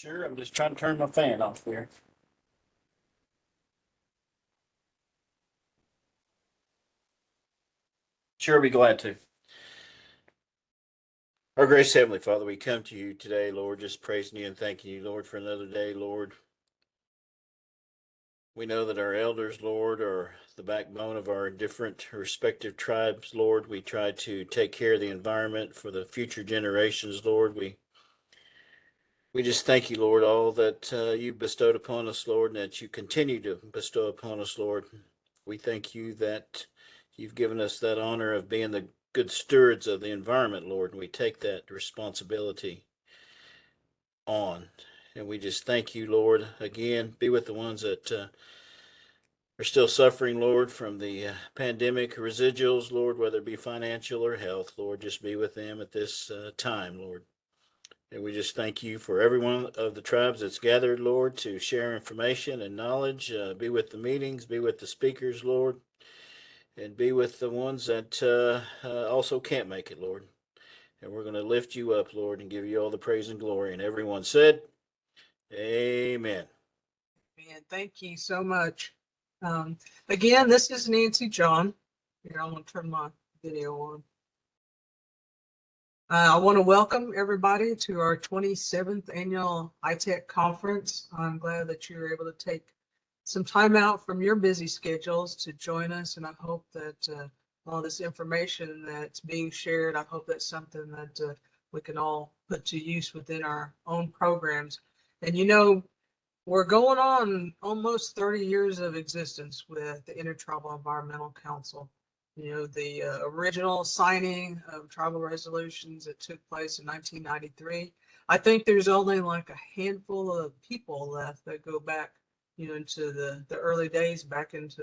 Sure, I'm just trying to turn my fan off here. Sure, be glad to. Our gracious Heavenly Father, we come to you today, Lord, just praising you and thanking you, Lord, for another day, Lord. We know that our elders, Lord, are the backbone of our different respective tribes, Lord. We try to take care of the environment for the future generations, Lord. We just thank you, Lord, all that you've bestowed upon us, Lord, and that you continue to bestow upon us, Lord. We thank you that you've given us that honor of being the good stewards of the environment, Lord, and we take that responsibility on. And we just thank you, Lord, again. Be with the ones that are still suffering, Lord, from the pandemic residuals, Lord, whether it be financial or health, Lord. Just be with them at this time, Lord. And we just thank you for every one of the tribes that's gathered, Lord, to share information and knowledge. Be with the meetings, be with the speakers, Lord, and be with the ones that also can't make it, Lord. And we're going to lift you up, Lord, and give you all the praise and glory. And everyone said, Amen. Man, thank you so much. Again, this is Nancy John. Here, I'm going to turn my video on. I want to welcome everybody to our 27th annual ITEC Conference. I'm glad that you were able to take some time out from your busy schedules to join us, and I hope that all this information that's being shared, I hope that's something that we can all put to use within our own programs. And you know, we're going on almost 30 years of existence with the Intertribal Environmental Council. You know, the original signing of tribal resolutions that took place in 1993. I think there's only like a handful of people left that go back, you know, into the early days, back into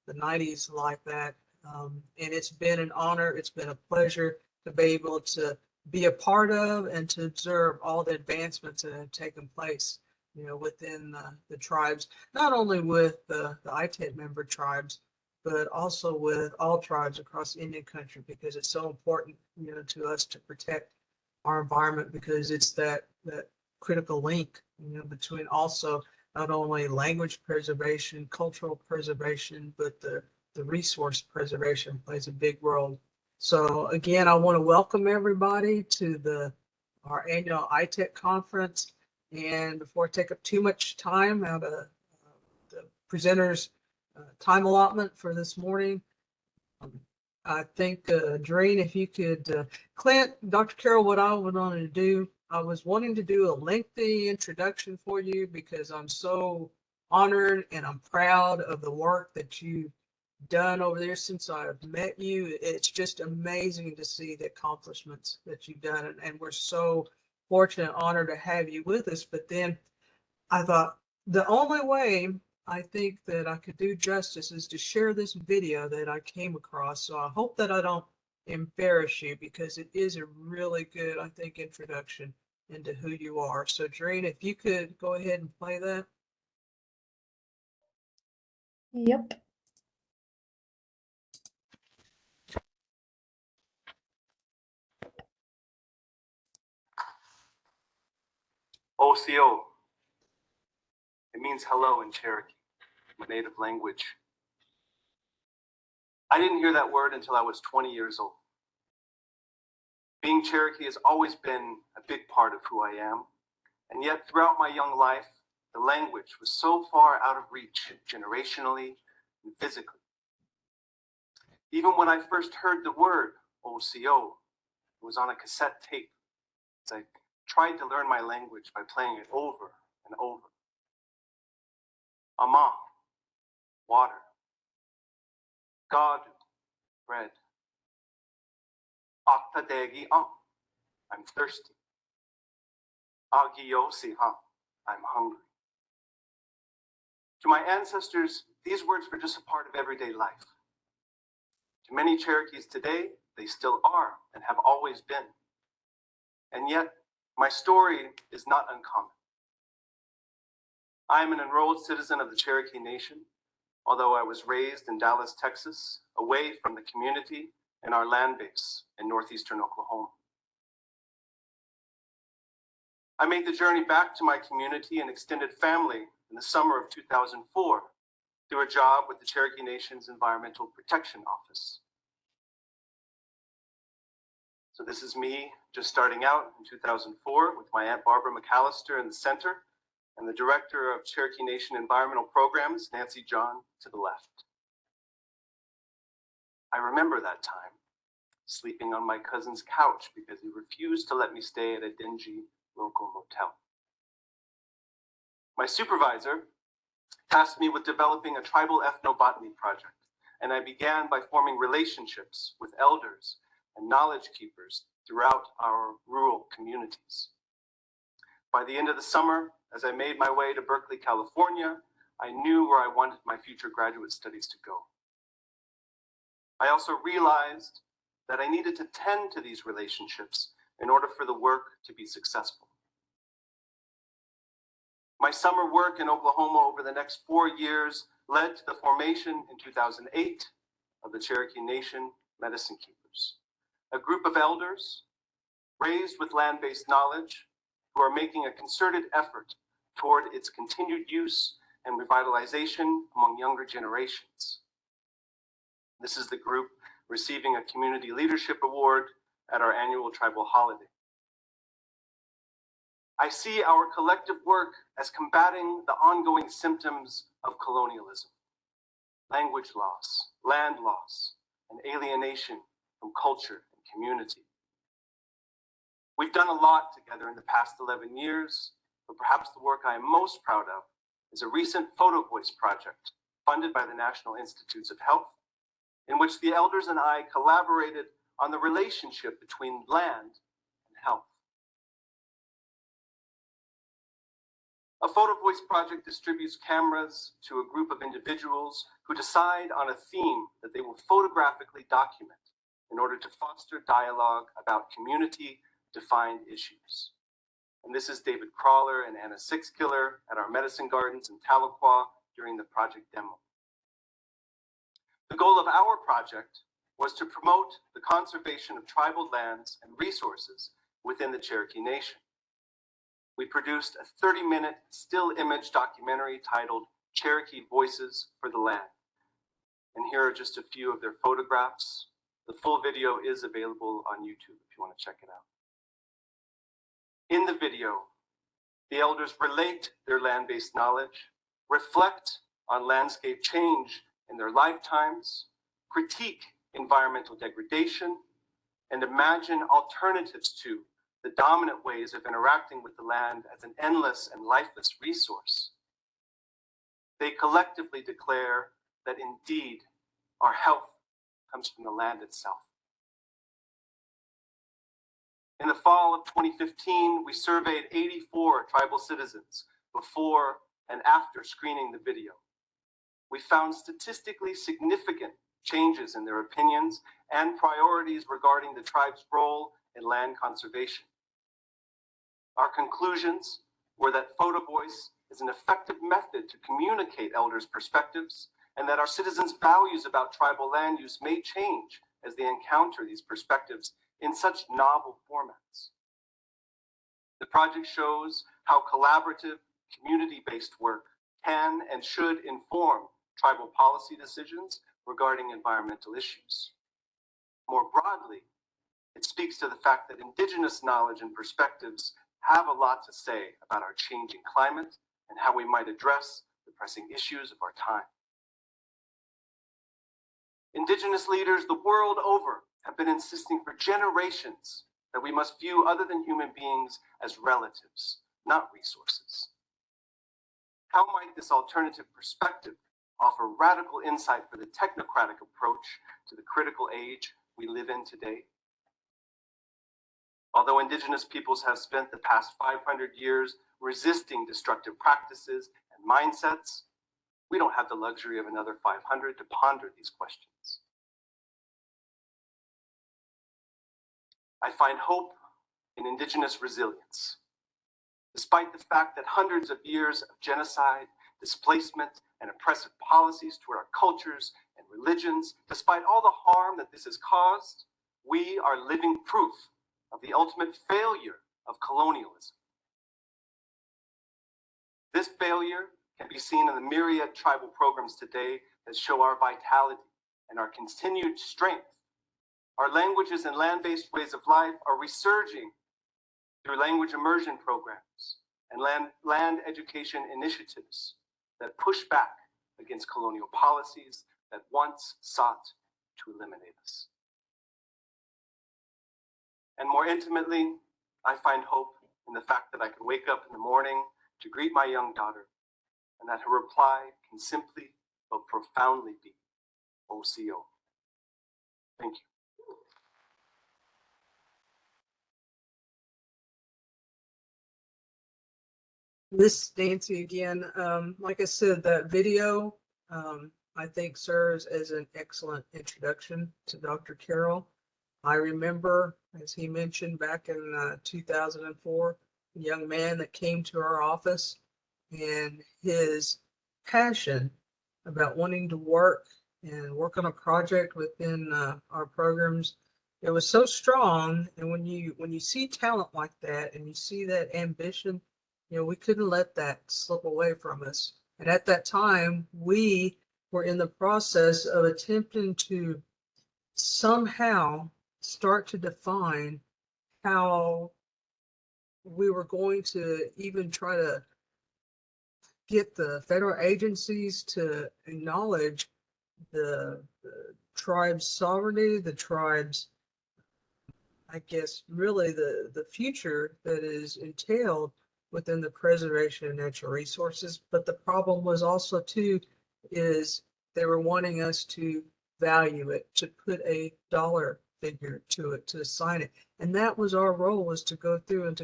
the 90s like that. And it's been an honor, it's been a pleasure to be able to be a part of and to observe all the advancements that have taken place, you know, within the tribes, not only with the ITEC member tribes, but also with all tribes across Indian country, because it's so important, you know, to us to protect our environment, because it's that critical link, you know, between also not only language preservation, cultural preservation, but the resource preservation plays a big role. So again, I want to welcome everybody to our annual ITEC conference. And before I take up too much time out of the presenters' time allotment for this morning, I think, Doreen, if you could, Clint, Dr. Carroll, what I would want to do, I was wanting to do a lengthy introduction for you because I'm so honored and I'm proud of the work that you've done over there since I've met you. It's just amazing to see the accomplishments that you've done, and we're so fortunate, honored to have you with us. But then I thought the only way I think that I could do justice is to share this video that I came across. So I hope that I don't embarrass you, because it is a really good, I think, introduction into who you are. So Doreen, if you could go ahead and play that. Yep. OCO. It means hello in Cherokee, my native language. I didn't hear that word until I was 20 years old. Being Cherokee has always been a big part of who I am, and yet throughout my young life, the language was so far out of reach generationally and physically. Even when I first heard the word OCO, it was on a cassette tape, as I tried to learn my language by playing it over and over. Ama, water. God, bread. Aktadegi, I'm thirsty. Agiyosi, I'm hungry. To my ancestors, these words were just a part of everyday life. To many Cherokees today, they still are and have always been. And yet, my story is not uncommon. I am an enrolled citizen of the Cherokee Nation, although I was raised in Dallas, Texas, away from the community and our land base in northeastern Oklahoma. I made the journey back to my community and extended family in the summer of 2004 through a job with the Cherokee Nation's Environmental Protection Office. So this is me just starting out in 2004 with my Aunt Barbara McAllister in the center and the Director of Cherokee Nation Environmental Programs, Nancy John, to the left. I remember that time, sleeping on my cousin's couch because he refused to let me stay at a dingy local motel. My supervisor tasked me with developing a tribal ethnobotany project, and I began by forming relationships with elders and knowledge keepers throughout our rural communities. By the end of the summer, as I made my way to Berkeley, California, I knew where I wanted my future graduate studies to go. I also realized that I needed to tend to these relationships in order for the work to be successful. My summer work in Oklahoma over the next 4 years led to the formation in 2008 of the Cherokee Nation Medicine Keepers, a group of elders raised with land-based knowledge who are making a concerted effort toward its continued use and revitalization among younger generations. This is the group receiving a Community Leadership Award at our annual tribal holiday. I see our collective work as combating the ongoing symptoms of colonialism, language loss, land loss, and alienation from culture and community. We've done a lot together in the past 11 years, but perhaps the work I am most proud of is a recent Photo Voice project funded by the National Institutes of Health, in which the elders and I collaborated on the relationship between land and health. A Photo Voice project distributes cameras to a group of individuals who decide on a theme that they will photographically document in order to foster dialogue about community-defined issues. And this is David Crawler and Anna Sixkiller at our medicine gardens in Tahlequah during the project demo. The goal of our project was to promote the conservation of tribal lands and resources within the Cherokee Nation. We produced a 30-minute still image documentary titled Cherokee Voices for the Land. And here are just a few of their photographs. The full video is available on YouTube if you want to check it out. In the video, the elders relate their land-based knowledge, reflect on landscape change in their lifetimes, critique environmental degradation, and imagine alternatives to the dominant ways of interacting with the land as an endless and lifeless resource. They collectively declare that indeed our health comes from the land itself. In the fall of 2015, we surveyed 84 tribal citizens before and after screening the video. We found statistically significant changes in their opinions and priorities regarding the tribe's role in land conservation. Our conclusions were that Photo Voice is an effective method to communicate elders' perspectives, and that our citizens' values about tribal land use may change as they encounter these perspectives in such novel formats. The project shows how collaborative, community-based work can and should inform tribal policy decisions regarding environmental issues. More broadly, it speaks to the fact that Indigenous knowledge and perspectives have a lot to say about our changing climate and how we might address the pressing issues of our time. Indigenous leaders the world over have been insisting for generations that we must view other than human beings as relatives, not resources. How might this alternative perspective offer radical insight for the technocratic approach to the critical age we live in today? Although Indigenous peoples have spent the past 500 years resisting destructive practices and mindsets, we don't have the luxury of another 500 to ponder these questions. I find hope in Indigenous resilience. Despite the fact that hundreds of years of genocide, displacement, and oppressive policies toward our cultures and religions, despite all the harm that this has caused, we are living proof of the ultimate failure of colonialism This failure can be seen in the myriad tribal programs today that show our vitality and our continued strength. Our languages and land-based ways of life are resurging through language immersion programs and land education initiatives that push back against colonial policies that once sought to eliminate us. And more intimately, I find hope in the fact that I can wake up in the morning to greet my young daughter, and that her reply can simply but profoundly be OCO. Thank you. This is Nancy again. Like I said, that video, I think serves as an excellent introduction to Dr. Carroll. I remember, as he mentioned, back in 2004, a young man that came to our office, and his passion about wanting to work on a project within our programs, it was so strong. And when you see talent like that and you see that ambition, we couldn't let that slip away from us. And at that time, we were in the process of attempting to somehow start to define how we were going to even try to get the federal agencies to acknowledge the tribe's sovereignty, the tribe's, I guess, really the future that is entailed within the preservation of natural resources. But the problem was also too, is they were wanting us to value it, to put a dollar figure to it, to assign it. And that was our role, was to go through and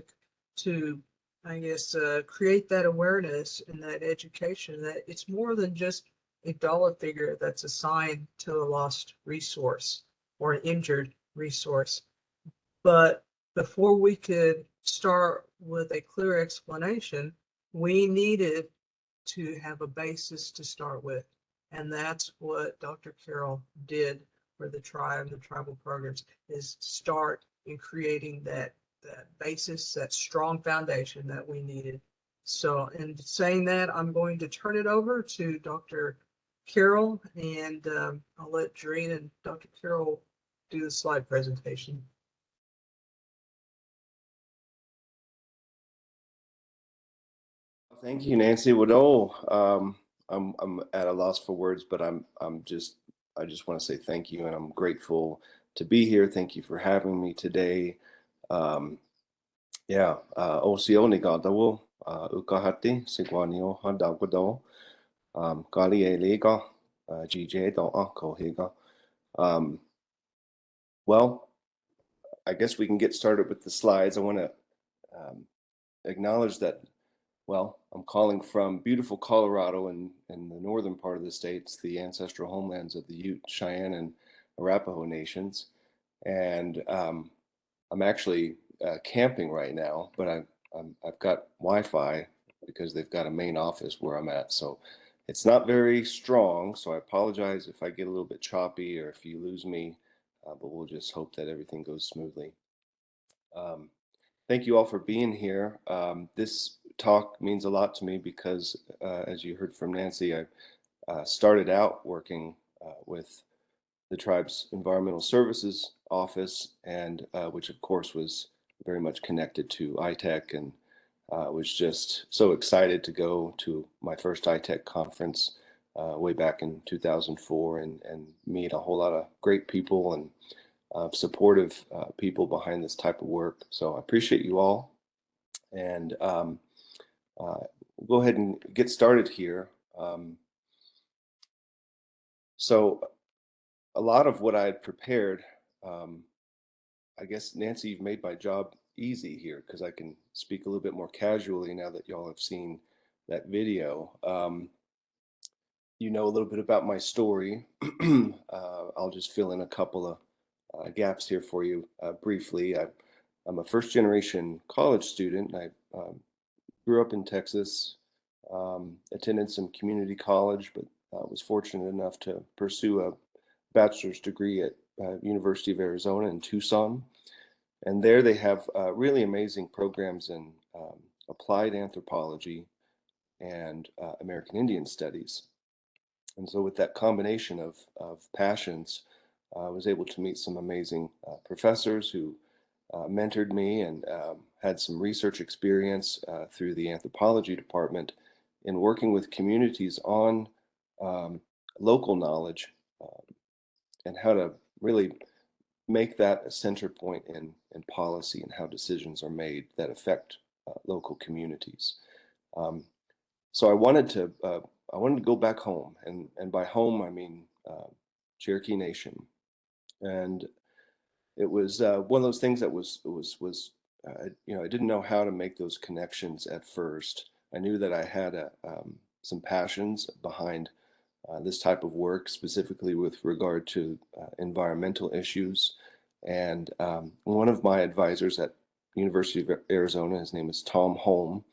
to I guess, create that awareness and that education that it's more than just a dollar figure that's assigned to a lost resource or an injured resource. But before we could start with a clear explanation, we needed to have a basis to start with. And that's what Dr. Carroll did for the tribe, the tribal programs, is start in creating that basis, that strong foundation that we needed. So in saying that, I'm going to turn it over to Dr. Carroll, and I'll let Doreen and Dr. Carroll do the slide presentation. Thank you, Nancy Woodall. I'm at a loss for words, but I just want to say thank you, and I'm grateful to be here. Thank you for having me today. OCO ni gadawo ukahati sigwanio hadagwado gali eliga GJ do kohiga. Well, I guess we can get started with the slides. I want to acknowledge that, well, I'm calling from beautiful Colorado in the northern part of the states, the ancestral homelands of the Ute, Cheyenne, and Arapaho nations. And I'm actually camping right now, but I've got Wi-Fi because they've got a main office where I'm at. So it's not very strong. So I apologize if I get a little bit choppy or if you lose me, but we'll just hope that everything goes smoothly. Thank you all for being here. This talk means a lot to me because, as you heard from Nancy, I started out working with the tribe's environmental services office, and which of course was very much connected to ITEC, and was just so excited to go to my first ITEC conference way back in 2004 and meet a whole lot of great people and supportive people behind this type of work. So I appreciate you all, and we'll go ahead and get started here. So a lot of what I had prepared, I guess, Nancy, you've made my job easy here because I can speak a little bit more casually now that y'all have seen that video. You know a little bit about my story. I'll just fill in a couple of gaps here for you briefly. I'm a first generation college student. I grew up in Texas, attended some community college, but was fortunate enough to pursue a bachelor's degree at University of Arizona in Tucson. And there they have really amazing programs in applied anthropology and American Indian Studies. And so with that combination of passions, I was able to meet some amazing professors who mentored me and had some research experience through the anthropology department in working with communities on um, local knowledge and how to really make that a center point in policy and how decisions are made that affect local communities. Um, so I wanted to go back home, and by home I mean Cherokee Nation, and it was one of those things that I didn't know how to make those connections at first. I knew that I had some passions behind this type of work, specifically with regard to environmental issues. And one of my advisors at University of Arizona, his name is Tom Holm.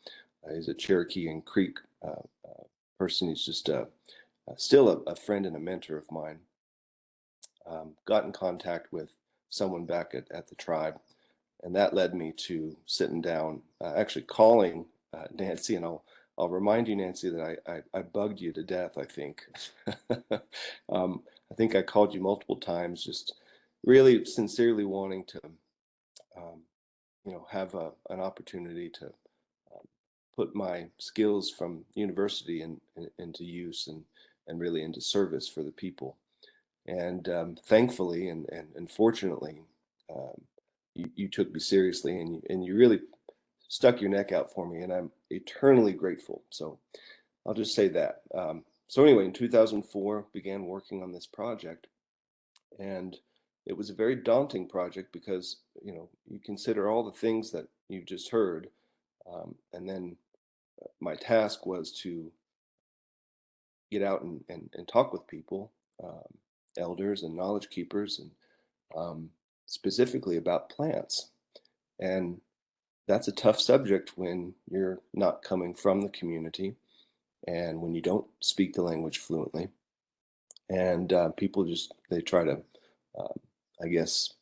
He's a Cherokee and Creek person. He's just still a friend and a mentor of mine. Got in contact with someone back at the tribe, and that led me to sitting down, actually calling Nancy, and I'll remind you, Nancy, that I bugged you to death, I think. I think I called you multiple times, just really sincerely wanting to, have an opportunity to put my skills from university into use and really into service for the people. And thankfully and fortunately, you took me seriously, and you really stuck your neck out for me, and I'm eternally grateful. So I'll just say that. So anyway, in 2004, began working on this project, and it was a very daunting project because you consider all the things that you've just heard, and then my task was to get out and talk with people, elders and knowledge keepers, and specifically about plants. And that's a tough subject when you're not coming from the community and when you don't speak the language fluently. And people they try to, I guess,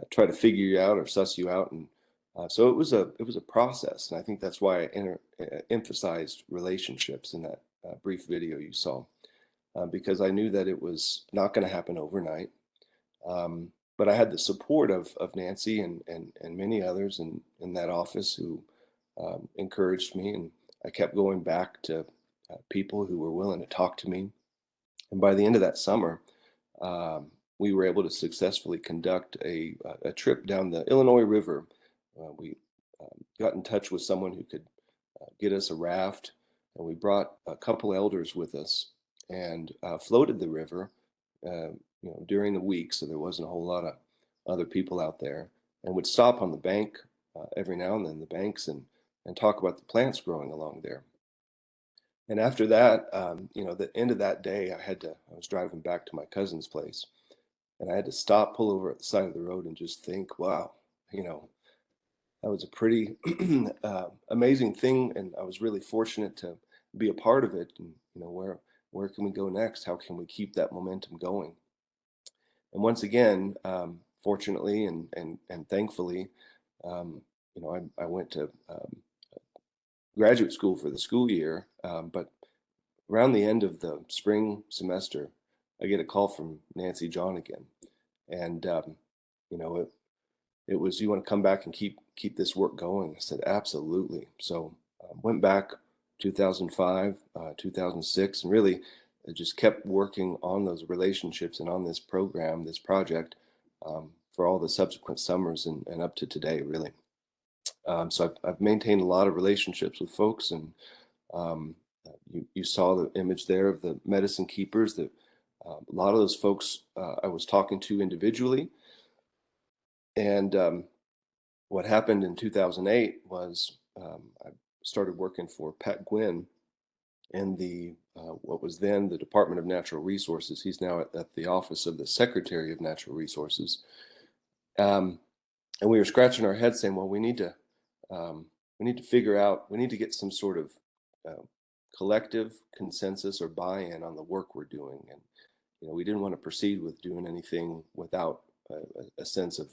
try to figure you out or suss you out. And so it was a process. And I think that's why I emphasized relationships in that brief video you saw, because I knew that it was not going to happen overnight. But I had the support of Nancy and many others in that office who encouraged me, and I kept going back to people who were willing to talk to me. And by the end of that summer, we were able to successfully conduct a trip down the Illinois River. We got in touch with someone who could get us a raft, and we brought a couple elders with us and floated the river during the week, so there wasn't a whole lot of other people out there, and would stop on the bank every now and then, the banks, and talk about the plants growing along there. And after that, the end of that day, I was driving back to my cousin's place, and I had to stop, pull over at the side of the road, and just think, wow, that was a pretty amazing thing, and I was really fortunate to be a part of it. And where can we go next? How can we keep that momentum going? And once again, fortunately and thankfully, I went to graduate school for the school year, but around the end of the spring semester, I get a call from Nancy John again, and it was, you want to come back and keep this work going? I said, absolutely. So went back 2005, 2006, and really just kept working on those relationships and on this program, this project, for all the subsequent summers and up to today, really. So I've maintained a lot of relationships with folks, and you saw the image there of the medicine keepers. That a lot of those folks I was talking to individually, and what happened in 2008 was I started working for Pat Gwynn in the what was then the Department of Natural Resources. He's now at the office of the Secretary of Natural Resources. And we were scratching our heads saying, well, we need to figure out, we need to get some sort of collective consensus or buy-in on the work we're doing. And, we didn't want to proceed with doing anything without a sense of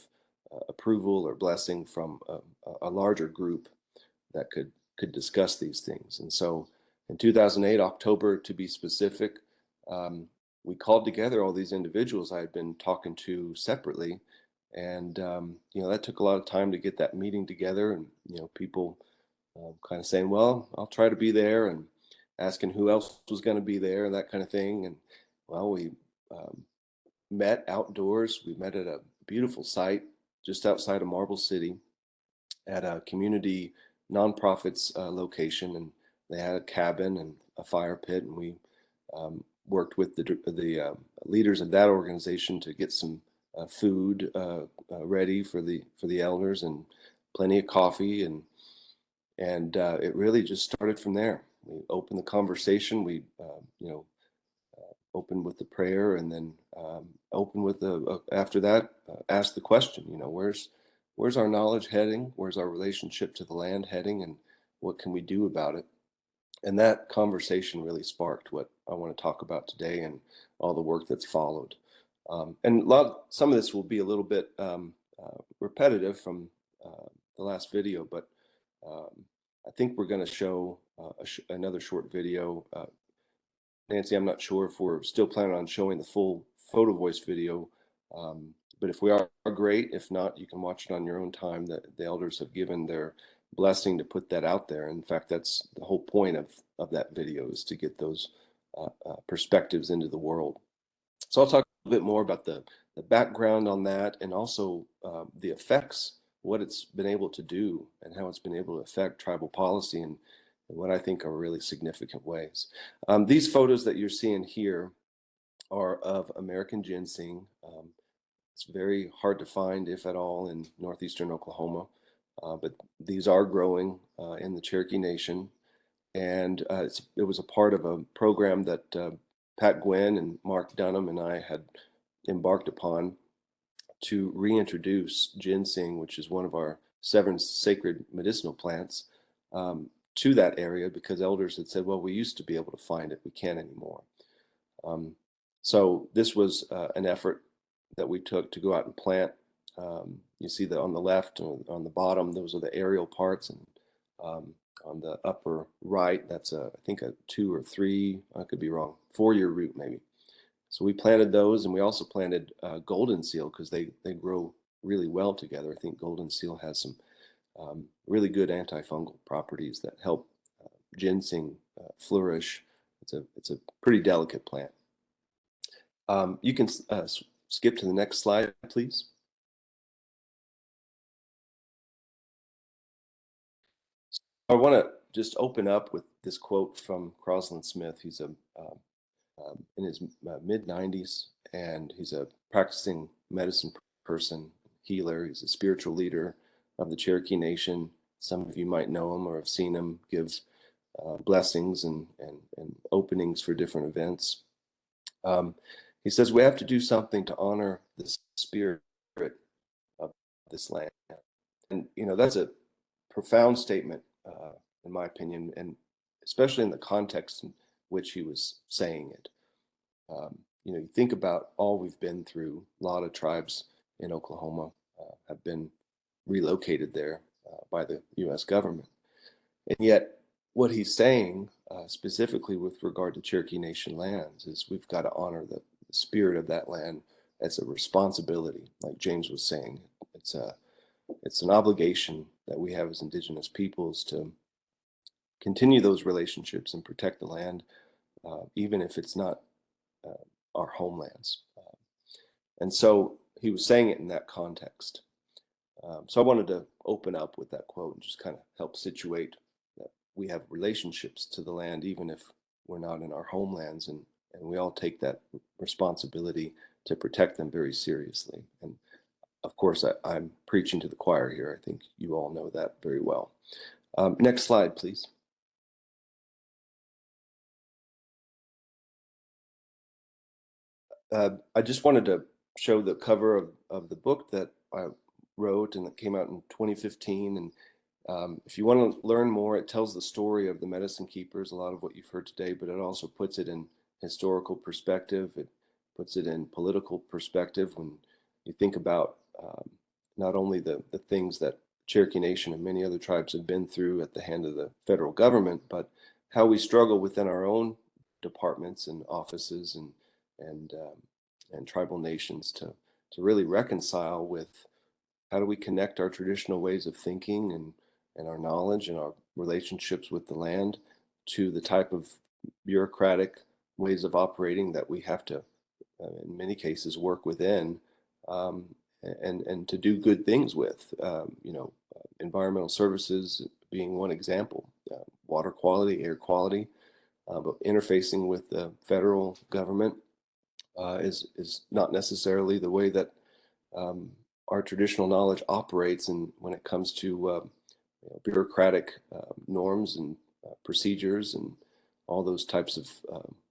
approval or blessing from a larger group that could discuss these things. And so In 2008, October to be specific, we called together all these individuals I had been talking to separately. And, that took a lot of time to get that meeting together, and, people kind of saying, well, I'll try to be there, and asking who else was going to be there and that kind of thing. And well, we met outdoors. We met at a beautiful site just outside of Marble City at a community nonprofits location, and they had a cabin and a fire pit, and we worked with the leaders of that organization to get some food ready for the elders, and plenty of coffee, and it really just started from there. We opened the conversation. We opened with the prayer, and then opened with after that asked the question, where's our knowledge heading? Where's our relationship to the land heading, and what can we do about it? And that conversation really sparked what I want to talk about today, and all the work that's followed. And some of this will be a little bit repetitive from the last video, but I think we're going to show another short video. Nancy, I'm not sure if we're still planning on showing the full photo voice video, but if we are, great. If not, you can watch it on your own time. That the elders have given their blessing to put that out there. In fact, that's the whole point of that video, is to get those perspectives into the world. So I'll talk a bit more about the background on that, and also the effects, what it's been able to do, and how it's been able to affect tribal policy in what I think are really significant ways. These photos that you're seeing here are of American ginseng. It's very hard to find, if at all, in northeastern Oklahoma, but these are growing in the Cherokee Nation. And it was a part of a program that Pat Gwynn and Mark Dunham and I had embarked upon to reintroduce ginseng, which is one of our 7 sacred medicinal plants, to that area, because elders had said, well, we used to be able to find it, we can't anymore. So this was an effort that we took to go out and plant. You see that on the left, on the bottom, those are the aerial parts, and on the upper right, that's I think a 2 or 3, I could be wrong, 4-year root maybe. So we planted those, and we also planted golden seal, because they grow really well together. I think golden seal has some really good antifungal properties that help ginseng flourish. It's a pretty delicate plant. You can skip to the next slide, please. I want to just open up with this quote from Crosland Smith. He's in his mid-90s, and he's a practicing medicine person, healer. He's a spiritual leader of the Cherokee Nation. Some of you might know him or have seen him give blessings and openings for different events. He says, we have to do something to honor the spirit of this land. And, that's a profound statement, in my opinion, and especially in the context in which he was saying it. You think about all we've been through. A lot of tribes in Oklahoma have been relocated there by the U.S. government. And yet what he's saying, specifically with regard to Cherokee Nation lands, is we've got to honor the spirit of that land as a responsibility. Like James was saying, it's an obligation that we have as Indigenous peoples to continue those relationships and protect the land, even if it's not our homelands. And so he was saying it in that context. So I wanted to open up with that quote and just kind of help situate that we have relationships to the land, even if we're not in our homelands, and we all take that responsibility to protect them very seriously. And of course, I'm preaching to the choir here. I think you all know that very well. Next slide, please. I just wanted to show the cover of the book that I wrote and that came out in 2015. And if you want to learn more, it tells the story of the medicine keepers, a lot of what you've heard today, but it also puts it in historical perspective. It puts it in political perspective when you think about not only the things that Cherokee Nation and many other tribes have been through at the hand of the federal government, but how we struggle within our own departments and offices and tribal nations to really reconcile with how do we connect our traditional ways of thinking and our knowledge and our relationships with the land to the type of bureaucratic ways of operating that we have to, in many cases, work within, um, and to do good things with. Environmental services being one example, water quality, air quality, but interfacing with the federal government is not necessarily the way that our traditional knowledge operates, and when it comes to bureaucratic norms and procedures and all those types of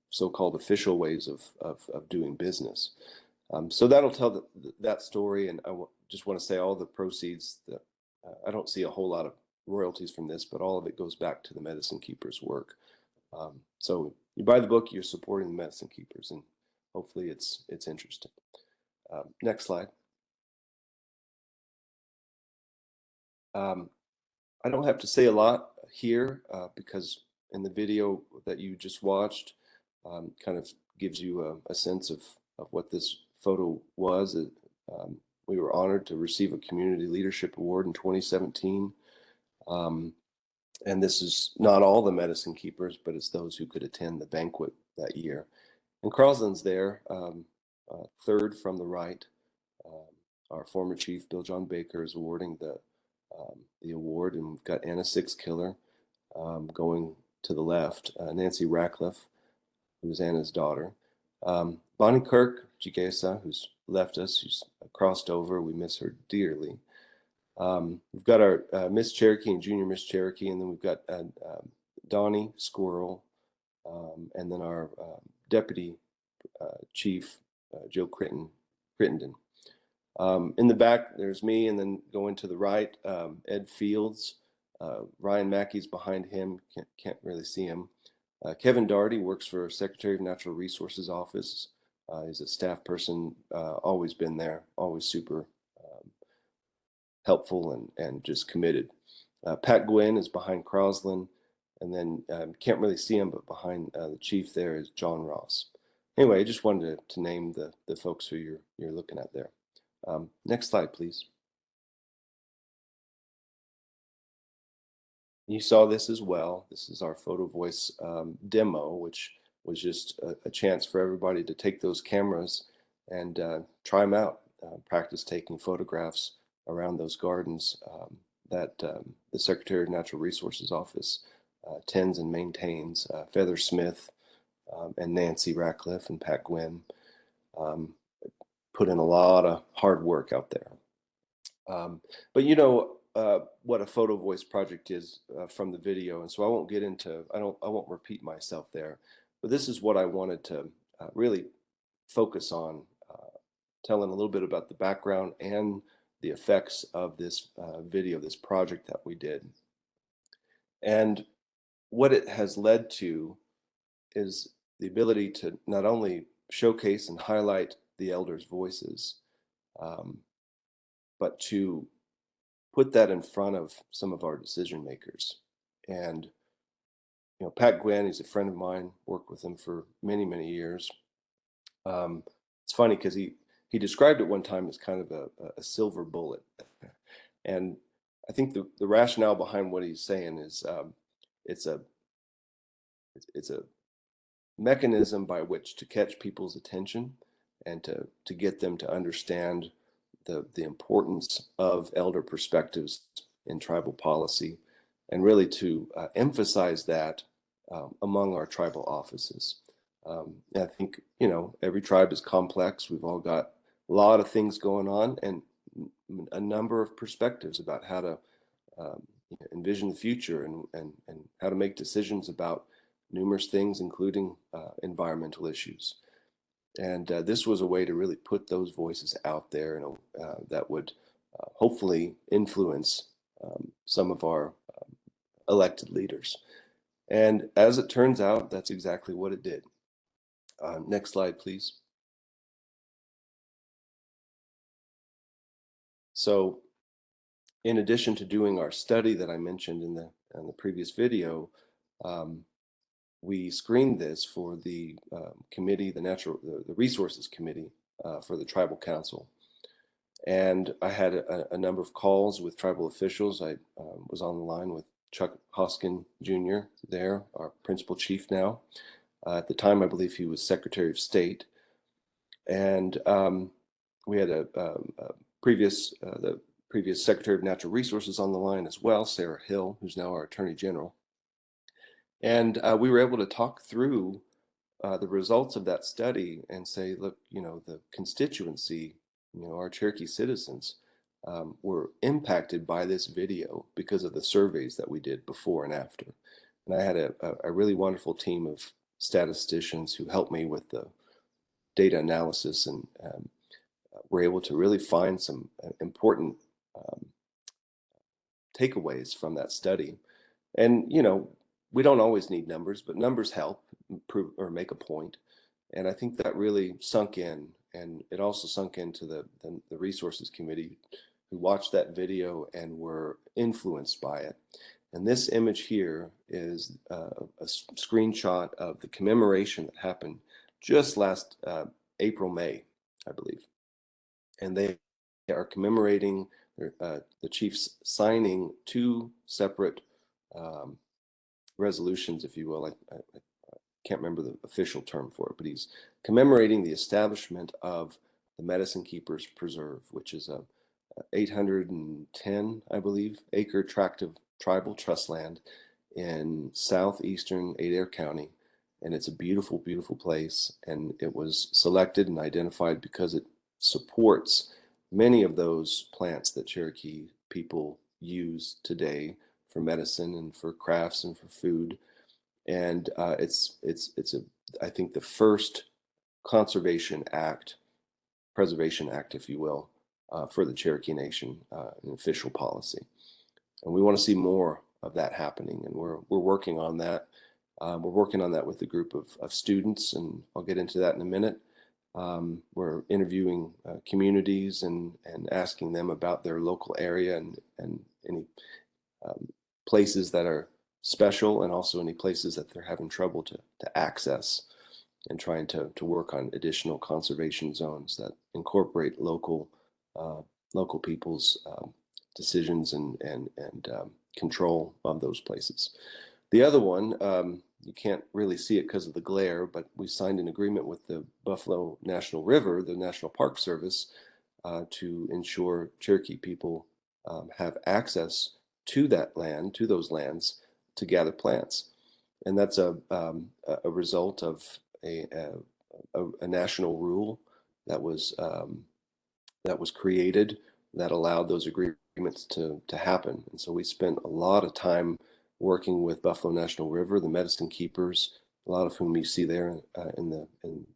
so-called official ways of doing business. So that'll tell that story, and just want to say all the proceeds that I don't see a whole lot of royalties from this, but all of it goes back to the Medicine Keepers' work. So you buy the book, you're supporting the Medicine Keepers, and hopefully it's interesting. Next slide. I don't have to say a lot here because in the video that you just watched kind of gives you a sense of what this photo was. We were honored to receive a Community Leadership Award in 2017. And this is not all the Medicine Keepers, but it's those who could attend the banquet that year. And Crosland's there, third from the right. Our former chief, Bill John Baker, is awarding the award, and we've got Anna Sixkiller going to the left, Nancy Ratcliffe, who's Anna's daughter, Bonnie Kirk Jigesa, who's left us, who's crossed over. We miss her dearly. We've got our Miss Cherokee and Junior Miss Cherokee, and then we've got Donnie Squirrel, and then our Deputy Chief, Joe Crittenden. In the back, there's me, and then going to the right, Ed Fields. Ryan Mackey's behind him, can't really see him. Kevin Daugherty works for Secretary of Natural Resources office. He's a staff person, always been there, always super helpful and just committed. Pat Gwynn is behind Crosland, and then can't really see him, but behind the chief there is John Ross. Anyway, I just wanted to name the folks who you're looking at there. Next slide, please. You saw this as well. This is our photo voice demo, which was just a chance for everybody to take those cameras and try them out, practice taking photographs around those gardens that the Secretary of Natural Resources office tends and maintains. Feather Smith and Nancy Ratcliffe and Pat Gwynn put in a lot of hard work out there. But you know what a photo voice project is from the video, and so I won't get into, I won't repeat myself there, but this is what I wanted to really focus on, telling a little bit about the background and the effects of this video, this project that we did. And what it has led to is the ability to not only showcase and highlight the elders' voices, but to put that in front of some of our decision makers. And you know, Pat Gwynn, he's a friend of mine, worked with him for many, many years. It's funny because he described it one time as kind of a silver bullet. And I think the rationale behind what he's saying is it's a mechanism by which to catch people's attention and to get them to understand the importance of elder perspectives in tribal policy, and really to emphasize that among our tribal offices. I think, you know, every tribe is complex. We've all got a lot of things going on and a number of perspectives about how to envision the future and how to make decisions about numerous things, including environmental issues. And this was a way to really put those voices out there, and that would hopefully influence some of our elected leaders. And as it turns out, that's exactly what it did. Next slide, please. So in addition to doing our study that I mentioned in the previous video, we screened this for the committee, the resources committee for the tribal council. And I had a number of calls with tribal officials. I was on the line with Chuck Hoskin Jr. there, our principal chief now. At the time, I believe he was Secretary of State. And we had the previous Secretary of Natural Resources on the line as well, Sarah Hill, who's now our Attorney General. And we were able to talk through the results of that study and say, look, the constituency, our Cherokee citizens were impacted by this video because of the surveys that we did before and after. And I had a really wonderful team of statisticians who helped me with the data analysis, and were able to really find some important takeaways from that study. And, we don't always need numbers, but numbers help prove or make a point. And I think that really sunk in, and it also sunk into the resources committee, who watched that video and were influenced by it. And this image here is a screenshot of the commemoration that happened just last April, May, I believe. And they are commemorating the chiefs signing two separate resolutions, if you will. I can't remember the official term for it, but he's commemorating the establishment of the Medicine Keepers Preserve, which is a 810, I believe, acre tract of tribal trust land in southeastern Adair County. And it's a beautiful, beautiful place. And it was selected and identified because it supports many of those plants that Cherokee people use today for medicine and for crafts and for food. And it's I think the first preservation act, if you will, for the Cherokee Nation, an official policy. And we want to see more of that happening, and we're working on that. We're working on that with a group of students, and I'll get into that in a minute. We're interviewing communities and asking them about their local area and any places that are special, and also any places that they're having trouble to access, and trying to work on additional conservation zones that incorporate local people's decisions and control of those places. The other one, you can't really see it because of the glare, but we signed an agreement with the Buffalo National River, the National Park Service, to ensure Cherokee people have access to that land, to those lands, to gather plants. And that's a result of a national rule that was created that allowed those agreements to happen. And so we spent a lot of time working with Buffalo National River, the Medicine Keepers, a lot of whom you see there in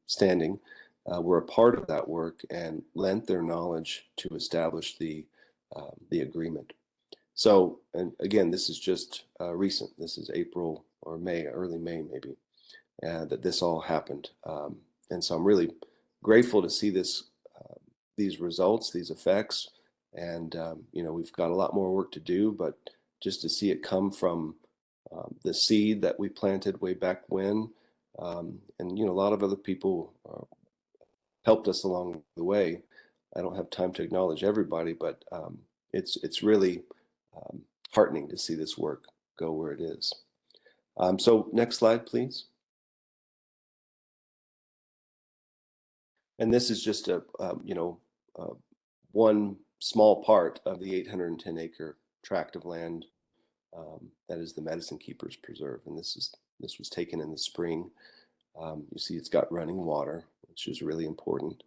standing, were a part of that work and lent their knowledge to establish the agreement. So, and again, this is just recent. This is April or May, early May maybe, that this all happened. And so I'm really grateful to see these results, these effects. And, we've got a lot more work to do, but just to see it come from the seed that we planted way back when, and, a lot of other people helped us along the way. I don't have time to acknowledge everybody, but it's really heartening to see this work go where it is. So next slide, please. And this is just one small part of the 810 acre tract of land that is the Medicine Keepers Preserve. And this was taken in the spring. You see it's got running water, which is really important.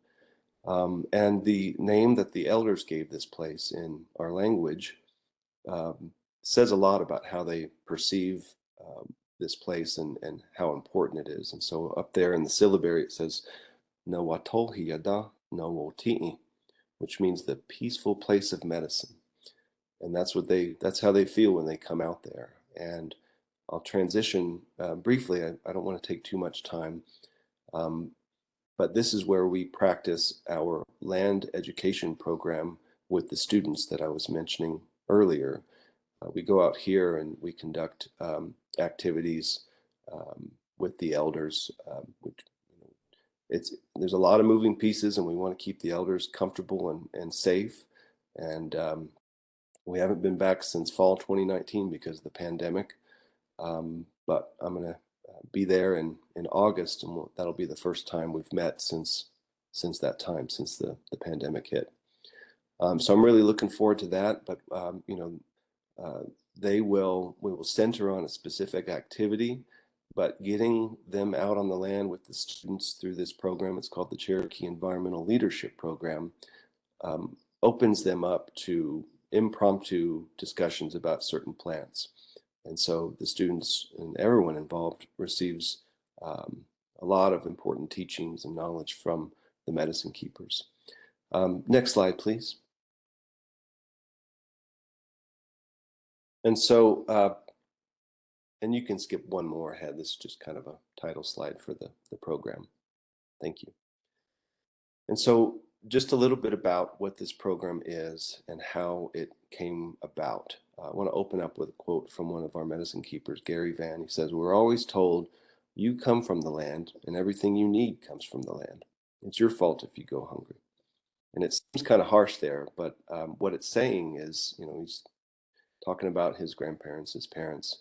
And the name that the elders gave this place in our language says a lot about how they perceive this place and how important it is. And so up there in the syllabary, it says, "No watohi yada no woti'i," which means the peaceful place of medicine. And that's how they feel when they come out there. And I'll transition briefly. I don't want to take too much time. But this is where we practice our land education program with the students that I was mentioning earlier. We go out here and we conduct activities with the elders. There's a lot of moving pieces, and we want to keep the elders comfortable and safe. And we haven't been back since fall 2019 because of the pandemic. But I'm going to be there in August, and that'll be the first time we've met since that time, since the pandemic hit. So I'm really looking forward to that. But we will center on a specific activity, but getting them out on the land with the students through this program, it's called the Cherokee Environmental Leadership Program, opens them up to impromptu discussions about certain plants. And so the students and everyone involved receives a lot of important teachings and knowledge from the medicine keepers. Next slide, please. And so, and you can skip one more ahead. This is just kind of a title slide for the program. Thank you. And so just a little bit about what this program is and how it came about. I want to open up with a quote from one of our medicine keepers, Gary Van. He says, "We're always told you come from the land and everything you need comes from the land. It's your fault if you go hungry." And it seems kind of harsh there, but what it's saying is, he's talking about his grandparents, his parents,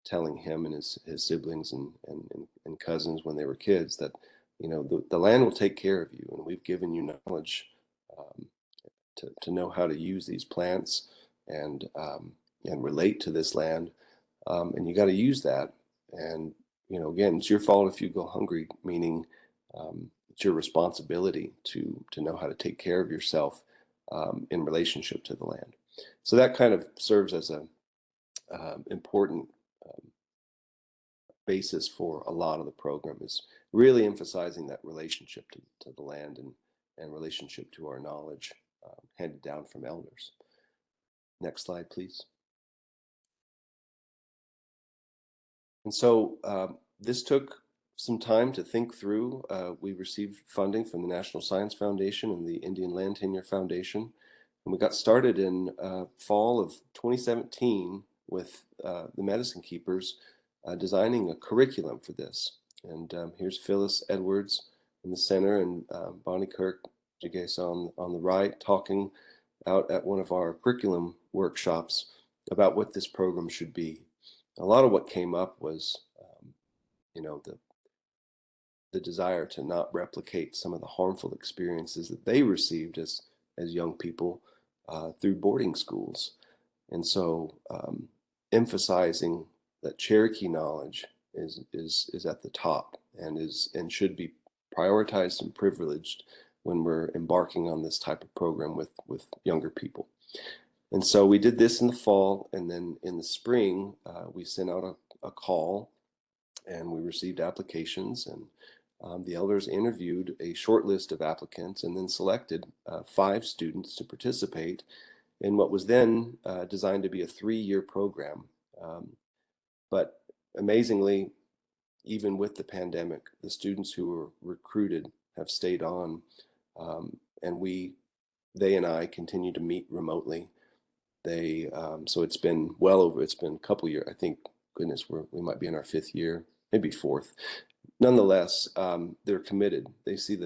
telling him and his siblings and cousins when they were kids that, the land will take care of you, and we've given you knowledge to know how to use these plants and relate to this land, and you got to use that. And again, it's your fault if you go hungry, meaning it's your responsibility to know how to take care of yourself in relationship to the land. So that kind of serves as a important basis for a lot of the program, is really emphasizing that relationship to the land and relationship to our knowledge handed down from elders. Next slide, please. And so this took some time to think through. We received funding from the National Science Foundation and the Indian Land Tenure Foundation. And we got started in fall of 2017 with the medicine keepers designing a curriculum for this. And here's Phyllis Edwards in the center and Bonnie Kirk Jigesa on the right, talking out at one of our curriculum workshops about what this program should be. A lot of what came up was, the desire to not replicate some of the harmful experiences that they received as young people through boarding schools. And so emphasizing that Cherokee knowledge is at the top and should be prioritized and privileged when we're embarking on this type of program with younger people. And so we did this in the fall, and then in the spring we sent out a call, and we received applications, and the elders interviewed a short list of applicants and then selected 5 students to participate in what was then designed to be a 3-year program. But amazingly, even with the pandemic, the students who were recruited have stayed on, and they and I continue to meet remotely. So it's been it's been a couple years. I think, goodness, we might be in our 5th year, maybe 4th. Nonetheless, they're committed. They see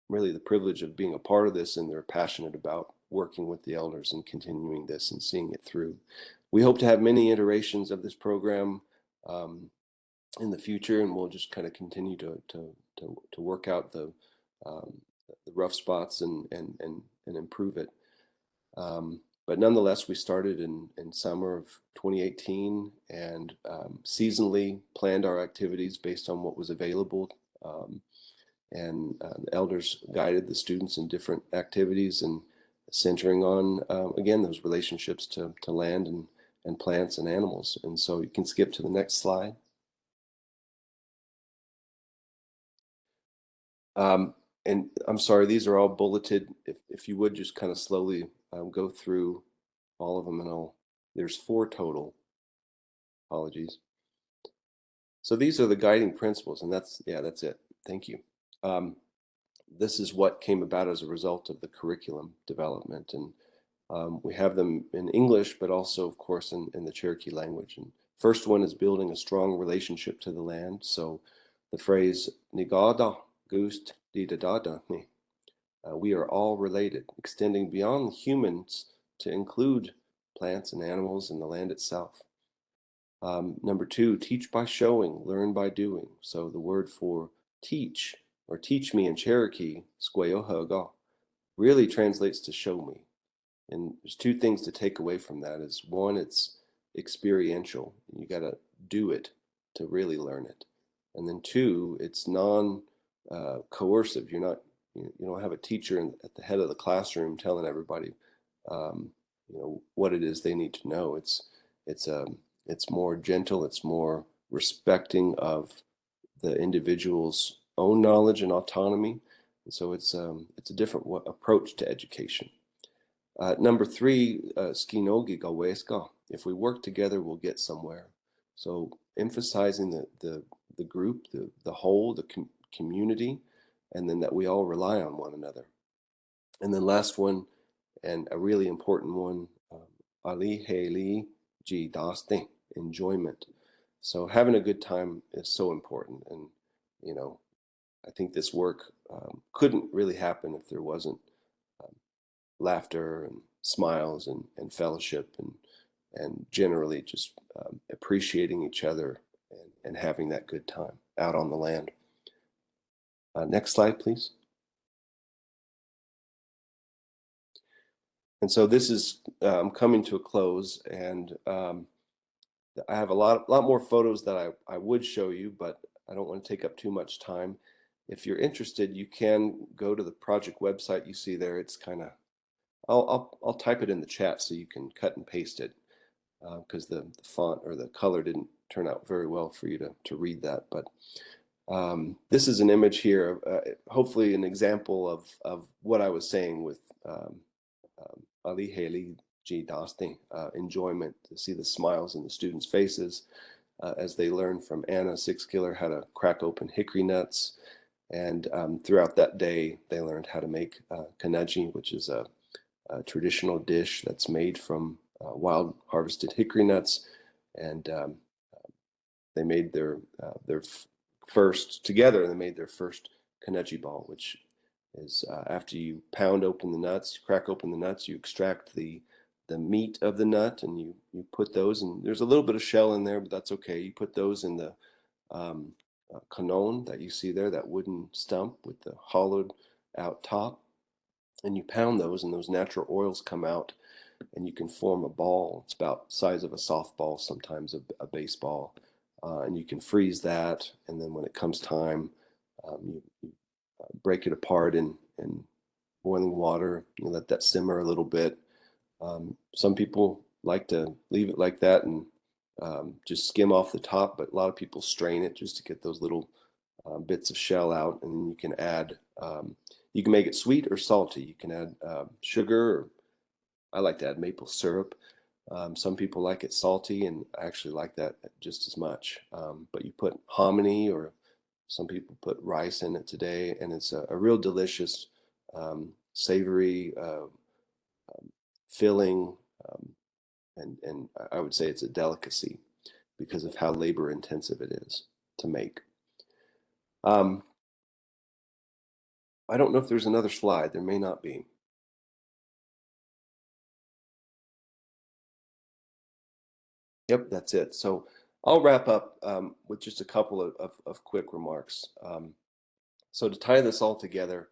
really the privilege of being a part of this, and they're passionate about working with the elders and continuing this and seeing it through. We hope to have many iterations of this program in the future, and we'll just kind of continue to work out the rough spots and improve it. But nonetheless, we started in summer of 2018 and seasonally planned our activities based on what was available. And the elders guided the students in different activities and centering on, again, those relationships to land and plants and animals. And so you can skip to the next slide. And I'm sorry, these are all bulleted. If you would just kind of slowly go through all of them, and there's 4 total. Apologies. So these are the guiding principles, and that's it. Thank you. This is what came about as a result of the curriculum development, and we have them in English, but also, of course, in the Cherokee language. And First one is building a strong relationship to the land. So the phrase "Nigada gust didadada," we are all related, extending beyond humans to include plants and animals and the land itself. Number two, teach by showing, learn by doing. So the word for teach or teach me in Cherokee, "Squayohaga," really translates to show me. And there's two things to take away from that is one, it's experiential. You got to do it to really learn it. And then two, it's non coercive. You don't have a teacher at the head of the classroom telling everybody, what it is they need to know. It's more gentle. It's more respecting of the individual's own knowledge and autonomy. And so it's a different approach to education. Number three, skinogi gaweska. If we work together, we'll get somewhere. So emphasizing the group, the whole, the community, and then that we all rely on one another. And then last one, and a really important one, ali heli ji daste, enjoyment. So having a good time is so important. And, I think this work couldn't really happen if there wasn't laughter and smiles and fellowship and generally just appreciating each other and having that good time out on the land. Next slide, please. And so this is coming to a close, and I have a lot more photos that I would show you, but I don't want to take up too much time. If you're interested, you can go to the project website you see there. It's kind of, I'll type it in the chat so you can cut and paste it, because the font or the color didn't turn out very well for you to read that. But this is an image here, hopefully an example of what I was saying with Ali Haley G. Dosting, enjoyment, to see the smiles in the students' faces as they learn from Anna Sixkiller how to crack open hickory nuts. And throughout that day, they learned how to make kanaji, which is a traditional dish that's made from wild harvested hickory nuts. And they made their first, together, they made their first kanaji ball, which is after you pound open the nuts, you crack open the nuts, you extract the meat of the nut, and you put those, and there's a little bit of shell in there, but that's okay. You put those in the canon that you see there, that wooden stump with the hollowed out top, and you pound those, and those natural oils come out, and you can form a ball. It's about the size of a softball, sometimes a baseball, and you can freeze that, and then when it comes time, you break it apart in boiling water. You let that simmer a little bit. Some people like to leave it like that and just skim off the top, but a lot of people strain it just to get those little bits of shell out. And then you can add, you can make it sweet or salty. You can add sugar, or I like to add maple syrup. Some people like it salty, and I actually like that just as much. But you put hominy, or some people put rice in it today, and it's a real delicious, savory, filling, and I would say it's a delicacy because of how labor intensive it is to make. I don't know if there's another slide. There may not be. Yep, that's it. So I'll wrap up with just a couple of quick remarks. So to tie this all together,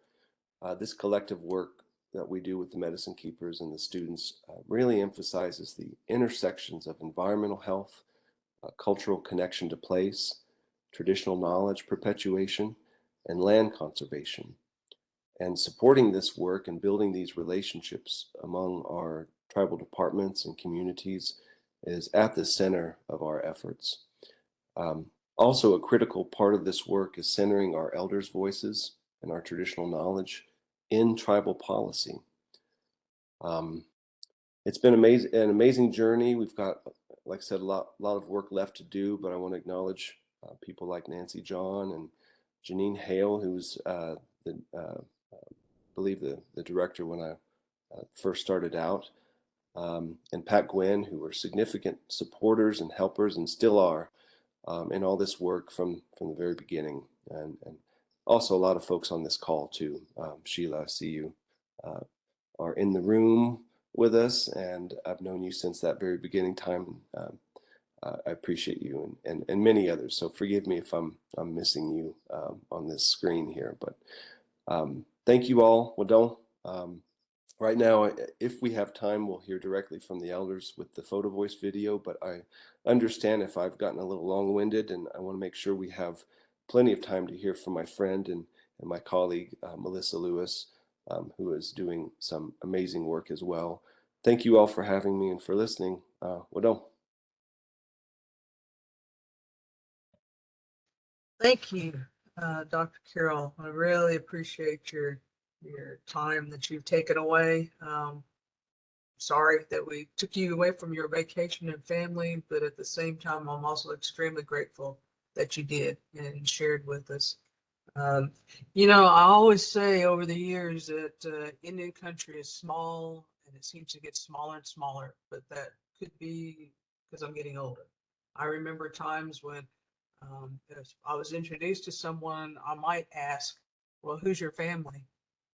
this collective work that we do with the medicine keepers and the students really emphasizes the intersections of environmental health, cultural connection to place, traditional knowledge perpetuation, and land conservation. And supporting this work and building these relationships among our tribal departments and communities is at the center of our efforts. Also, a critical part of this work is centering our elders' voices and our traditional knowledge in tribal policy. It's been an amazing journey. We've got, like I said, a lot of work left to do, but I want to acknowledge people like Nancy John and Janine Hale, who's I believe the director when I first started out. and Pat Gwynn, who were significant supporters and helpers and still are in all this work from the very beginning. And also a lot of folks on this call too. Sheila, I see you are in the room with us, and I've known you since that very beginning time. I appreciate you and many others. So forgive me if I'm missing you on this screen here, but thank you all. Well, right now, if we have time, we'll hear directly from the elders with the photo voice video, but I understand if I've gotten a little long-winded, and I want to make sure we have plenty of time to hear from my friend and my colleague, Melissa Lewis, who is doing some amazing work as well. Thank you all for having me and for listening. Wadon. Thank you, Dr. Carroll. I really appreciate your time that you've taken away. Sorry that we took you away from your vacation and family, but at the same time, I'm also extremely grateful that you did and shared with us. You know, I always say over the years that Indian country is small and it seems to get smaller and smaller, but that could be because I'm getting older. I remember times when if I was introduced to someone, I might ask, well, who's your family?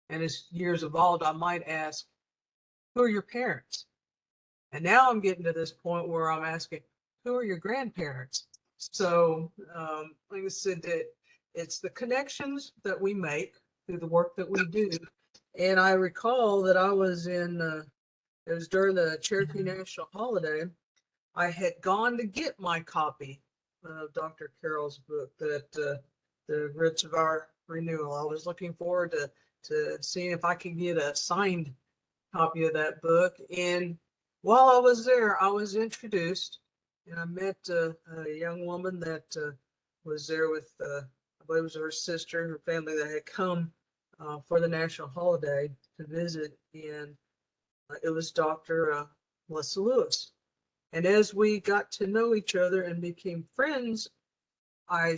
And as years evolved, I might ask, who are your parents? And now I'm getting to this point where I'm asking, who are your grandparents? So, like I said, it's the connections that we make through the work that we do. And I recall that I was it was during the Cherokee National Holiday. I had gone to get my copy of Dr. Carroll's book, The Roots of Our Renewal. I was looking forward to seeing if I could get a signed copy of that book. And while I was there, I was introduced and I met a young woman that was there with, I believe it was her sister and her family that had come for the national holiday to visit. And it was Dr. Melissa Lewis. And as we got to know each other and became friends, I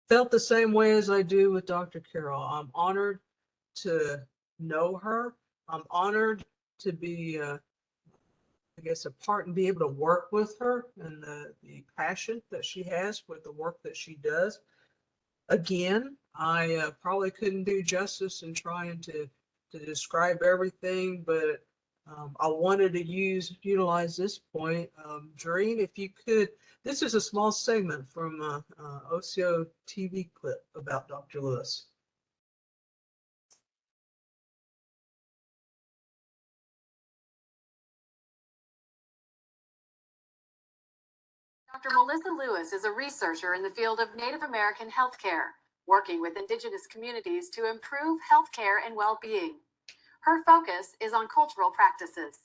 felt the same way as I do with Dr. Carroll. I'm honored to know her. I'm honored to be, I guess, a part and be able to work with her and the passion that she has with the work that she does. Again, I probably couldn't do justice in trying to describe everything, but I wanted to utilize this point. Doreen, if you could, this is a small segment from OCO TV clip about Dr. Lewis. Dr. Melissa Lewis is a researcher in the field of Native American healthcare, working with Indigenous communities to improve healthcare and well-being. Her focus is on cultural practices.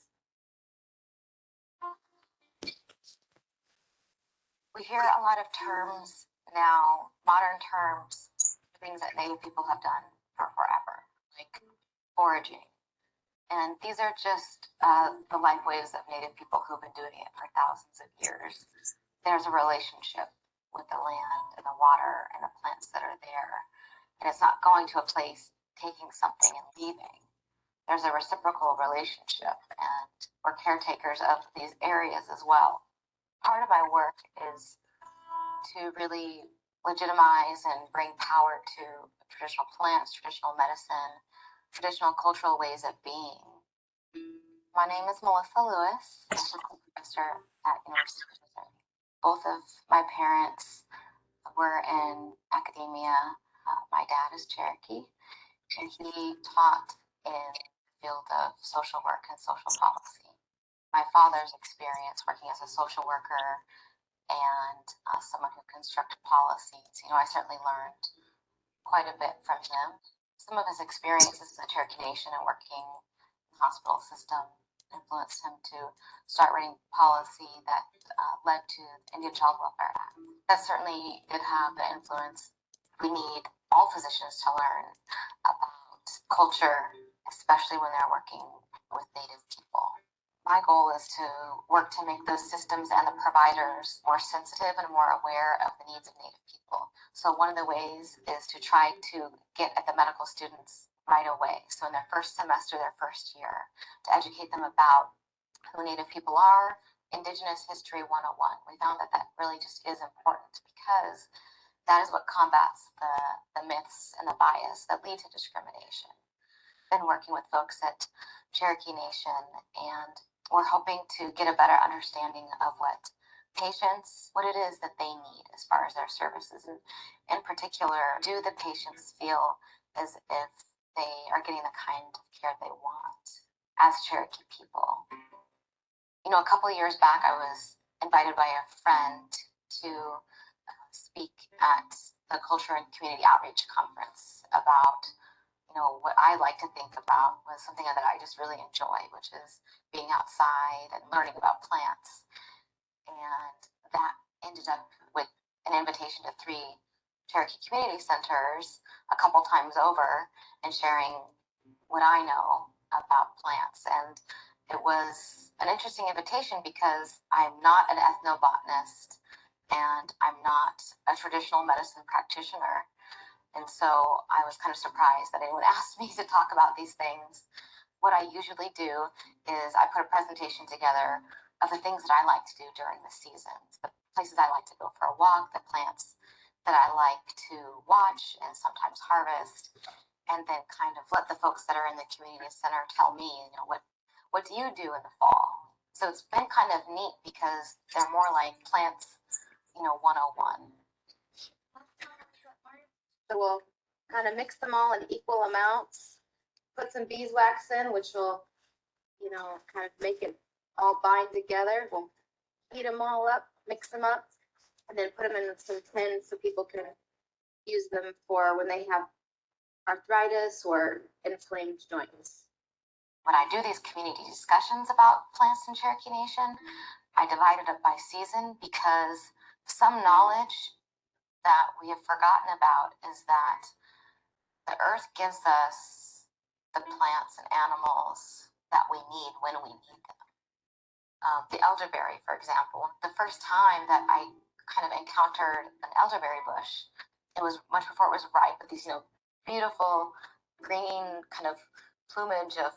We hear a lot of terms now, modern terms, things that Native people have done for forever, like foraging. And these are just the lifeways of Native people who've been doing it for thousands of years. There's a relationship with the land and the water and the plants that are there. And it's not going to a place, taking something and leaving. There's a reciprocal relationship, and we're caretakers of these areas as well. Part of my work is to really legitimize and bring power to traditional plants, traditional medicine, traditional cultural ways of being. My name is Melissa Lewis. I'm a professor at University of Missouri. Both of my parents were in academia. My dad is Cherokee, and he taught in the field of social work and social policy. My father's experience working as a social worker and someone who constructed policies, I certainly learned quite a bit from him. Some of his experiences in the Cherokee Nation and working in the hospital system influenced him to start writing policy that led to the Indian Child Welfare Act. That certainly did have an influence. We need all physicians to learn about culture, especially when they're working with Native people. My goal is to work to make those systems and the providers more sensitive and more aware of the needs of Native people. So one of the ways is to try to get at the medical students right away. So in their first semester, their first year, to educate them about who Native people are, Indigenous History 101. We found that that really just is important because that is what combats the myths and the bias that lead to discrimination. Been working with folks at Cherokee Nation, and we're hoping to get a better understanding of what patients, what it is that they need as far as their services. And in particular, do the patients feel as if they are getting the kind of care they want as Cherokee people? You know, a couple of years back, I was invited by a friend to speak at the Culture and Community Outreach Conference about, you know, what I like to think about was something that I just really enjoy, which is being outside and learning about plants. And that ended up with an invitation to 3 Cherokee community centers a couple times over and sharing what I know about plants. And it was an interesting invitation because I'm not an ethnobotanist and I'm not a traditional medicine practitioner. And so I was kind of surprised that anyone asked me to talk about these things. What I usually do is I put a presentation together of the things that I like to do during the seasons, the places I like to go for a walk, the plants that I like to watch and sometimes harvest, and then kind of let the folks that are in the community center tell me, you know, what do you do in the fall? So it's been kind of neat because they're more like plants, you know, 101. So we'll kind of mix them all in equal amounts, put some beeswax in, which will, you know, kind of make it all bind together. We'll heat them all up, mix them up, and then put them in some tins so people can use them for when they have arthritis or inflamed joints. When I do these community discussions about plants in Cherokee Nation, I divide it up by season because some knowledge that we have forgotten about is that the earth gives us the plants and animals that we need when we need them. The elderberry, for example, the first time that I kind of encountered an elderberry bush, it was much before it was ripe, but these, you know, beautiful green kind of plumage of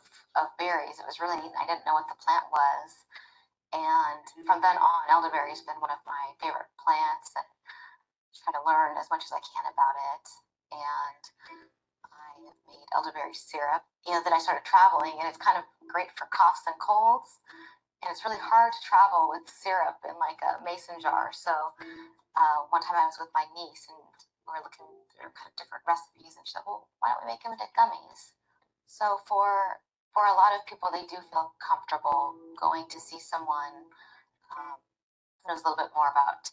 berries. It was really neat. I didn't know what the plant was. And from then on, elderberry has been one of my favorite plants, and try to learn as much as I can about it. And I have made elderberry syrup. You know, then I started traveling, and it's kind of great for coughs and colds. And it's really hard to travel with syrup in like a mason jar. So one time I was with my niece, and we were looking through kind of different recipes, and she said, well, why don't we make them into gummies? So for a lot of people, they do feel comfortable going to see someone who knows a little bit more about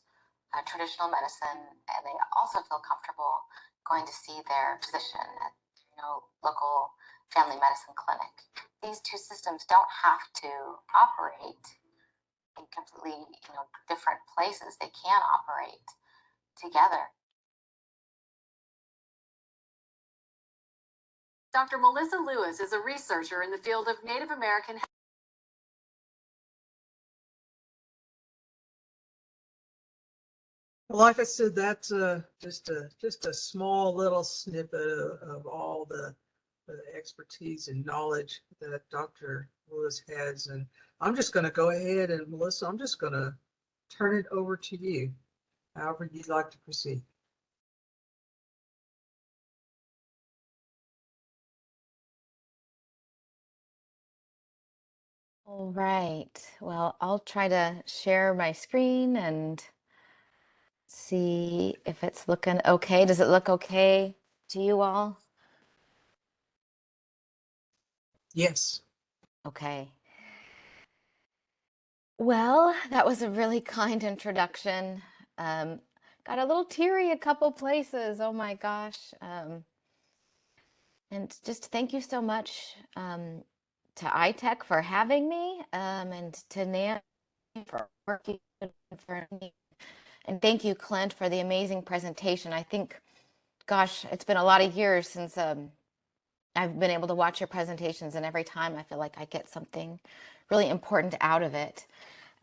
traditional medicine, and they also feel comfortable going to see their physician at, you know, local family medicine clinic. These two systems don't have to operate in completely, you know, different places. They can operate together. Dr. Melissa Lewis is a researcher in the field of Native American health. Well, like I said, that's just a small little snippet of all the expertise and knowledge that Dr. Lewis has. And I'm just going to go ahead and, Melissa, I'm just going to turn it over to you, however you'd like to proceed. All right. Well, I'll try to share my screen and see if it's looking okay. Does it look okay to you all? Yes. Okay. Well, that was a really kind introduction. Got a little teary a couple places. Oh my gosh. And just thank you so much to ITEC for having me, and to Nancy for working for me. And thank you, Clint, for the amazing presentation. I think, gosh, it's been a lot of years since I've been able to watch your presentations, and every time I feel like I get something really important out of it.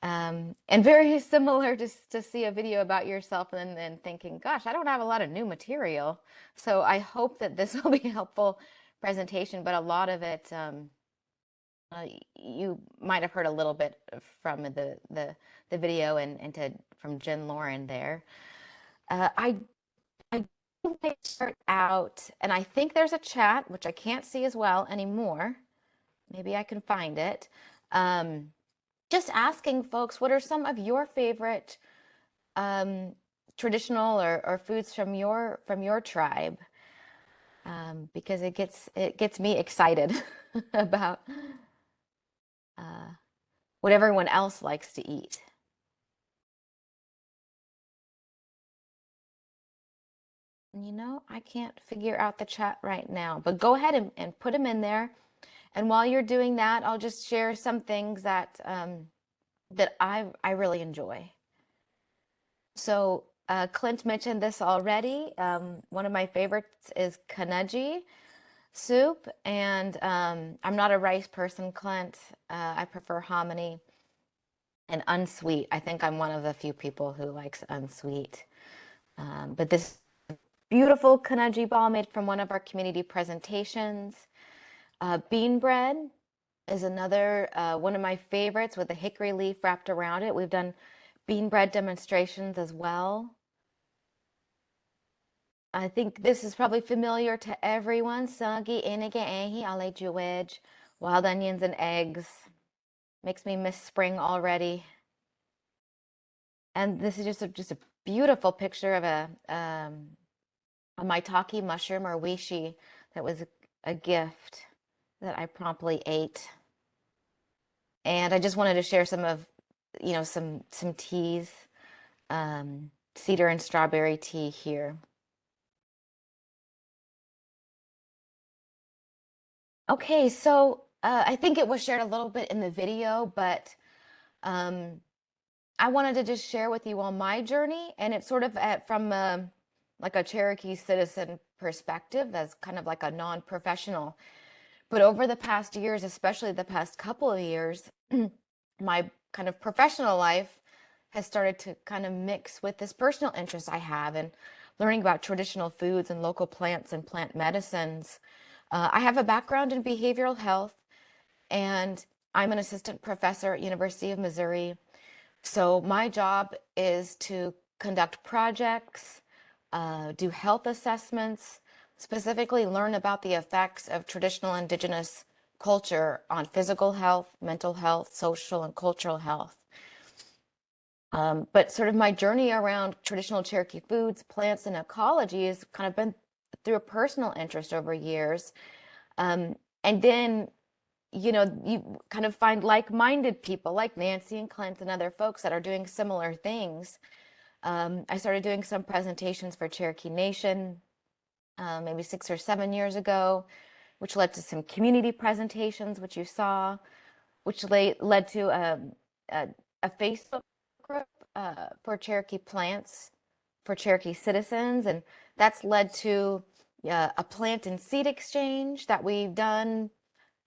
And very similar to see a video about yourself and then thinking, gosh, I don't have a lot of new material. So I hope that this will be helpful presentation, but a lot of it, you might have heard a little bit from the video from Jen Lauren there. I think they start out, and I think there's a chat, which I can't see as well anymore. Maybe I can find it. Just asking folks, what are some of your favorite traditional or foods from your tribe? Because it gets me excited about what everyone else likes to eat. You know, I can't figure out the chat right now, but go ahead and put them in there. And while you're doing that, I'll just share some things that that I really enjoy. So Clint mentioned this already. One of my favorites is kanaji soup, and I'm not a rice person, Clint. I prefer hominy and unsweet. I think I'm one of the few people who likes unsweet. But this beautiful kanaji ball made from one of our community presentations. Bean bread is another one of my favorites with a hickory leaf wrapped around it. We've done bean bread demonstrations as well. I think this is probably familiar to everyone. Sagi enige ahi ale juwej, wild onions and eggs. Makes me miss spring already. And this is just a beautiful picture of a maitake mushroom or wishi that was a gift that I promptly ate. And I just wanted to share some of, some teas, cedar and strawberry tea here. Okay, so I think it was shared a little bit in the video, but I wanted to just share with you all my journey, and it's sort of from like a Cherokee citizen perspective as kind of like a non-professional. But over the past years, especially the past couple of years, my kind of professional life has started to kind of mix with this personal interest I have in learning about traditional foods and local plants and plant medicines. I have a background in behavioral health, and I'm an assistant professor at University of Missouri. So my job is to conduct projects, do health assessments, specifically learn about the effects of traditional indigenous culture on physical health, mental health, social and cultural health. But sort of my journey around traditional Cherokee foods, plants, and ecology has kind of been through a personal interest over years. And then, you kind of find like-minded people like Nancy and Clint and other folks that are doing similar things. I started doing some presentations for Cherokee Nation maybe 6 or 7 years ago, which led to some community presentations, which you saw, which led to a Facebook group for Cherokee plants for Cherokee citizens, and that's led to a plant and seed exchange that we've done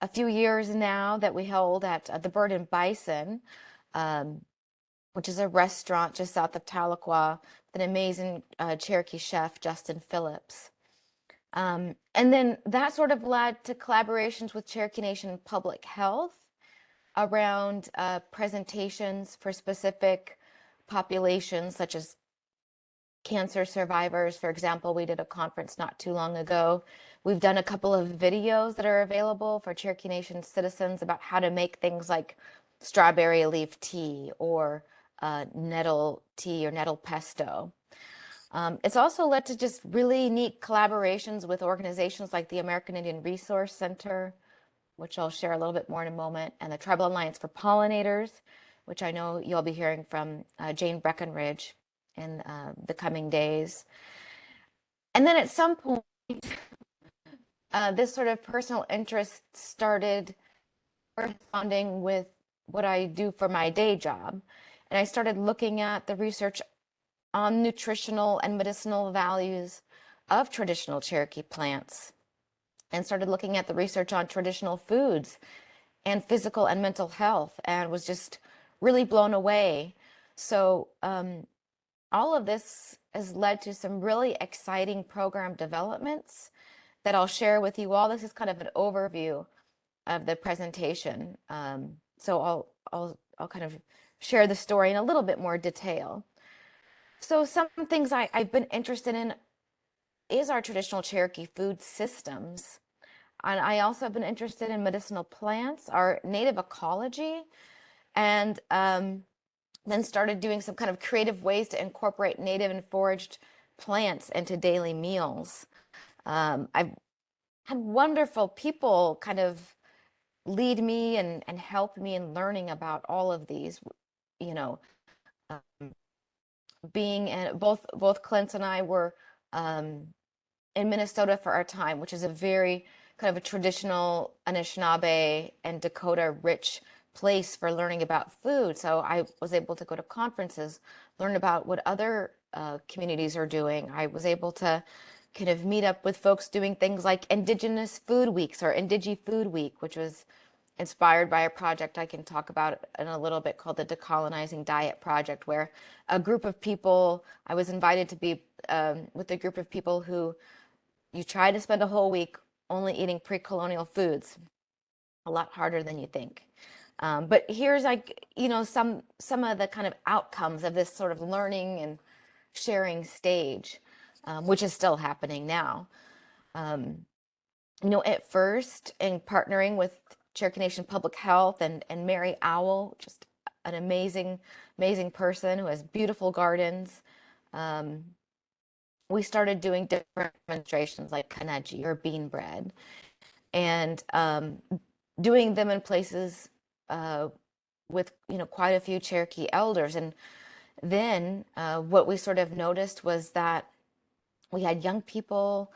a few years now that we held at the Bird and Bison, which is a restaurant just south of Tahlequah with an amazing Cherokee chef, Justin Phillips. And then that sort of led to collaborations with Cherokee Nation Public Health around presentations for specific populations, such as cancer survivors. For example, we did a conference not too long ago. We've done a couple of videos that are available for Cherokee Nation citizens about how to make things like strawberry leaf tea or nettle tea or nettle pesto. It's also led to just really neat collaborations with organizations like the American Indian Resource Center, which I'll share a little bit more in a moment, and the Tribal Alliance for Pollinators, which I know you'll be hearing from Jane Breckenridge in the coming days. And then at some point, this sort of personal interest started corresponding with what I do for my day job. And I started looking at the research on nutritional and medicinal values of traditional Cherokee plants, and started looking at the research on traditional foods and physical and mental health, and was just really blown away. So all of this has led to some really exciting program developments that I'll share with you all. This is kind of an overview of the presentation. So I'll kind of share the story in a little bit more detail. So some things I've been interested in is our traditional Cherokee food systems. And I also have been interested in medicinal plants, our native ecology, and then started doing some kind of creative ways to incorporate native and foraged plants into daily meals. I've had wonderful people kind of lead me and help me in learning about all of these, you know, being in both Clint and I were in Minnesota for our time, which is a very kind of a traditional Anishinaabe and Dakota rich place for learning about food. So I was able to go to conferences, learn about what other communities are doing. I was able to kind of meet up with folks doing things like Indigenous Food Weeks or Indigi Food Week, which was inspired by a project I can talk about in a little bit called the Decolonizing Diet Project, where a group of people, I was invited to be with a group of people who you try to spend a whole week only eating pre-colonial foods. A lot harder than you think. But here's like, some of the kind of outcomes of this sort of learning and sharing stage, which is still happening now. At first, in partnering with Cherokee Nation Public Health and Mary Owl, just an amazing person who has beautiful gardens, we started doing different demonstrations like kanaji or bean bread, and doing them in places with quite a few Cherokee elders. And then what we sort of noticed was that we had young people,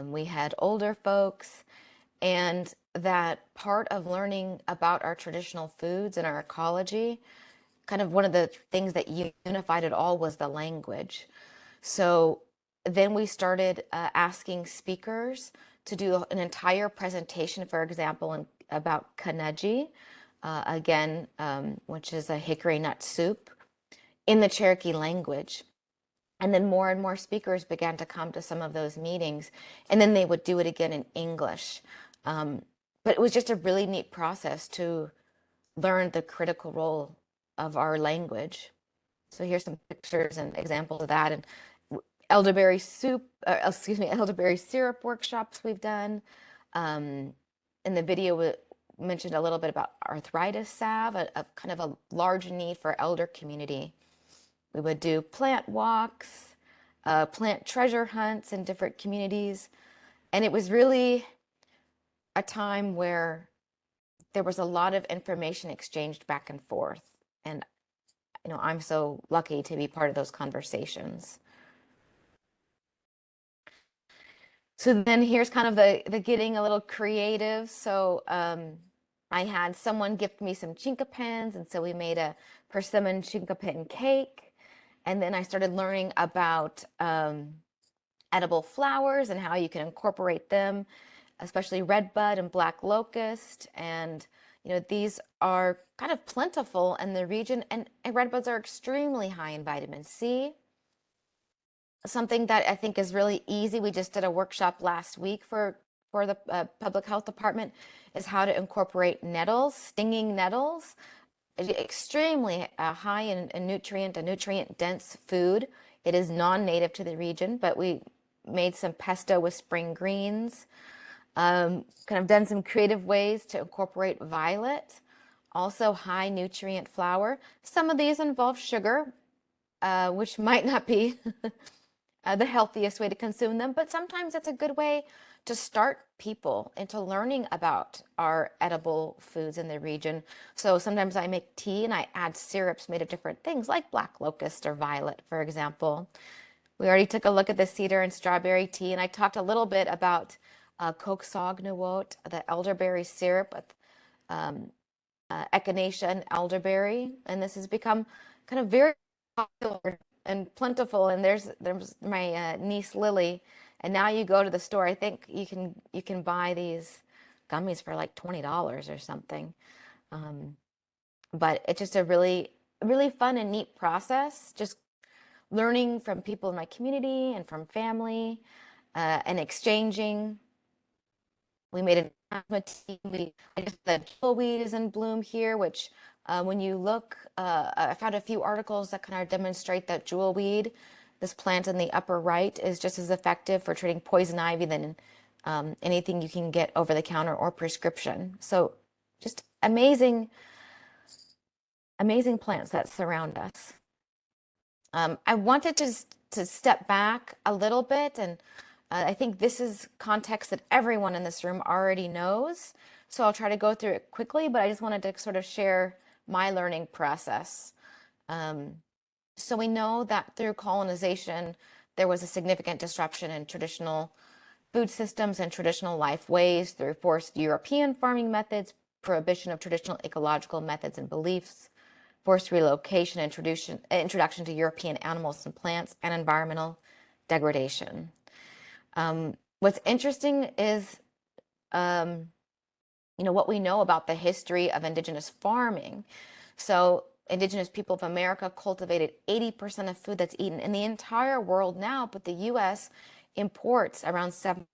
we had older folks, and that part of learning about our traditional foods and our ecology, kind of one of the things that unified it all was the language. So then we started asking speakers to do an entire presentation, for example, about kanaji, again, which is a hickory nut soup, in the Cherokee language. And then more and more speakers began to come to some of those meetings, and then they would do it again in English. But it was just a really neat process to learn the critical role of our language. So here's some pictures and examples of that. And elderberry elderberry syrup workshops we've done. In the video, we mentioned a little bit about arthritis salve, a kind of a large need for elder community. We would do plant walks, plant treasure hunts in different communities. And it was really a time where there was a lot of information exchanged back and forth. And, I'm so lucky to be part of those conversations. So then here's kind of the getting a little creative. So I had someone gift me some chinkapins, and so we made a persimmon chinkapin cake. And then I started learning about edible flowers and how you can incorporate them, especially redbud and black locust. And these are kind of plentiful in the region, and redbuds are extremely high in vitamin C. Something that I think is really easy, we just did a workshop last week for the public health department, is how to incorporate nettles, stinging nettles, extremely high in a nutrient dense food. It is non-native to the region, but we made some pesto with spring greens, kind of done some creative ways to incorporate violet, also high nutrient flour. Some of these involve sugar, which might not be the healthiest way to consume them, but sometimes it's a good way to start people into learning about our edible foods in the region. So sometimes I make tea and I add syrups made of different things like black locust or violet, for example. We already took a look at the cedar and strawberry tea, and I talked a little bit about Coxsognuot, the elderberry syrup with echinacea and elderberry, and this has become kind of very popular and plentiful. And there's my niece Lily, and now you go to the store, I think you can buy these gummies for like $20 or something. But it's just a really fun and neat process, just learning from people in my community and from family, and exchanging. We made an asthma tea. I just the jewelweed is in bloom here, which when you look, I found a few articles that kind of demonstrate that jewelweed, this plant in the upper right, is just as effective for treating poison ivy than anything you can get over the counter or prescription. So just amazing, amazing plants that surround us. I wanted to step back a little bit, and I think this is context that everyone in this room already knows. So I'll try to go through it quickly, but I just wanted to sort of share my learning process. So we know that through colonization, there was a significant disruption in traditional food systems and traditional life ways through forced European farming methods, prohibition of traditional ecological methods and beliefs, forced relocation, introduction to European animals and plants, and environmental degradation. What's interesting is, what we know about the history of indigenous farming. So indigenous people of America cultivated 80% of food that's eaten in the entire world now, but the U.S. imports around 7%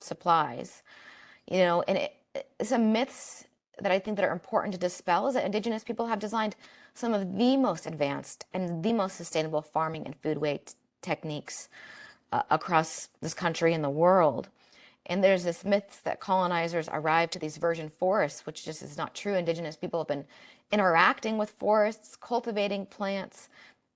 supplies. And some myths that I think that are important to dispel is that indigenous people have designed some of the most advanced and the most sustainable farming and foodway techniques across this country and the world. And there's this myth that colonizers arrived to these virgin forests, which just is not true. Indigenous people have been interacting with forests, cultivating plants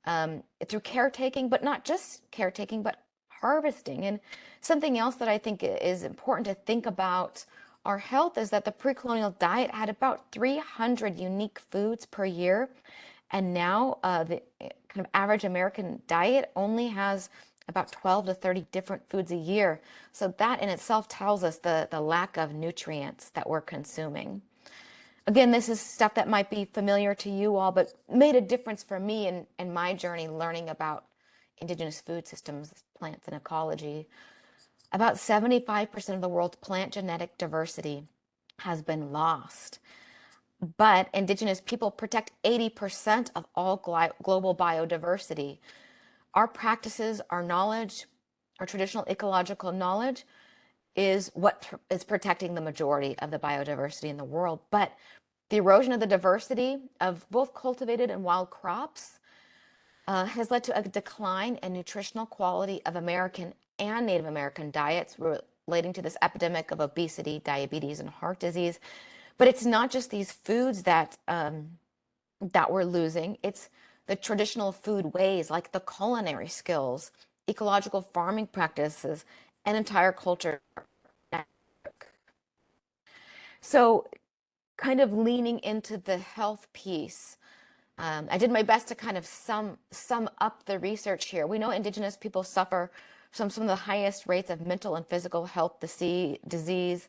through caretaking, but not just caretaking, but harvesting. And something else that I think is important to think about our health is that the pre-colonial diet had about 300 unique foods per year. And now the kind of average American diet only has about 12 to 30 different foods a year. So that in itself tells us the lack of nutrients that we're consuming. Again, this is stuff that might be familiar to you all, but made a difference for me in my journey learning about indigenous food systems, plants, and ecology. About 75% of the world's plant genetic diversity has been lost. But indigenous people protect 80% of all global biodiversity. Our practices, our knowledge, our traditional ecological knowledge is what is protecting the majority of the biodiversity in the world. But the erosion of the diversity of both cultivated and wild crops has led to a decline in nutritional quality of American and Native American diets relating to this epidemic of obesity, diabetes, and heart disease. But it's not just these foods that we're losing. It's the traditional food ways, like the culinary skills, ecological farming practices, and entire culture. So kind of leaning into the health piece, I did my best to kind of sum up the research here. We know indigenous people suffer from some of the highest rates of mental and physical health disease.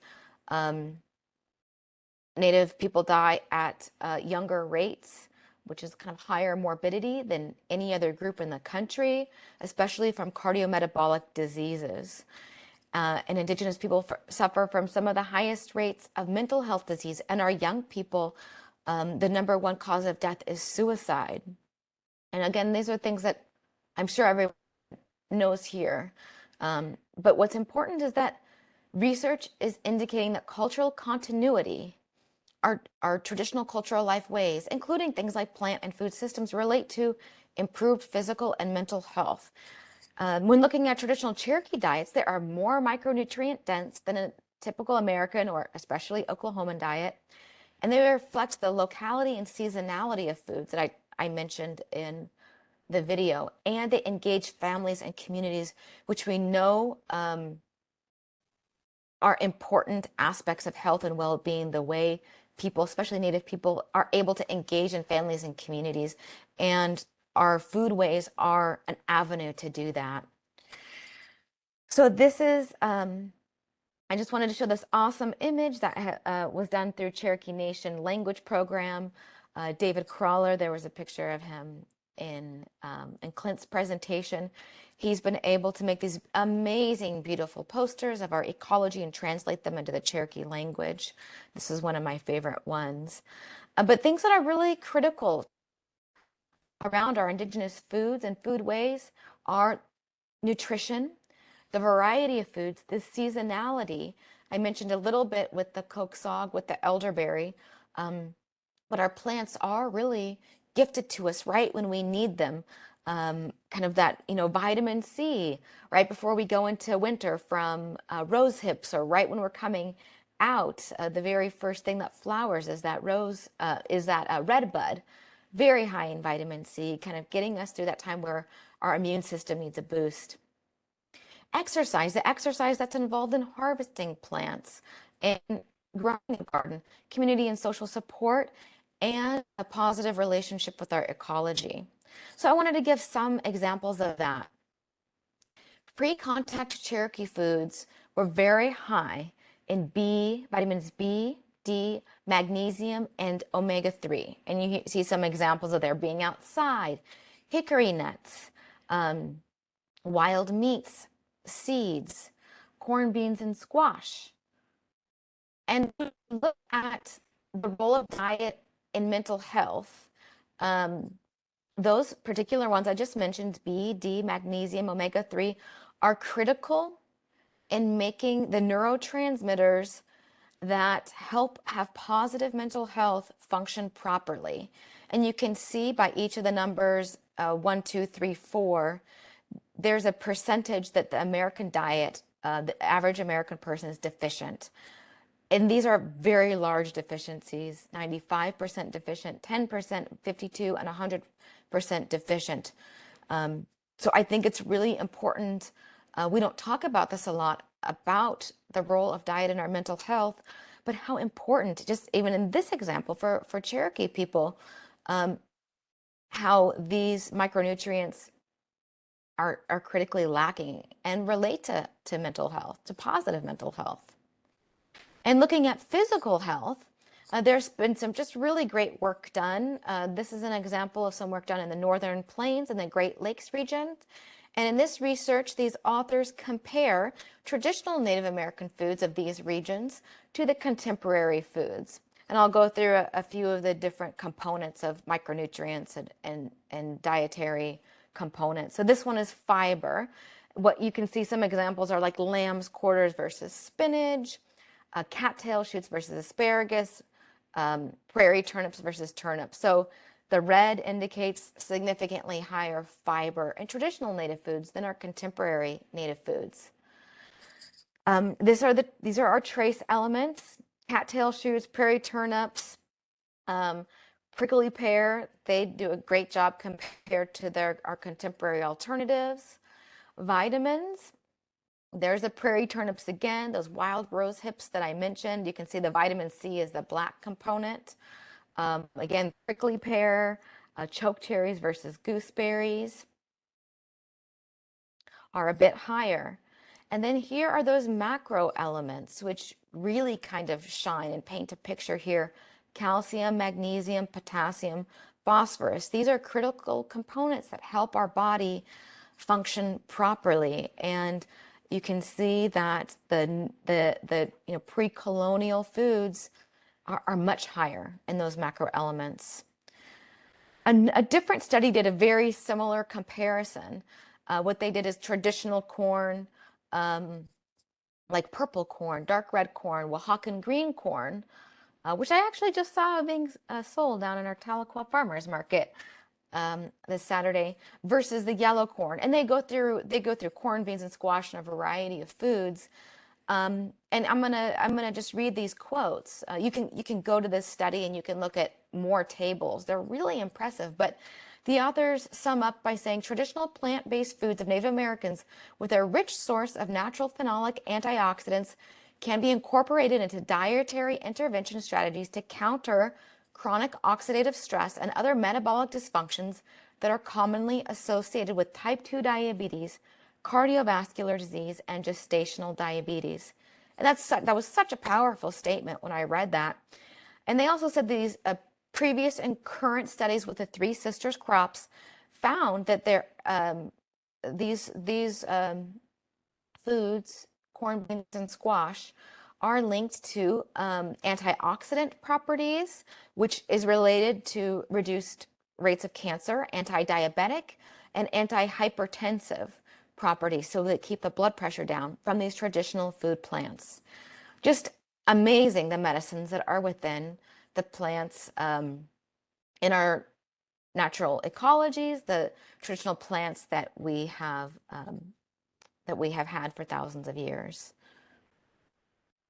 Native people die at younger rates, which is kind of higher morbidity than any other group in the country, especially from cardiometabolic diseases. And indigenous people suffer from some of the highest rates of mental health disease. And our young people, the number one cause of death is suicide. And again, these are things that I'm sure everyone knows here. But what's important is that research is indicating that cultural continuity, our traditional cultural life ways, including things like plant and food systems, relate to improved physical and mental health. When looking at traditional Cherokee diets, there are more micronutrient dense than a typical American or especially Oklahoman diet. And they reflect the locality and seasonality of foods that I mentioned in the video. And they engage families and communities, which we know are important aspects of health and well-being, the way people, especially Native people, are able to engage in families and communities. And our foodways are an avenue to do that. So this is, I just wanted to show this awesome image that was done through Cherokee Nation Language Program. David Crawler, there was a picture of him in Clint's presentation. He's been able to make these amazing, beautiful posters of our ecology and translate them into the Cherokee language. This is one of my favorite ones. But things that are really critical around our indigenous foods and foodways, are nutrition, the variety of foods, the seasonality. I mentioned a little bit with the coksog, with the elderberry, but our plants are really gifted to us right when we need them. Kind of that, vitamin C right before we go into winter from rose hips, or right when we're coming out. The very first thing that flowers is that red bud, very high in vitamin C, kind of getting us through that time where our immune system needs a boost. Exercise, the exercise that's involved in harvesting plants and growing a garden, community and social support, and a positive relationship with our ecology. So I wanted to give some examples of that. Pre-contact Cherokee foods were very high in vitamins B, D, magnesium, and omega-3. And you see some examples of their being outside, hickory nuts, wild meats, seeds, corn, beans, and squash. And look at the role of diet in mental health. Those particular ones I just mentioned, B, D, magnesium, omega-3, are critical in making the neurotransmitters that help have positive mental health function properly. And you can see by each of the numbers, 1, 2, 3, 4, there's a percentage that the American diet, the average American person is deficient. And these are very large deficiencies, 95% deficient, 10%, 52, and 100% deficient. So I think it's really important. We don't talk about this a lot, about the role of diet in our mental health, but how important, just even in this example for Cherokee people, how these micronutrients are critically lacking and relate to mental health, to positive mental health. And looking at physical health, there's been some just really great work done. This is an example of some work done in the Northern Plains and the Great Lakes region. And in this research, these authors compare traditional Native American foods of these regions to the contemporary foods. And I'll go through a few of the different components of micronutrients and dietary components. So this one is fiber. What you can see, some examples are like lamb's quarters versus spinach, cattail shoots versus asparagus, prairie turnips versus turnips. So the red indicates significantly higher fiber in traditional native foods than our contemporary native foods. These are our trace elements: cattail shoots, prairie turnips, prickly pear. They do a great job compared to our contemporary alternatives. Vitamins. There's the prairie turnips again, those wild rose hips that I mentioned. You can see the vitamin C is the black component. Again, prickly pear, choke cherries versus gooseberries are a bit higher. And then here are those macro elements, which really kind of shine and paint a picture here: calcium, magnesium, potassium, phosphorus. These are critical components that help our body function properly. And you can see that the pre-colonial foods are much higher in those macro elements. A different study did a very similar comparison. What they did is traditional corn, like purple corn, dark red corn, Oaxacan green corn, which I actually just saw being sold down in our Tahlequah Farmers Market this Saturday, versus the yellow corn. And they go through corn, beans, and squash and a variety of foods. And I'm gonna just read these quotes. You can go to this study and you can look at more tables. They're really impressive. But the authors sum up by saying traditional plant-based foods of Native Americans, with their rich source of natural phenolic antioxidants, can be incorporated into dietary intervention strategies to counter chronic oxidative stress and other metabolic dysfunctions that are commonly associated with type 2 diabetes, cardiovascular disease, and gestational diabetes. And that was such a powerful statement when I read that. And they also said these previous and current studies with the Three Sisters crops found that these foods, corn, beans, and squash, are linked to antioxidant properties, which is related to reduced rates of cancer, anti-diabetic, and antihypertensive properties so that keep the blood pressure down from these traditional food plants. Just amazing, the medicines that are within the plants in our natural ecologies, the traditional plants that we have had for thousands of years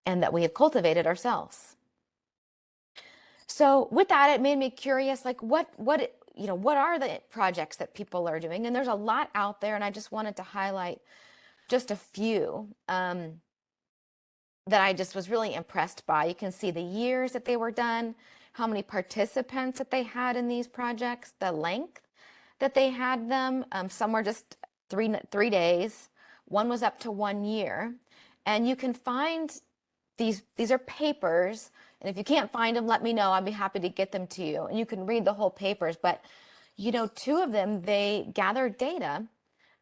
and that we have cultivated ourselves. So with that, it made me curious, like what are the projects that people are doing? And there's a lot out there, and I just wanted to highlight just a few that I just was really impressed by. You can see the years that they were done, how many participants that they had in these projects, the length that they had them. Some were just three days. One was up to 1 year. And you can find these are papers. And if you can't find them, let me know. I'd be happy to get them to you. And you can read the whole papers. But, two of them, they gathered data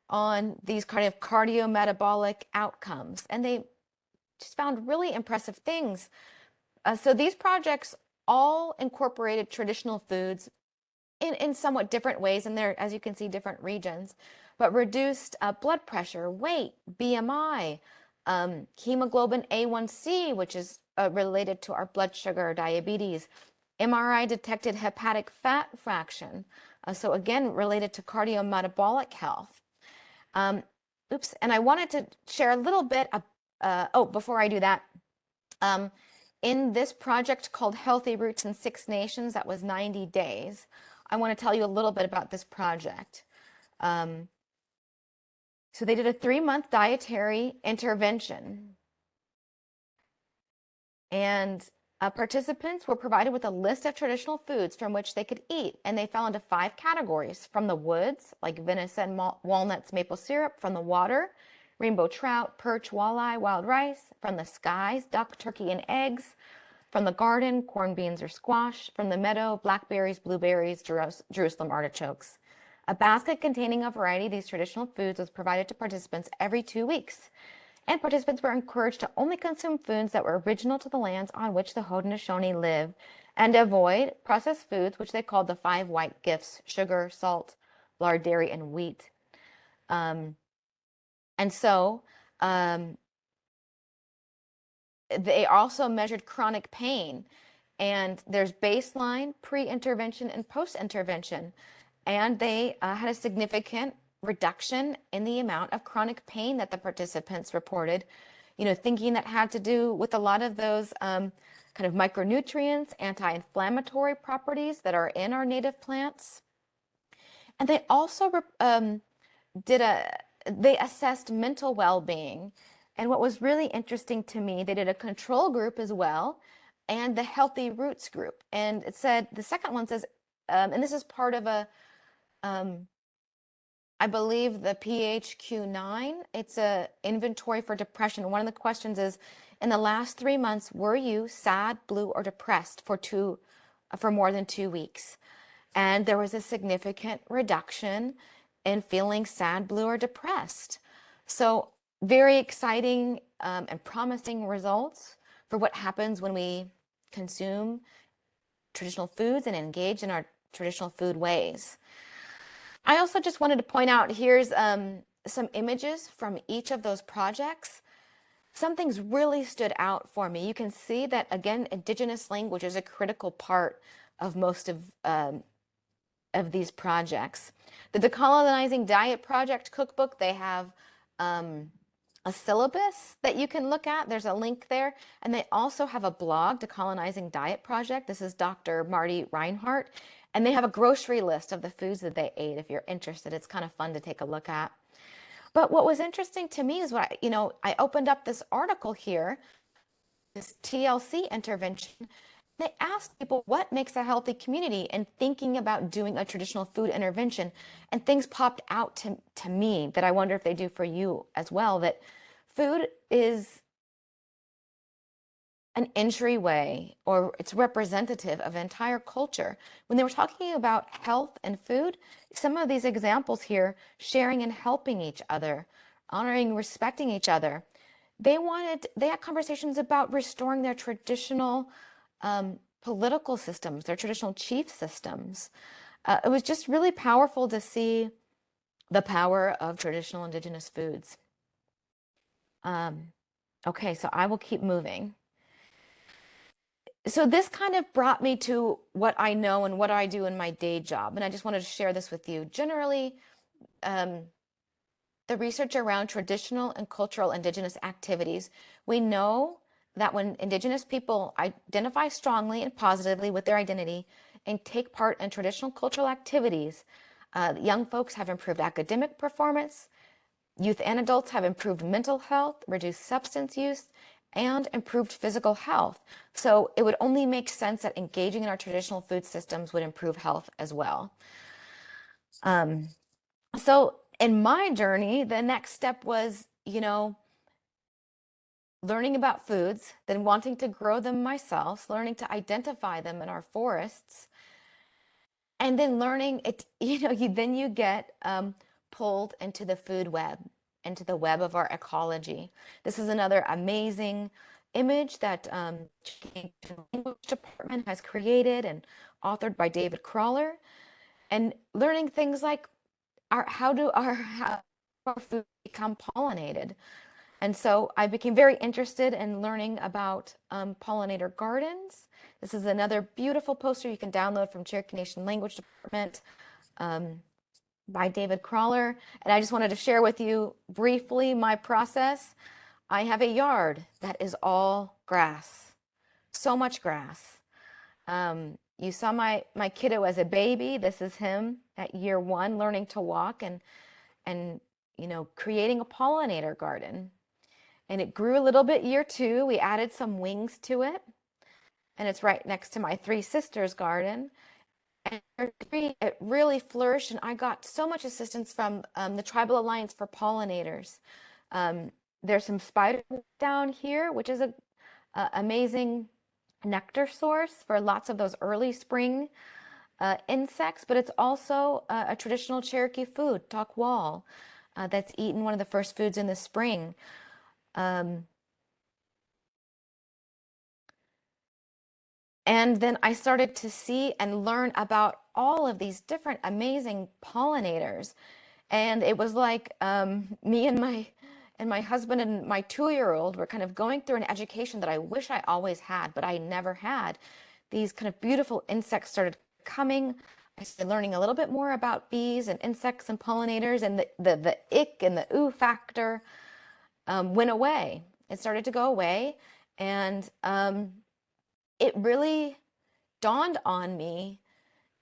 on these kind of cardiometabolic outcomes. And they just found really impressive things. So these projects all incorporated traditional foods in somewhat different ways, and they're, as you can see, different regions, but reduced blood pressure, weight, BMI, hemoglobin A1C, which is related to our blood sugar, diabetes. MRI detected hepatic fat fraction, so again, related to cardiometabolic health. And I wanted to share a little bit before I do that, in this project called Healthy Roots in 6 Nations, that was 90 days, I want to tell you a little bit about this project. So they did a 3-month dietary intervention. And participants were provided with a list of traditional foods from which they could eat. And they fell into 5 categories: from the woods, like venison, walnuts, maple syrup; from the water, rainbow trout, perch, walleye, wild rice; from the skies, duck, turkey, and eggs; from the garden, corn, beans, or squash; from the meadow, blackberries, blueberries, Jerusalem artichokes. A basket containing a variety of these traditional foods was provided to participants every 2 weeks. And participants were encouraged to only consume foods that were original to the lands on which the Haudenosaunee live, and avoid processed foods, which they called the 5 white gifts: sugar, salt, lard, dairy, and wheat. They also measured chronic pain, and there's baseline, pre-intervention, and post-intervention. And they had a significant reduction in the amount of chronic pain that the participants reported, thinking that had to do with a lot of those kind of micronutrients, anti-inflammatory properties that are in our native plants. And they also they assessed mental well-being. And what was really interesting to me, they did a control group as well, and the Healthy Roots group. And it said, the second one says, and this is part of I believe the PHQ-9, it's a inventory for depression. One of the questions is, in the last 3 months, were you sad, blue, or depressed for more than 2 weeks? And there was a significant reduction in feeling sad, blue, or depressed. So very exciting and promising results for what happens when we consume traditional foods and engage in our traditional food ways. I also just wanted to point out, here's some images from each of those projects. Some things really stood out for me. You can see that, again, Indigenous language is a critical part of most of these projects. The Decolonizing Diet Project cookbook, they have a syllabus that you can look at. There's a link there. And they also have a blog, Decolonizing Diet Project. This is Dr. Marty Reinhardt. And they have a grocery list of the foods that they ate. If you're interested, it's kind of fun to take a look at. But what was interesting to me is I opened up this article here, this TLC intervention. They asked people what makes a healthy community and thinking about doing a traditional food intervention. And things popped out to me that I wonder if they do for you as well, that food is an entryway, or it's representative of an entire culture. When they were talking about health and food, some of these examples here, sharing and helping each other, honoring, respecting each other, they had conversations about restoring their traditional political systems, their traditional chief systems. It was just really powerful to see the power of traditional indigenous foods. Okay, so I will keep moving. So this kind of brought me to what I know and what I do in my day job. And I just wanted to share this with you. Generally, the research around traditional and cultural indigenous activities, we know that when indigenous people identify strongly and positively with their identity and take part in traditional cultural activities, young folks have improved academic performance, youth and adults have improved mental health, reduced substance use, and improved physical health. So it would only make sense that engaging in our traditional food systems would improve health as well. So in my journey, the next step was, learning about foods, then wanting to grow them myself, learning to identify them in our forests, and then learning it, then you get pulled into the food web, into the web of our ecology. This is another amazing image that the Language Department has created and authored by David Crawler, and learning things like how our food become pollinated. And so I became very interested in learning about pollinator gardens. This is another beautiful poster you can download from Cherokee Nation Language Department by David Crawler. And I just wanted to share with you briefly my process. I have a yard that is all grass, so much grass. You saw my kiddo as a baby. This is him at year 1, learning to walk and creating a pollinator garden. And it grew a little bit year 2. We added some wings to it. And it's right next to my 3 sisters' garden. And year 3, it really flourished. And I got so much assistance from the Tribal Alliance for Pollinators. There's some spiders down here, which is a amazing nectar source for lots of those early spring insects. But it's also a traditional Cherokee food, takwal, that's eaten one of the first foods in the spring. And then I started to see and learn about all of these different amazing pollinators. And it was like me and my husband and my 2-year-old were kind of going through an education that I wish I always had, but I never had. These kind of beautiful insects started coming. I started learning a little bit more about bees and insects and pollinators, and the ick and the ooh factor went away. It started to go away, and it really dawned on me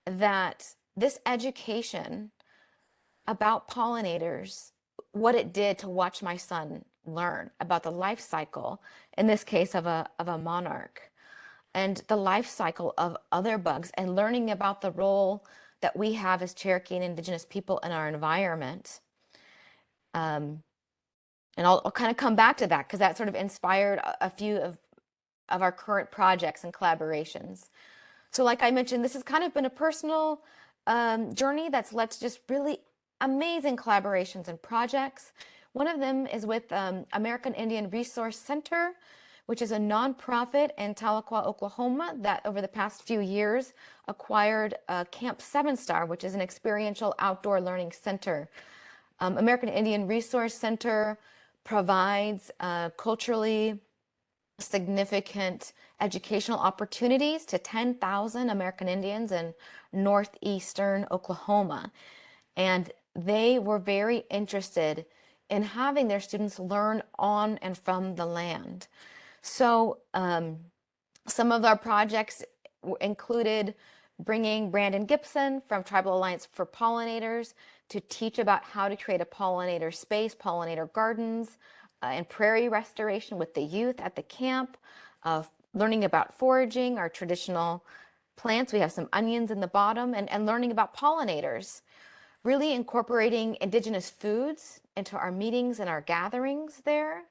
that this education about pollinators, what it did to watch my son learn about the life cycle, in this case of a monarch, and the life cycle of other bugs, and learning about the role that we have as Cherokee and Indigenous people in our environment. And I'll kind of come back to that because that sort of inspired a few of our current projects and collaborations. So like I mentioned, this has kind of been a personal journey that's led to just really amazing collaborations and projects. One of them is with American Indian Resource Center, which is a nonprofit in Tahlequah, Oklahoma, that over the past few years acquired Camp 7 Star, which is an experiential outdoor learning center. American Indian Resource Center provides culturally significant educational opportunities to 10,000 American Indians in northeastern Oklahoma. And they were very interested in having their students learn on and from the land. So some of our projects included bringing Brandon Gibson from Tribal Alliance for Pollinators to teach about how to create a pollinator space, pollinator gardens, and prairie restoration with the youth at the camp, learning about foraging, our traditional plants. We have some onions in the bottom, and learning about pollinators, really incorporating indigenous foods into our meetings and our gatherings there.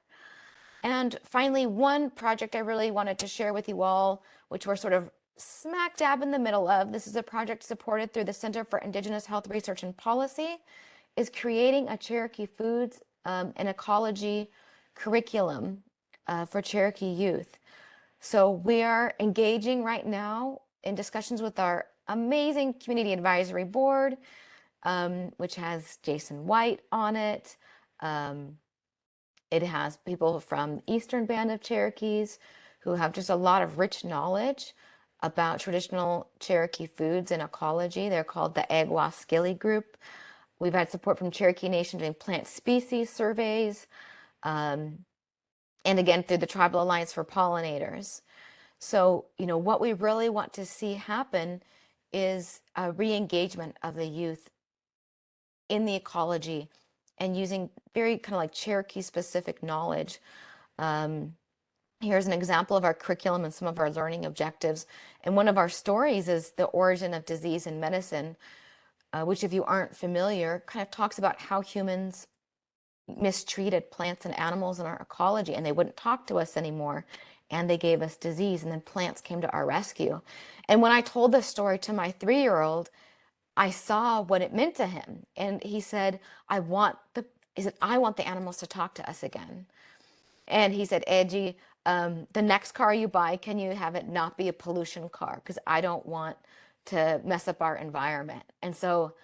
And finally, one project I really wanted to share with you all, which we're sort of smack dab in the middle of. This is a project supported through the Center for Indigenous Health Research and Policy, is creating a Cherokee Foods and Ecology curriculum for Cherokee youth. So we are engaging right now in discussions with our amazing Community Advisory Board which has Jason White on it. It has people from the Eastern Band of Cherokees who have just a lot of rich knowledge about traditional Cherokee foods and ecology. They're called the Agwa-Skilly Group. We've had support from Cherokee Nation doing plant species surveys, and again, through the Tribal Alliance for Pollinators. So, what we really want to see happen is a re-engagement of the youth in the ecology and using very kind of like Cherokee specific knowledge. Here's an example of our curriculum and some of our learning objectives. And one of our stories is the origin of disease in medicine, which, if you aren't familiar, kind of talks about how humans mistreated plants and animals in our ecology, and they wouldn't talk to us anymore, and they gave us disease, and then plants came to our rescue. And when I told this story to my 3-year-old, I saw what it meant to him, and he said, I want the animals to talk to us again. And he said, Edgy, the next car you buy, can you have it not be a pollution car? Because I don't want to mess up our environment. And so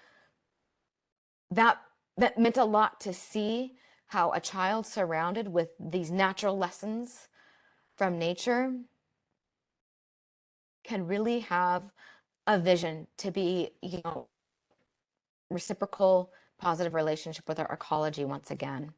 that meant a lot to see how a child surrounded with these natural lessons from nature can really have a vision to be, reciprocal, positive relationship with our ecology once again.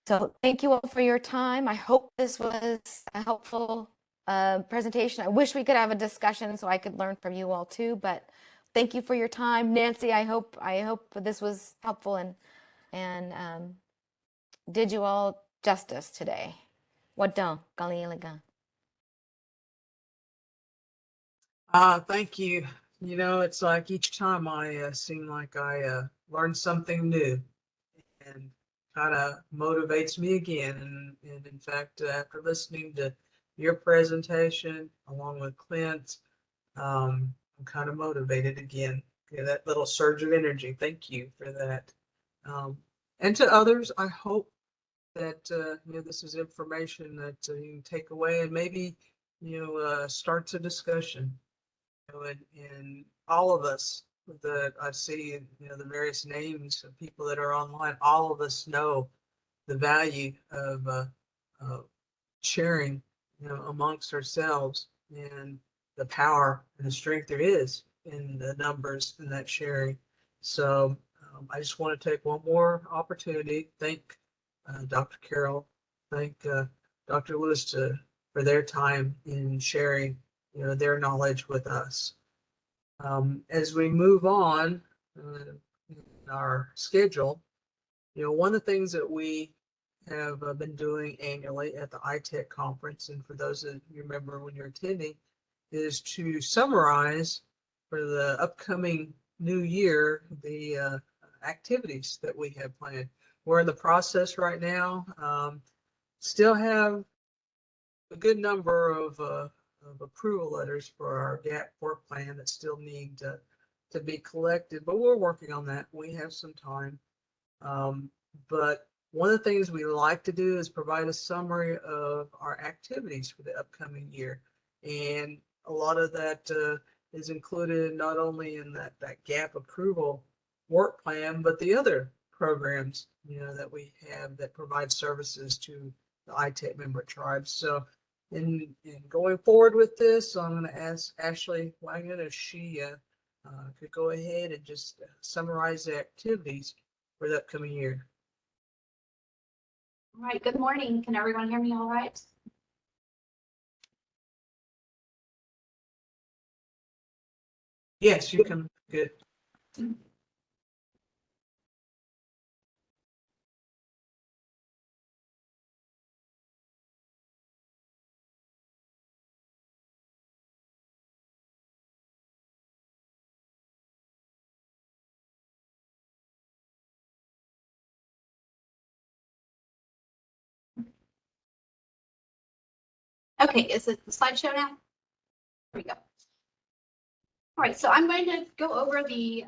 So thank you all for your time. I hope this was a helpful presentation. I wish we could have a discussion so I could learn from you all too, but thank you for your time. Nancy, I hope this was helpful and did you all justice today. Wadon, Galiliga. Thank you. It's like each time I seem like I learn something new and kind of motivates me again. And in fact, after listening to your presentation along with Clint, I'm kind of motivated again. That little surge of energy. Thank you for that. And to others, I hope that this is information that you can take away and maybe starts a discussion. And all of us that I see, the various names of people that are online, all of us know the value of sharing, amongst ourselves, and the power and the strength there is in the numbers and that sharing. So I just want to take one more opportunity. Thank Dr. Carroll, thank Dr. Lewis for their time in sharing, their knowledge with us. As we move on in our schedule, one of the things that we have been doing annually at the ITEC conference, and for those of you remember when you're attending, is to summarize for the upcoming new year the activities that we have planned. We're in the process right now. Still have a good number of approval letters for our GAP work plan that still need to be collected, but we're working on that. We have some time. But one of the things we like to do is provide a summary of our activities for the upcoming year. And a lot of that is included not only in that GAP approval work plan, but the other programs, that we have that provide services to the ITEC member tribes. So in going forward with this, I'm going to ask Ashley Wagon if she could go ahead and just summarize the activities for the upcoming year. All right, good morning. Can everyone hear me all right? Yes, you can. Good. Okay, is it the slideshow now? Here we go. All right, so I'm going to go over the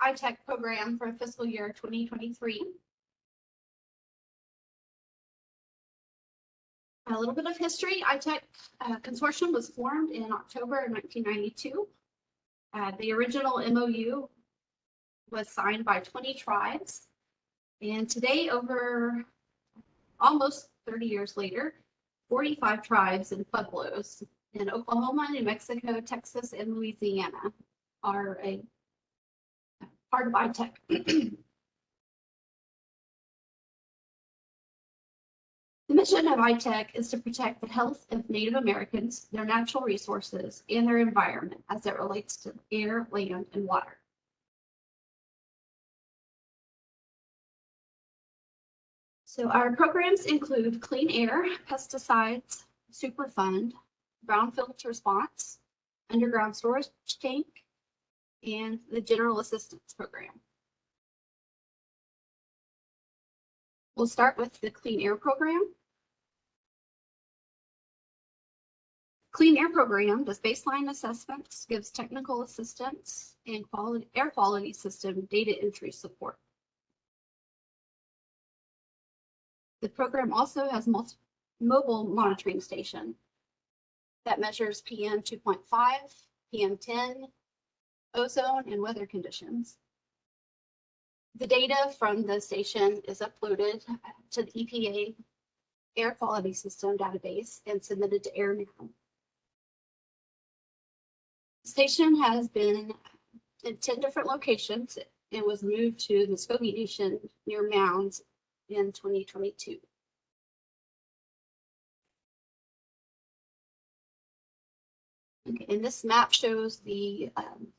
ITEC program for fiscal year 2023. A little bit of history. ITEC Consortium was formed in October of 1992. The original MOU was signed by 20 tribes. And today, over almost 30 years later, 45 tribes and pueblos in Oklahoma, New Mexico, Texas, and Louisiana are a part of ITEC. The mission of ITEC is to protect the health of Native Americans, their natural resources, and their environment as it relates to air, land, and water. So our programs include clean air, pesticides, Superfund, brownfield response, underground storage tank, and the general assistance program. We'll start with the clean air program. Clean Air Program does baseline assessments, gives technical assistance, and air quality system data entry support. The program also has mobile monitoring station that measures PM 2.5, PM 10, ozone, and weather conditions. The data from the station is uploaded to the EPA air quality system database and submitted to AirNow. The station has been in 10 different locations and was moved to the Muskogee Nation near Mounds in 2022. Okay, and this map shows the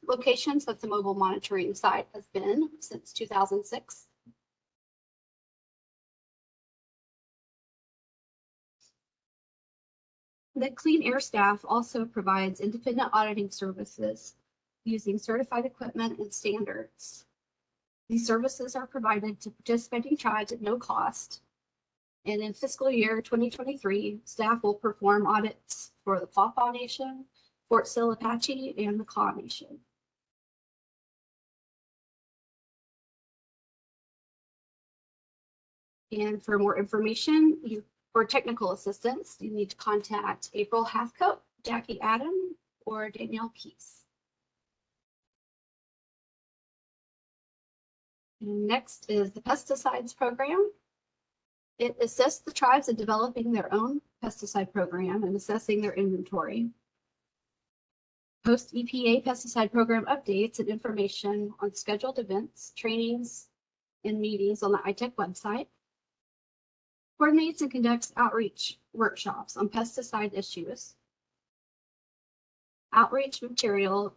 locations that the mobile monitoring site has been since 2006. The Clean Air staff also provides independent auditing services using certified equipment and standards. These services are provided to participating tribes at no cost. And in fiscal year 2023, staff will perform audits for the Quapaw Nation, Fort Sill Apache, and the Kaw Nation. And for more information, for technical assistance, you need to contact April Hathcote, Jackie Adam, or Danielle Peace. And next is the pesticides program. It assists the tribes in developing their own pesticide program and assessing their inventory. Post EPA pesticide program updates and information on scheduled events, trainings, and meetings on the ITEC website. Coordinates and conducts outreach workshops on pesticide issues. Outreach material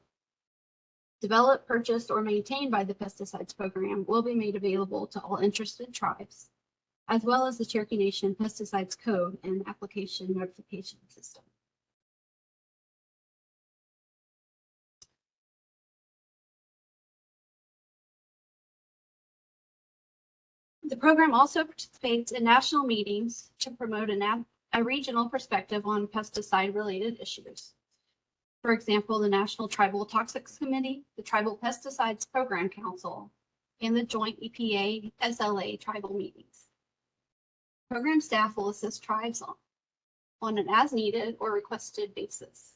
developed, purchased, or maintained by the pesticides program will be made available to all interested tribes, as well as the Cherokee Nation Pesticides Code and Application Notification System. The program also participates in national meetings to promote a regional perspective on pesticide-related issues. For example, the National Tribal Toxics Committee, the Tribal Pesticides Program Council, and the joint EPA SLA tribal meetings. Program staff will assist tribes on an as-needed or requested basis.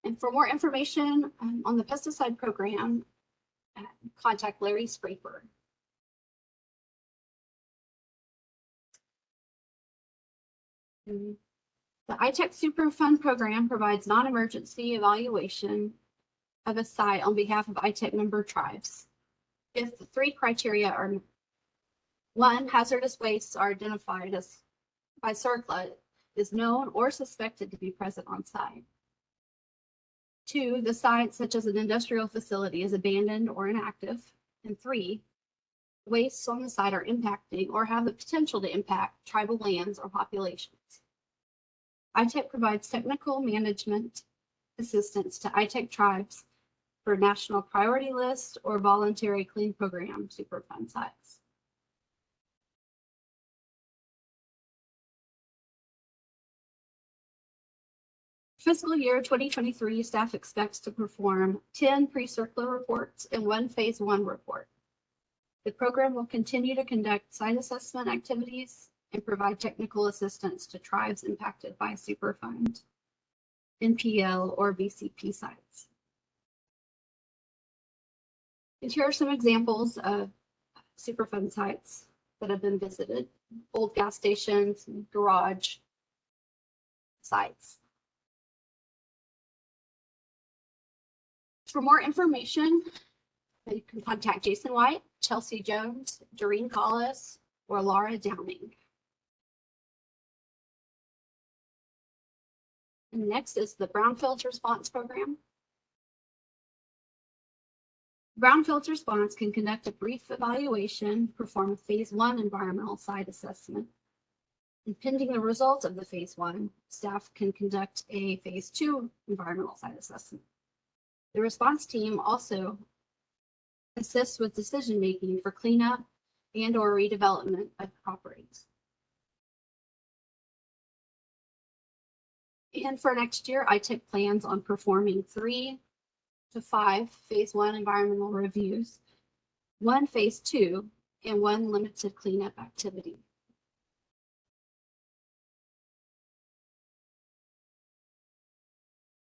And for more information on the pesticide program, contact Larry Scraper. The ITEC Superfund program provides non-emergency evaluation of a site on behalf of ITEC member tribes. If the three criteria are: one, hazardous wastes are identified as by CERCLA, is known or suspected to be present on site. Two, the site, such as an industrial facility, is abandoned or inactive. And three, wastes on the site are impacting or have the potential to impact tribal lands or populations. ITEC provides technical management assistance to ITEC tribes for national priority list or voluntary clean program Superfund sites. Fiscal year 2023, staff expects to perform 10 pre-CERCLA reports and 1 phase 1 report. The program will continue to conduct site assessment activities and provide technical assistance to tribes impacted by Superfund NPL, or VCP sites. And here are some examples of Superfund sites that have been visited: old gas stations, garage sites. For more information, you can contact Jason White, Chelsea Jones, Doreen Collis, or Laura Downing. And next is the Brownfields Response Program. Brownfields Response can conduct a brief evaluation, perform a Phase 1 environmental site assessment, and pending the results of the Phase 1, staff can conduct a Phase 2 environmental site assessment. The response team also assists with decision-making for cleanup and/or redevelopment of properties. And for next year, ITEC plans on performing 3 to 5 Phase 1 environmental reviews, 1 Phase 2, and 1 limited cleanup activity.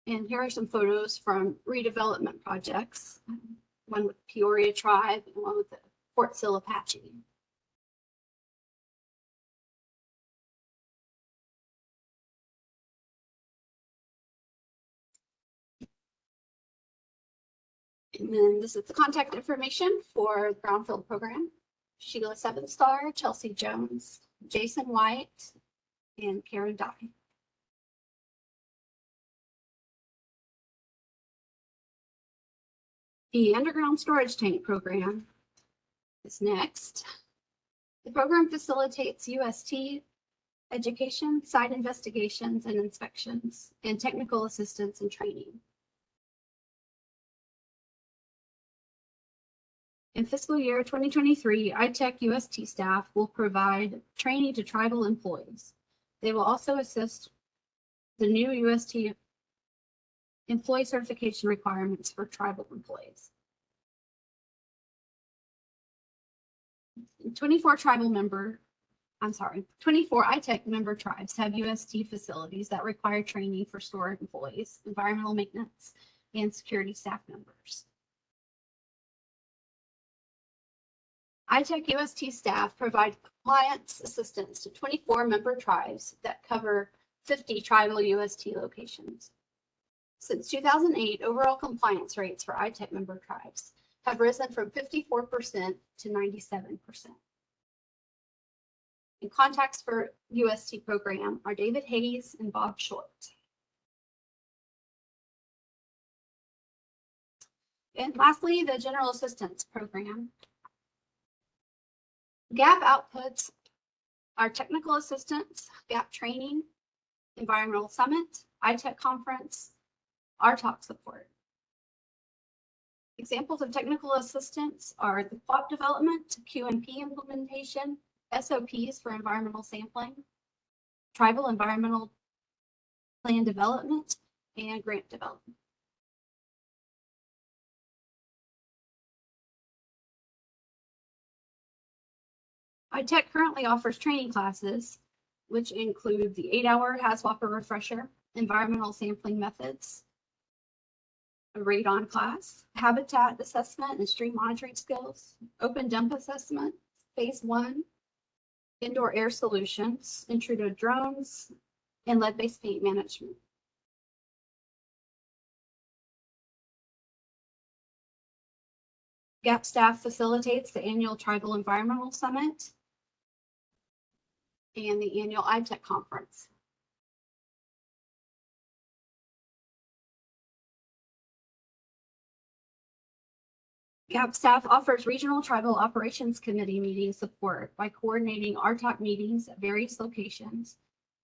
And here are some photos from redevelopment projects, one with Peoria Tribe and one with the Fort Sill Apache. And then this is the contact information for the Brownfield program: Sheila Seven Star, Chelsea Jones, Jason White, and Karen Dye. The underground storage tank program is next. The program facilitates UST education, site investigations and inspections, and technical assistance and training. In fiscal year 2023, ITEC UST staff will provide training to tribal employees. They will also assist the new UST employee certification requirements for tribal employees. 24 ITEC member tribes have UST facilities that require training for store employees, environmental maintenance, and security staff members. ITEC UST staff provide compliance assistance to 24 member tribes that cover 50 tribal UST locations. Since 2008, overall compliance rates for ITEC member tribes have risen from 54% to 97%. And contacts for UST program are David Hayes and Bob Short. And lastly, the General Assistance Program. GAP outputs are technical assistance, GAP training, environmental summit, ITEC conference, RTOC support. Examples of technical assistance are the plot development, QMP implementation, SOPs for environmental sampling, tribal environmental plan development, and grant development. ITEC currently offers training classes, which include the 8-hour HAZWOPER refresher, environmental sampling methods, a radon class, habitat assessment and stream monitoring skills, open dump assessment, Phase 1, indoor air solutions, intro to drones, and lead-based paint management. GAP staff facilitates the annual Tribal Environmental Summit and the annual ITEC Conference. GAP staff offers regional tribal operations committee meeting support by coordinating RTOC meetings at various locations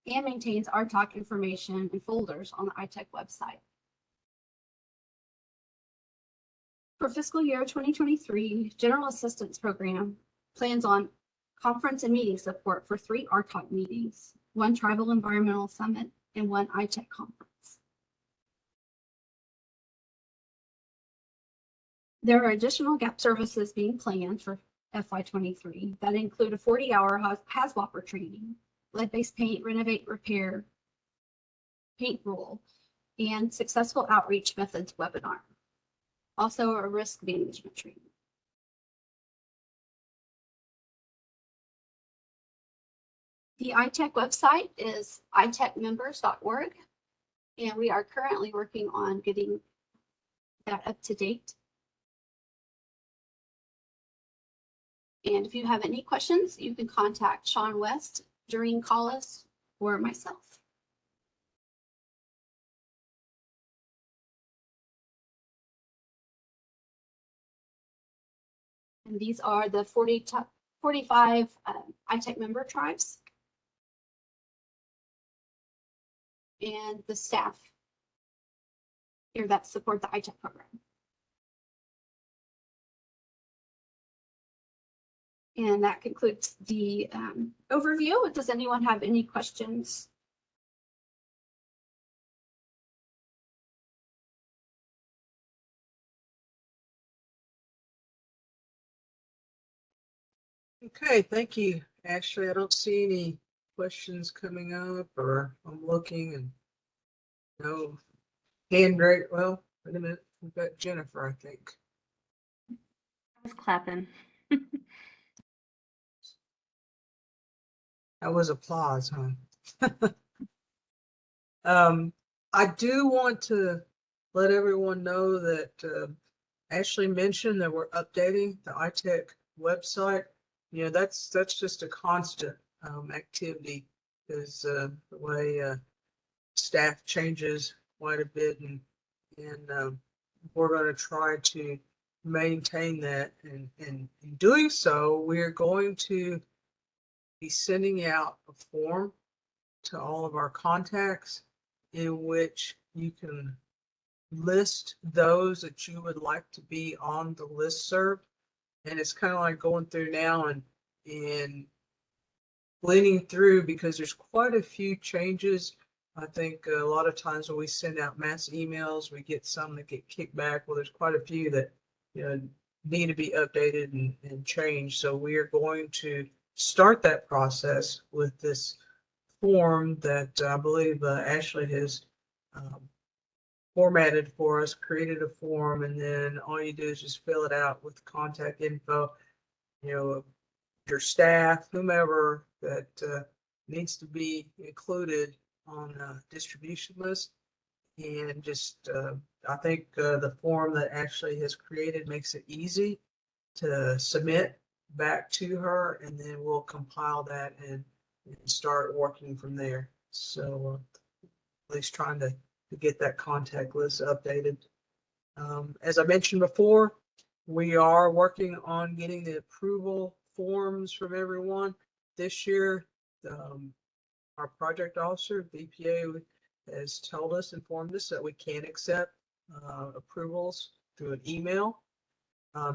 and maintains RTOC information and folders on the ITEC website. For fiscal year 2023, General Assistance Program plans on conference and meeting support for 3 RTOC meetings, 1 Tribal Environmental Summit, and 1 ITEC Conference. There are additional GAP services being planned for FY23 that include a 40-hour HAZWOPER training, lead-based paint, renovate, repair, paint roll, and successful outreach methods webinar. Also a risk management training. The ITEC website is itecmembers.org, and we are currently working on getting that up to date. And if you have any questions, you can contact Sean West, Doreen Collis, or myself. And these are the 45 ITEC member tribes and the staff here that support the ITEC program. And that concludes the overview. Does anyone have any questions? Okay, thank you, Ashley. I don't see any questions coming up, or I'm looking and no hand raised. Well, wait a minute. We've got Jennifer, I think. I was clapping. That was applause, huh? I do want to let everyone know that Ashley mentioned that we're updating the ITEC website. You know, that's just a constant activity, because the way staff changes quite a bit, and we're going to try to maintain that. And in doing so, we're going to be sending out a form to all of our contacts in which you can list those that you would like to be on the listserv. And it's kind of like going through now and gleaning through, because there's quite a few changes. I think a lot of times when we send out mass emails, we get some that get kicked back. Well, there's quite a few that, you know, need to be updated and changed. So we are going to start that process with this form that I believe Ashley has formatted for us, created a form, and then all you do is just fill it out with contact info, you know, your staff, whomever that needs to be included on a distribution list. And just, I think the form that Ashley has created makes it easy to submit back to her, and then we'll compile that and start working from there. So at least trying to get that contact list updated. As I mentioned before, we are working on getting the approval forms from everyone. This year, our project officer, BPA, has told us, informed us that we can accept approvals through an email,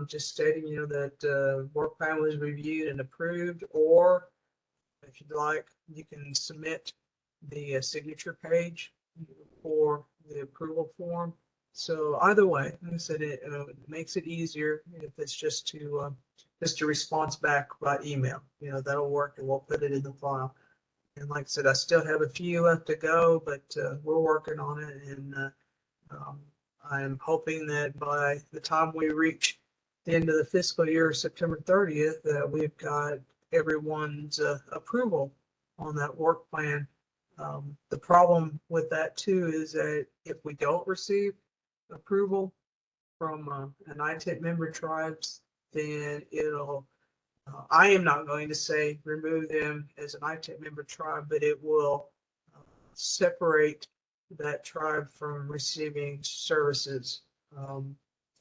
just stating, you know, that work plan was reviewed and approved, or if you'd like, you can submit the signature page for the approval form. So either way, like I said, it makes it easier if it's just a response back by email. You know, that'll work, and we'll put it in the file. And like I said, I still have a few left to go, but we're working on it, and I'm hoping that by the time we reach the end of the fiscal year, September 30th, that we've got everyone's approval on that work plan. The problem with that too is that if we don't receive approval from an ITEC member tribes, then it'll, I am not going to say remove them as an ITEC member tribe, but it will separate that tribe from receiving services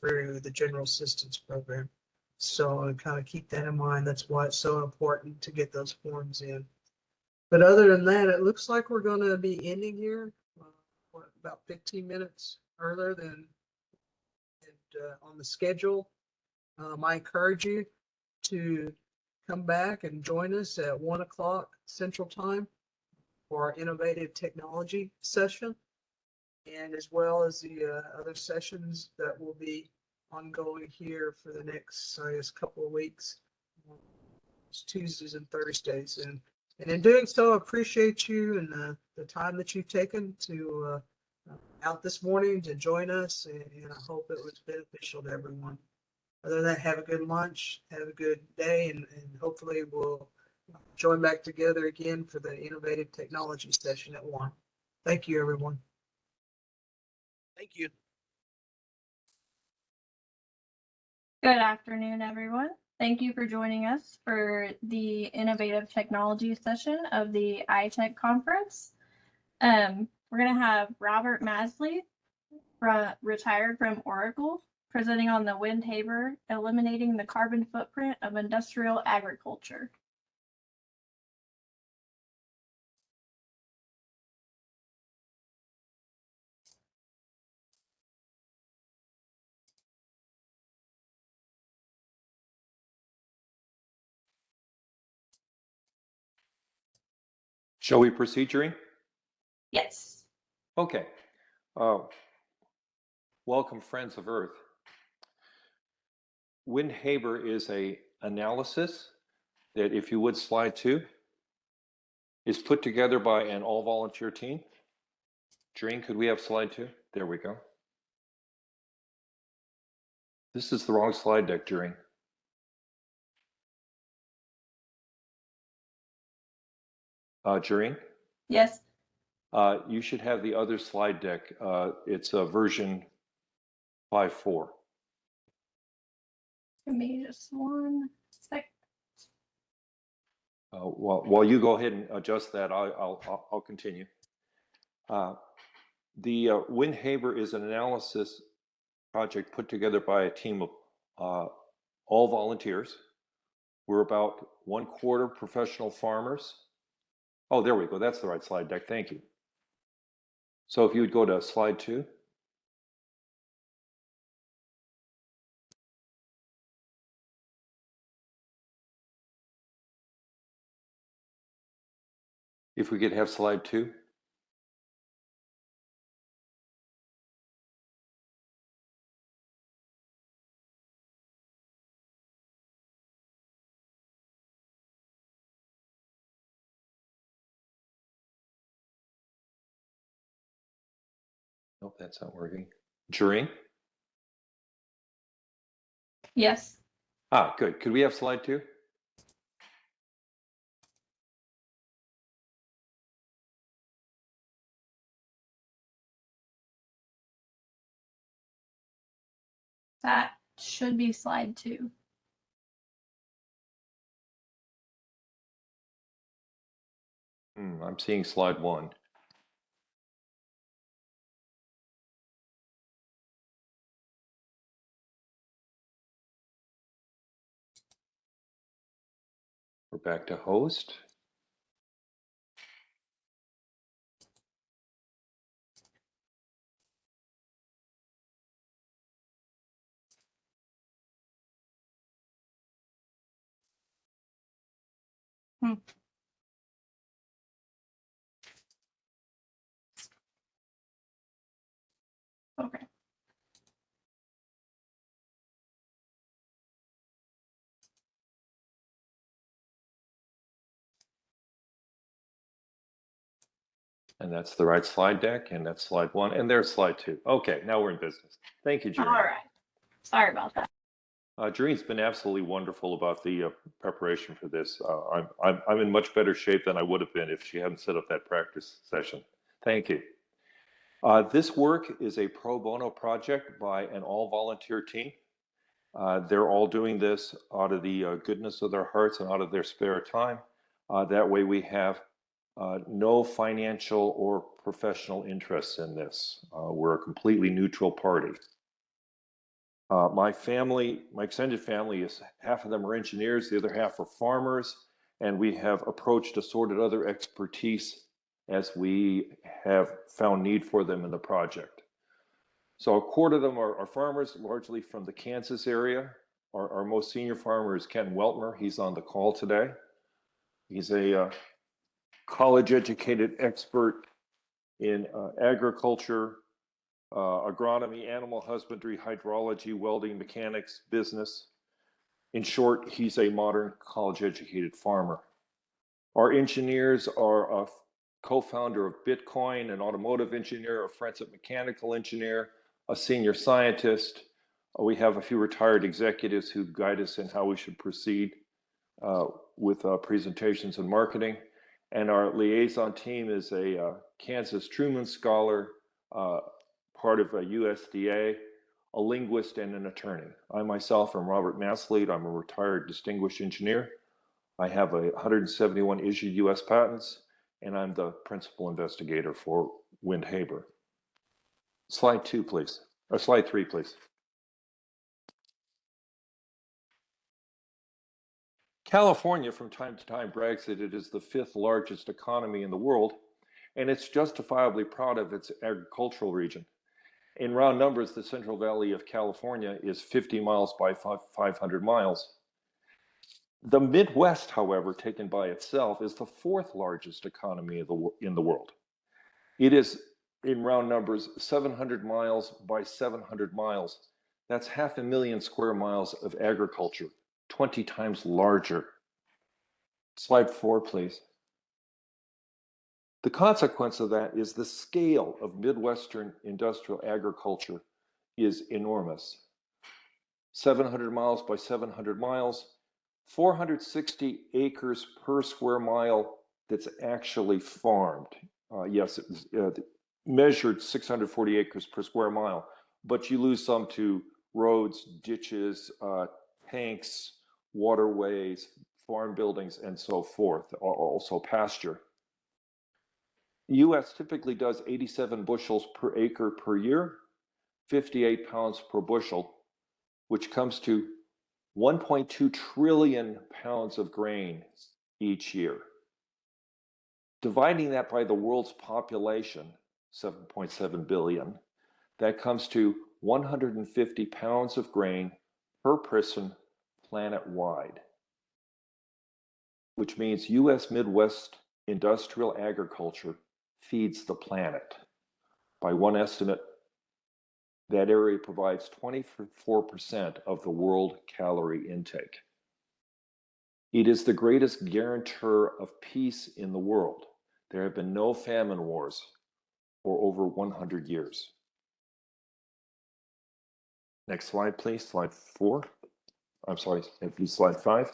through the General Assistance Program. So kind of keep that in mind. That's why it's so important to get those forms in. But other than that, it looks like we're going to be ending here about 15 minutes earlier than on the schedule. I encourage you to come back and join us at 1 o'clock Central Time for our innovative technology session, and as well as the other sessions that will be ongoing here for the next, I guess, couple of weeks. It's Tuesdays and Thursdays. And in doing so, I appreciate you and the time that you've taken to out this morning to join us, and I hope it was beneficial to everyone. Other than that, have a good lunch, have a good day, and hopefully we'll join back together again for the innovative technology session at 1. Thank you, everyone. Thank you. Good afternoon, everyone. Thank you for joining us for the Innovative Technology session of the ITEC Conference. We're going to have Robert Masley, retired from Oracle, presenting on the Windhaber, eliminating the carbon footprint of industrial agriculture. Shall we proceed, Jerry? Yes. Okay. Welcome, friends of Earth. Windhaber is a analysis that, if you would, slide 2, is put together by an all-volunteer team. Jerry, could we have slide 2? There we go. This is the wrong slide deck, Jerry. Jerry? Yes. You should have the other slide deck. It's version 5.4. Give me just 1 sec. While you go ahead and adjust that, I'll continue. The Windhaber is an analysis project put together by a team of all volunteers. We're about 1/4 professional farmers. Oh, there we go. That's the right slide deck. Thank you. So if you would go to slide 2. If we could have slide 2. Nope, that's not working. Jerry? Yes. Good. Could we have slide 2? That should be slide 2. I'm seeing slide 1. We're back to host. Okay. And that's the right slide deck, and that's slide 1, and there's slide 2. Okay, now we're in business. Thank you, Jerry. All right. Sorry about that. Jerry's been absolutely wonderful about the preparation for this. I'm in much better shape than I would have been if she hadn't set up that practice session. Thank you. This work is a pro bono project by an all-volunteer team. They're all doing this out of the goodness of their hearts and out of their spare time. That way we have no financial or professional interests in this. We're a completely neutral party. My extended family is, half of them are engineers, the other half are farmers, and we have approached assorted other expertise as we have found need for them in the project. So 1/4 of them are farmers, largely from the Kansas area. Our most senior farmer is Ken Weltmer. He's on the call today. He's a college-educated expert in agriculture, agronomy, animal husbandry, hydrology, welding, mechanics, business. In short, he's a modern college-educated farmer. Our engineers are co-founder of Bitcoin, an automotive engineer, a forensic mechanical engineer, a senior scientist. We have a few retired executives who guide us in how we should proceed with presentations and marketing. And our liaison team is a Kansas Truman Scholar, part of a USDA, a linguist, and an attorney. I myself am Robert Masslead. I'm a retired distinguished engineer. I have 171 issued US patents, and I'm the principal investigator for Windhaber. Slide 2, please. Or slide 3, please. California, from time to time, brags that it is the 5th largest economy in the world, and it's justifiably proud of its agricultural region. In round numbers, the Central Valley of California is 50 miles by 500 miles. The Midwest, however, taken by itself, is the 4th largest economy in the world. It is, in round numbers, 700 miles by 700 miles. That's 500,000 square miles of agriculture, 20 times larger. Slide 4, please. The consequence of that is the scale of Midwestern industrial agriculture is enormous. 700 miles by 700 miles, 460 acres per square mile that's actually farmed. Yes, it was measured 640 acres per square mile, but you lose some to roads, ditches, tanks, waterways, farm buildings, and so forth, also pasture. The US typically does 87 bushels per acre per year, 58 pounds per bushel, which comes to 1.2 trillion pounds of grain each year. Dividing that by the world's population, 7.7 billion, that comes to 150 pounds of grain per person planet-wide, which means US Midwest industrial agriculture feeds the planet. By one estimate, that area provides 24% of the world calorie intake. It is the greatest guarantor of peace in the world. There have been no famine wars for over 100 years. Next slide, please. Slide 4. I'm sorry, slide 5.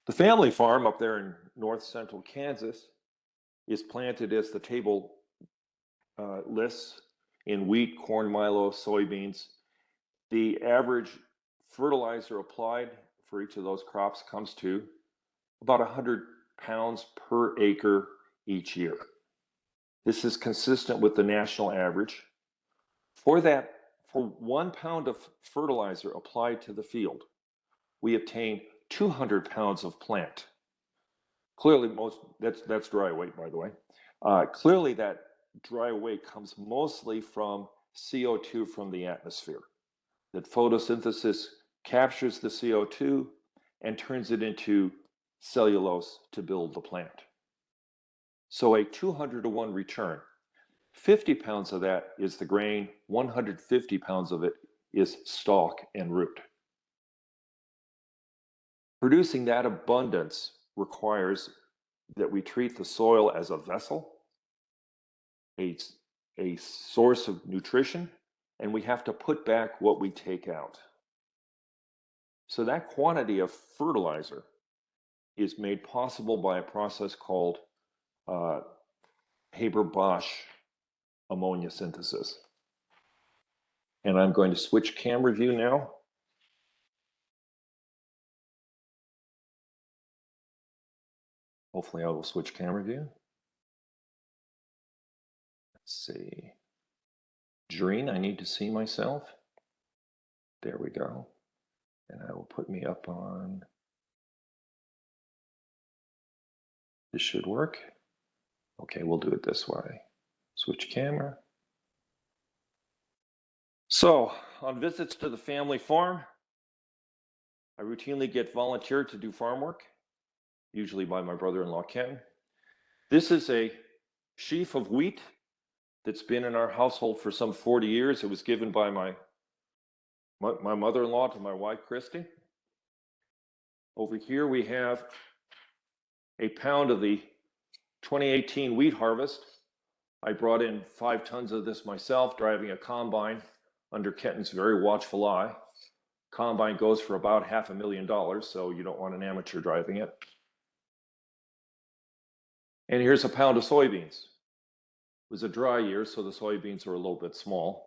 The family farm up there in north central Kansas is planted, as the table lists, in wheat, corn, milo, soybeans. The average fertilizer applied for each of those crops comes to about 100 pounds per acre each year. This is consistent with the national average. For 1 pound of fertilizer applied to the field, we obtain 200 pounds of plant. Clearly, that's dry weight, by the way. Clearly, that dry weight comes mostly from CO2 from the atmosphere. That photosynthesis captures the CO2 and turns it into cellulose to build the plant. So a 200-to-1 return. 50 pounds of that is the grain, 150 pounds of it is stalk and root. Producing that abundance requires that we treat the soil as a vessel, a source of nutrition, and we have to put back what we take out. So that quantity of fertilizer is made possible by a process called Haber-Bosch ammonia synthesis. And I'm going to switch camera view now. Hopefully I will switch camera view. Let's see. Dreen, I need to see myself. There we go. And I will put me up on. This should work. Okay, we'll do it this way. Switch camera. So, on visits to the family farm, I routinely get volunteered to do farm work, usually by my brother-in-law Ken. This is a sheaf of wheat that's been in our household for some 40 years. It was given by my mother-in-law to my wife, Christy. Over here we have a pound of the 2018 wheat harvest. I brought in 5 tons of this myself, driving a combine under Kenton's very watchful eye. Combine goes for about $500,000, so you don't want an amateur driving it. And here's a pound of soybeans. It was a dry year, so the soybeans were a little bit small.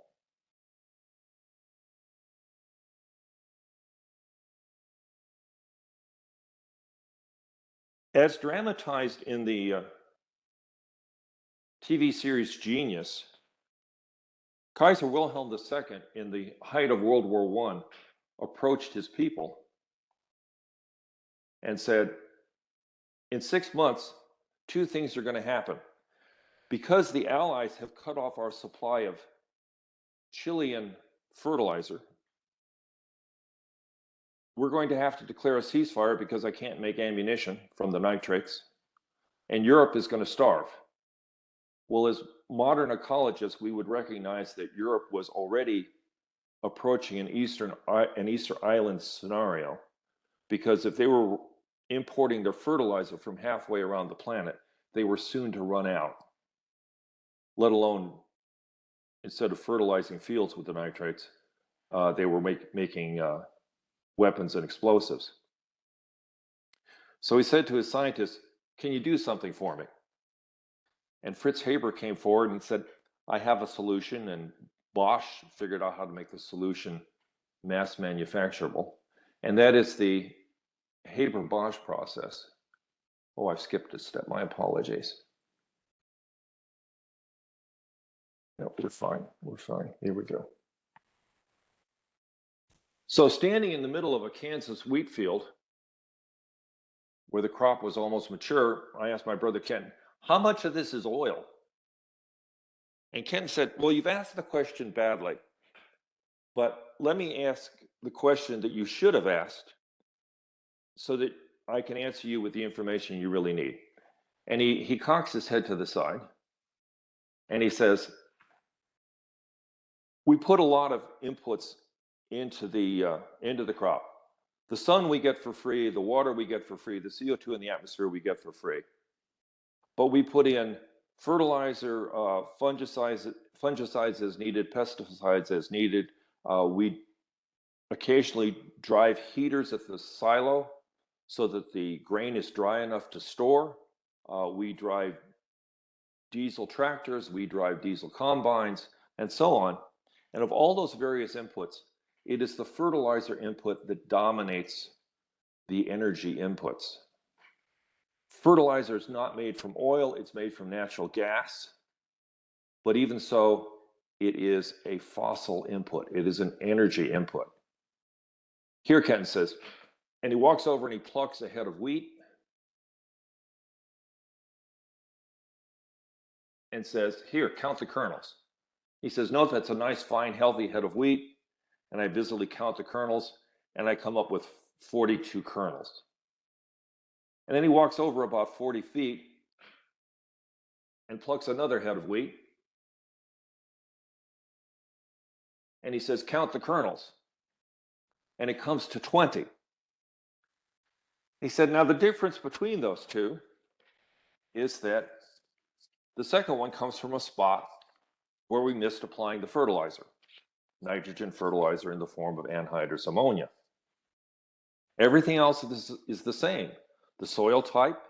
As dramatized in the TV series Genius, Kaiser Wilhelm II, in the height of World War I, approached his people and said, in 6 months, 2 things are going to happen. Because the Allies have cut off our supply of Chilean fertilizer, we're going to have to declare a ceasefire because I can't make ammunition from the nitrates, and Europe is going to starve. Well, as modern ecologists, we would recognize that Europe was already approaching an Easter Island scenario, because if they were importing their fertilizer from halfway around the planet, they were soon to run out, let alone, instead of fertilizing fields with the nitrates, they were making weapons and explosives. So he said to his scientists, can you do something for me? And Fritz Haber came forward and said, I have a solution, and Bosch figured out how to make the solution mass manufacturable. And that is the Haber-Bosch process. Oh, I've skipped a step, my apologies. No, we're fine, here we go. So standing in the middle of a Kansas wheat field where the crop was almost mature, I asked my brother Ken, how much of this is oil? And Ken said, well, you've asked the question badly, but let me ask the question that you should have asked so that I can answer you with the information you really need. And he cocks his head to the side and he says, we put a lot of inputs into the crop. The sun we get for free, the water we get for free, the CO2 in the atmosphere we get for free. But we put in fertilizer, fungicides as needed, pesticides as needed. We occasionally drive heaters at the silo so that the grain is dry enough to store. We drive diesel tractors, we drive diesel combines, and so on. And of all those various inputs, it is the fertilizer input that dominates the energy inputs. Fertilizer is not made from oil, it's made from natural gas. But even so, it is a fossil input. It is an energy input. Here Kenton says, and he walks over and he plucks a head of wheat and says, here, count the kernels. He says, no, that's a nice, fine, healthy head of wheat. And I busily count the kernels and I come up with 42 kernels. And then he walks over about 40 feet and plucks another head of wheat. And he says, count the kernels. And it comes to 20. He said, now the difference between those two is that the second one comes from a spot where we missed applying the fertilizer, nitrogen fertilizer in the form of anhydrous ammonia. Everything else is the same. The soil type,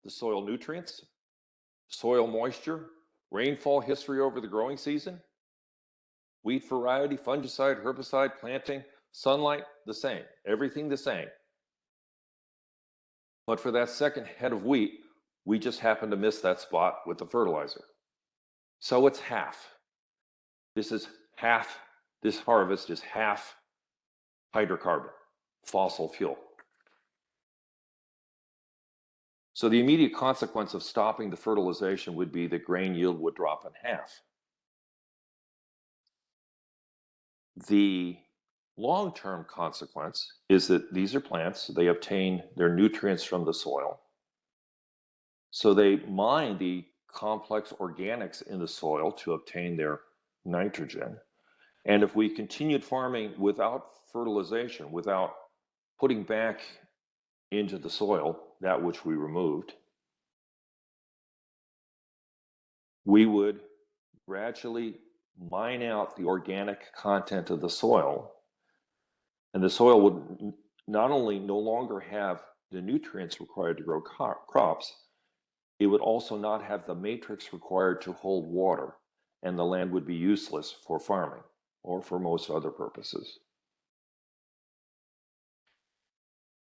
the soil nutrients, soil moisture, rainfall history over the growing season, wheat variety, fungicide, herbicide, planting, sunlight, the same. Everything the same. But for that second head of wheat, we just happened to miss that spot with the fertilizer. So it's half. This harvest is half hydrocarbon, fossil fuel. So the immediate consequence of stopping the fertilization would be that grain yield would drop in half. The long-term consequence is that these are plants, they obtain their nutrients from the soil. So they mine the complex organics in the soil to obtain their nitrogen. And if we continued farming without fertilization, without putting back into the soil that which we removed, we would gradually mine out the organic content of the soil, and the soil would not only no longer have the nutrients required to grow crops, it would also not have the matrix required to hold water, and the land would be useless for farming or for most other purposes.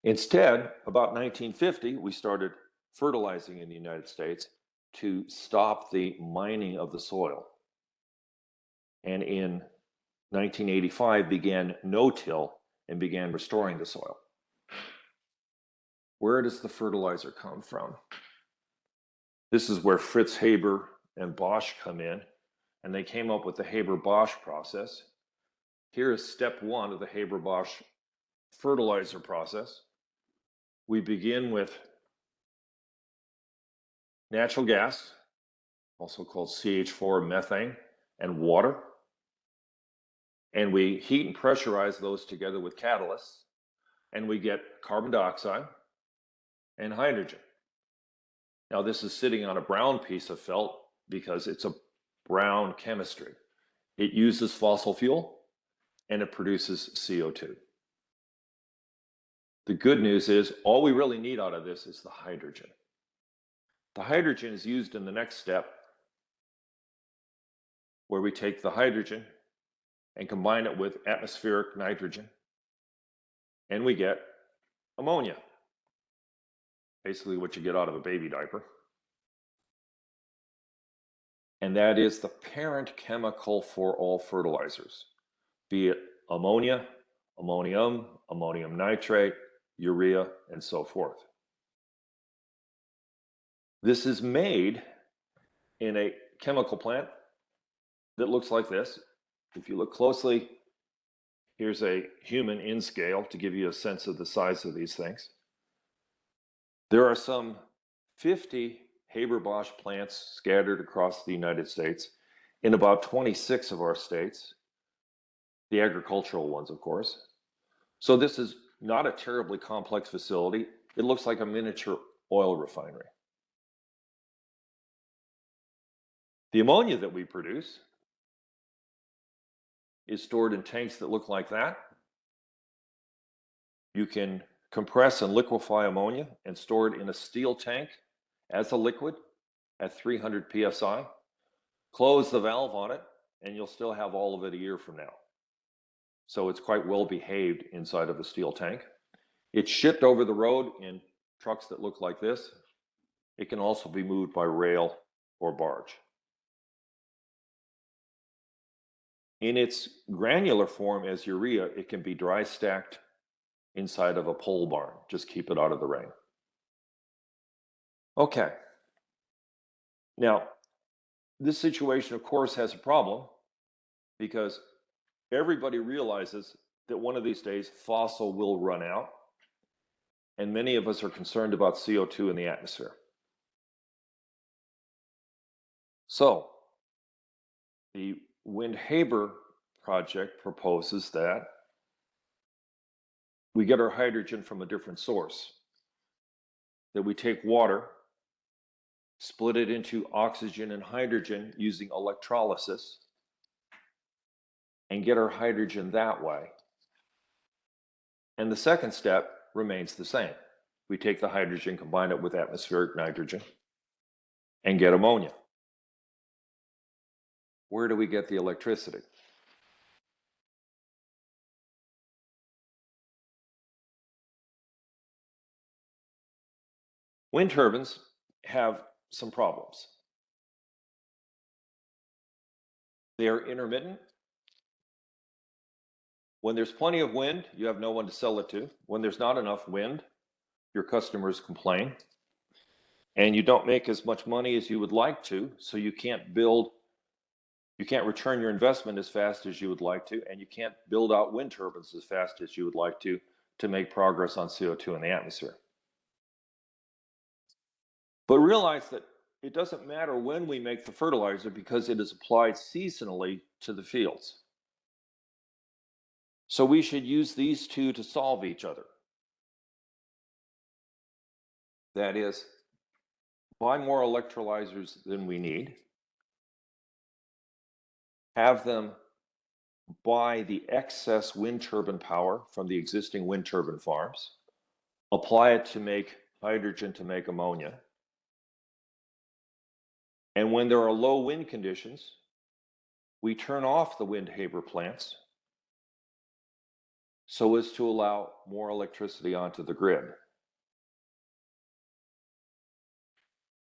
Instead, about 1950, we started fertilizing in the United States to stop the mining of the soil. And in 1985 began no-till and began restoring the soil. Where does the fertilizer come from? This is where Fritz Haber and Bosch come in, and they came up with the Haber-Bosch process. Here is step one of the Haber-Bosch fertilizer process. We begin with natural gas, also called CH4 methane, and water. And we heat and pressurize those together with catalysts, and we get carbon dioxide and hydrogen. Now, this is sitting on a brown piece of felt because it's a brown chemistry. It uses fossil fuel, and it produces CO2. The good news is all we really need out of this is the hydrogen. The hydrogen is used in the next step, where we take the hydrogen and combine it with atmospheric nitrogen, and we get ammonia, basically what you get out of a baby diaper. And that is the parent chemical for all fertilizers, be it ammonia, ammonium, ammonium nitrate, urea, and so forth. This is made in a chemical plant that looks like this. If you look closely, here's a human in scale to give you a sense of the size of these things. There are some 50 Haber-Bosch plants scattered across the United States in about 26 of our states, the agricultural ones, of course. So this is not a terribly complex facility. It looks like a miniature oil refinery. The ammonia that we produce is stored in tanks that look like that. You can compress and liquefy ammonia and store it in a steel tank as a liquid at 300 psi. Close the valve on it, and you'll still have all of it a year from now. So it's quite well behaved inside of a steel tank. It's shipped over the road in trucks that look like this. It can also be moved by rail or barge. In its granular form as urea, it can be dry stacked inside of a pole barn. Just keep it out of the rain. Okay. Now, this situation, of course, has a problem because everybody realizes that one of these days fossil will run out, and many of us are concerned about CO2 in the atmosphere. So, the Wind-Haber project proposes that we get our hydrogen from a different source, that we take water, split it into oxygen and hydrogen using electrolysis, and get our hydrogen that way. And the second step remains the same. We take the hydrogen, combine it with atmospheric nitrogen, and get ammonia. Where do we get the electricity? Wind turbines have some problems. They are intermittent. When there's plenty of wind, you have no one to sell it to. When there's not enough wind, your customers complain. And you don't make as much money as you would like to, so you can't return your investment as fast as you would like to, and you can't build out wind turbines as fast as you would like to make progress on CO2 in the atmosphere. But realize that it doesn't matter when we make the fertilizer because it is applied seasonally to the fields. So we should use these two to solve each other. That is, buy more electrolyzers than we need have them buy the excess wind turbine power from the existing wind turbine farms, apply it to make hydrogen to make ammonia. And when there are low wind conditions, we turn off the wind Haber plants so as to allow more electricity onto the grid.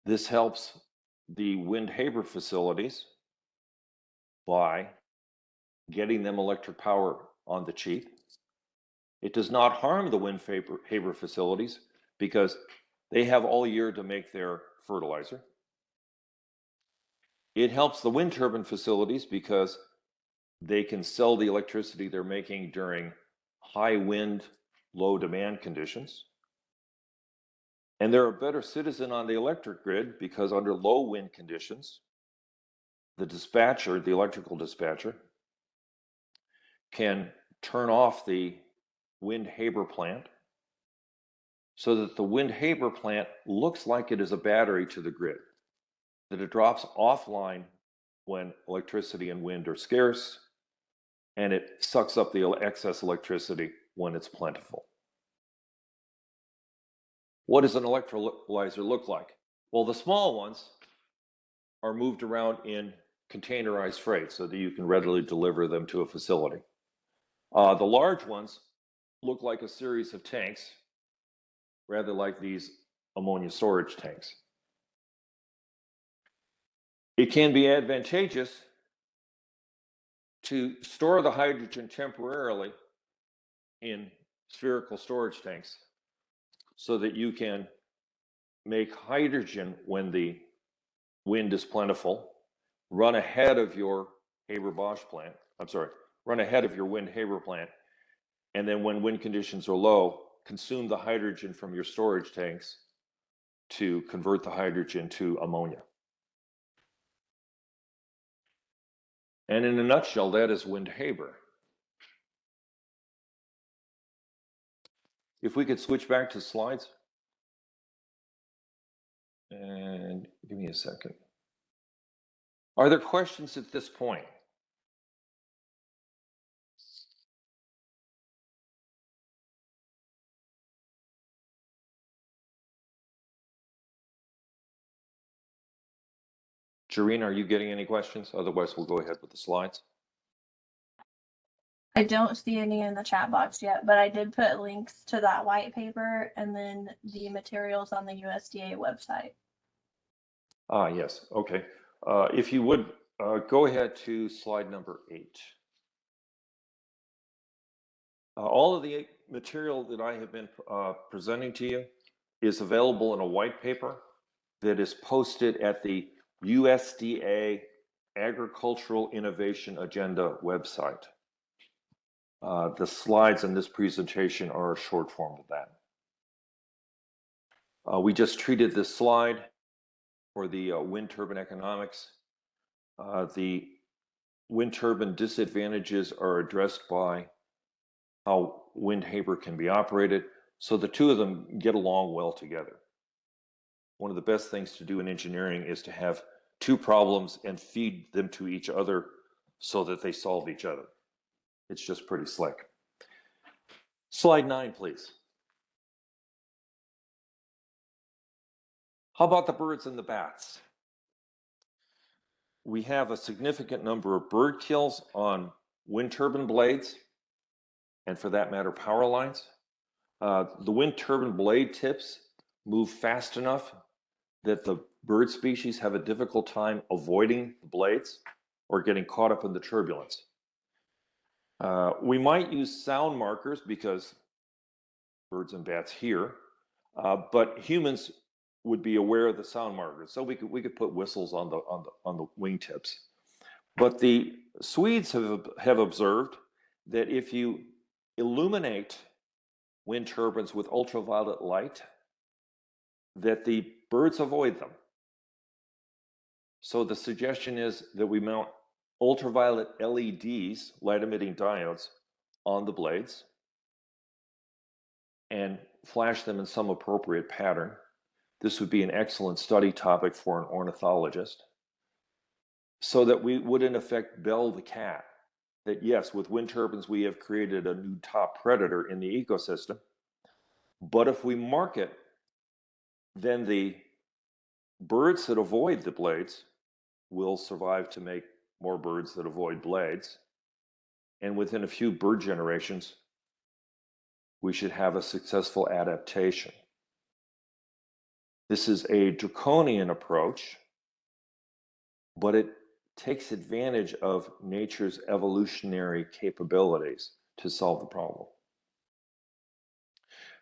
This helps the wind Haber facilities by getting them electric power on the cheap. It does not harm the wind Haber facilities because they have all year to make their fertilizer. It helps the wind turbine facilities because they can sell the electricity they're making during high wind, low demand conditions. And they're a better citizen on the electric grid because under low wind conditions, the dispatcher, the electrical dispatcher, can turn off the wind Haber plant so that the wind Haber plant looks like it is a battery to the grid, that it drops offline when electricity and wind are scarce, and it sucks up the excess electricity when it's plentiful. What does an electrolyzer look like? Well, the small ones are moved around in containerized freight so that you can readily deliver them to a facility. The large ones look like a series of tanks, rather like these ammonia storage tanks. It can be advantageous to store the hydrogen temporarily in spherical storage tanks so that you can make hydrogen when the wind is plentiful, run ahead of your Haber-Bosch plant, run ahead of your wind Haber plant, and then when wind conditions are low, consume the hydrogen from your storage tanks to convert the hydrogen to ammonia. And in a nutshell, that is wind Haber. If we could switch back to slides. And give me a second. Are there questions at this point? Jareen, are you getting any questions? Otherwise, we'll go ahead with the slides. I don't see any in the chat box yet, but I did put links to that white paper and then the materials on the USDA website. Ah, yes. Okay. If you would, go ahead to slide number 8. All of the material that I have been presenting to you is available in a white paper that is posted at the USDA Agricultural Innovation Agenda website. The slides in this presentation are a short form of that. We just treated this slide for the wind turbine economics. The wind turbine disadvantages are addressed by how wind Haber can be operated, so the two of them get along well together. One of the best things to do in engineering is to have two problems and feed them to each other so that they solve each other. It's just pretty slick. Slide 9, please. How about the birds and the bats? We have a significant number of bird kills on wind turbine blades, and for that matter, power lines. The wind turbine blade tips move fast enough that the bird species have a difficult time avoiding the blades or getting caught up in the turbulence. We might use sound markers because birds and bats hear, but humans would be aware of the sound markers, so we could put whistles on the wingtips. But the Swedes have observed that if you illuminate wind turbines with ultraviolet light, that the birds avoid them. So the suggestion is that we mount ultraviolet LEDs, light emitting diodes, on the blades and flash them in some appropriate pattern. This would be an excellent study topic for an ornithologist. so that we would in effect bell the cat that yes, with wind turbines, we have created a new top predator in the ecosystem. But if we market, then the birds that avoid the blades will survive to make more birds that avoid blades. And within a few bird generations, we should have a successful adaptation. This is a draconian approach, but it takes advantage of nature's evolutionary capabilities to solve the problem.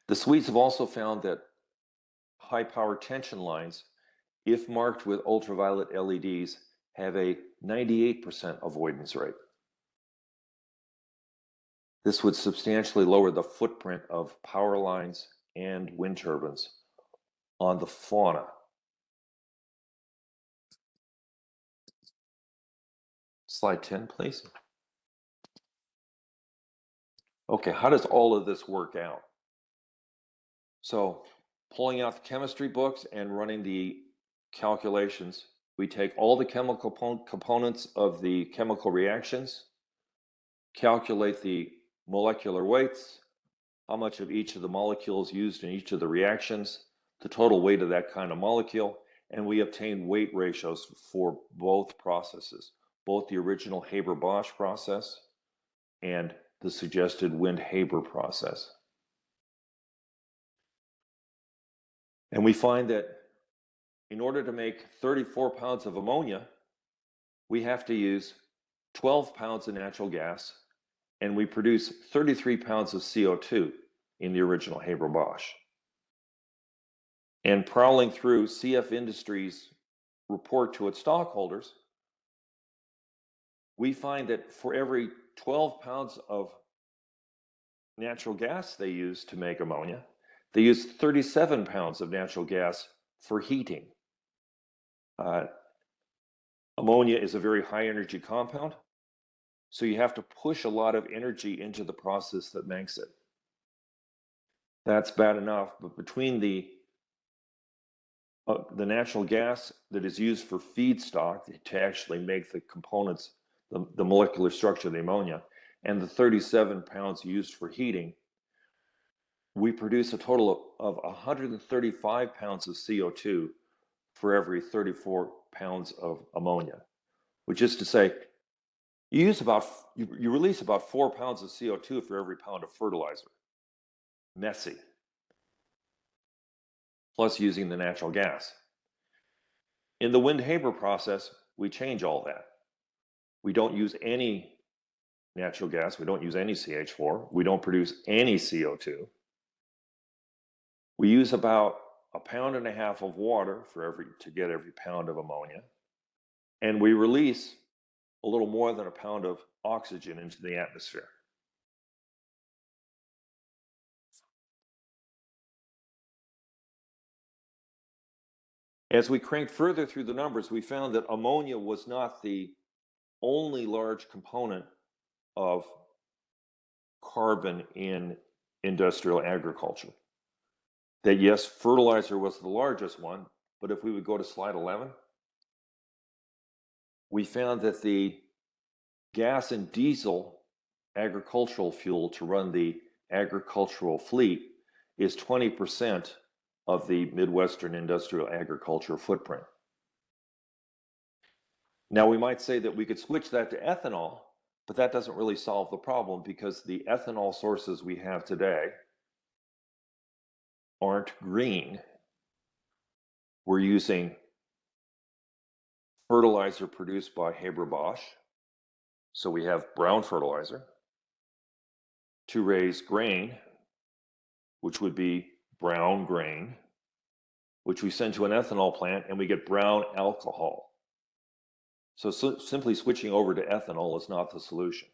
The Swedes have also found that high power tension lines, if marked with ultraviolet LEDs, have a 98% avoidance rate. This would substantially lower the footprint of power lines and wind turbines on the fauna. Slide 10, please. Okay, how does all of this work out? So, pulling out the chemistry books and running the calculations, we take all the chemical components of the chemical reactions, calculate the molecular weights, how much of each of the molecules used in each of the reactions, the total weight of that kind of molecule, and we obtain weight ratios for both processes, both the original Haber-Bosch process and the suggested Wind-Haber process. And we find that in order to make 34 pounds of ammonia, we have to use 12 pounds of natural gas, and we produce 33 pounds of CO2 in the original Haber-Bosch. And prowling through CF Industries' report to its stockholders, we find that for every 12 pounds of natural gas they use to make ammonia, they use 37 pounds of natural gas for heating. Ammonia is a very high energy compound, so you have to push a lot of energy into the process that makes it. That's bad enough, but between the natural gas that is used for feedstock to actually make the components, the molecular structure of the ammonia, and the 37 pounds used for heating, we produce a total of 135 pounds of CO2 for every 34 pounds of ammonia, which is to say, you release about 4 pounds of CO2 for every pound of fertilizer. Messy. Plus using the natural gas. In the Wind-Haber process, we change all that. We don't use any natural gas. We don't use any CH4. We don't produce any CO2. We use about 1.5 pounds of water to get every pound of ammonia. And we release a little more than 1 pound of oxygen into the atmosphere. As we cranked further through the numbers, we found that ammonia was not the only large component of carbon in industrial agriculture. That yes, fertilizer was the largest one, but if we would go to slide 11, we found that the gas and diesel agricultural fuel to run the agricultural fleet is 20% of the Midwestern industrial agriculture footprint. Now, we might say that we could switch that to ethanol, but that doesn't really solve the problem because the ethanol sources we have today aren't green. We're using fertilizer produced by Haber-Bosch, so we have brown fertilizer, to raise grain, which would be brown grain, which we send to an ethanol plant and we get brown alcohol. So simply switching over to ethanol is not the solution.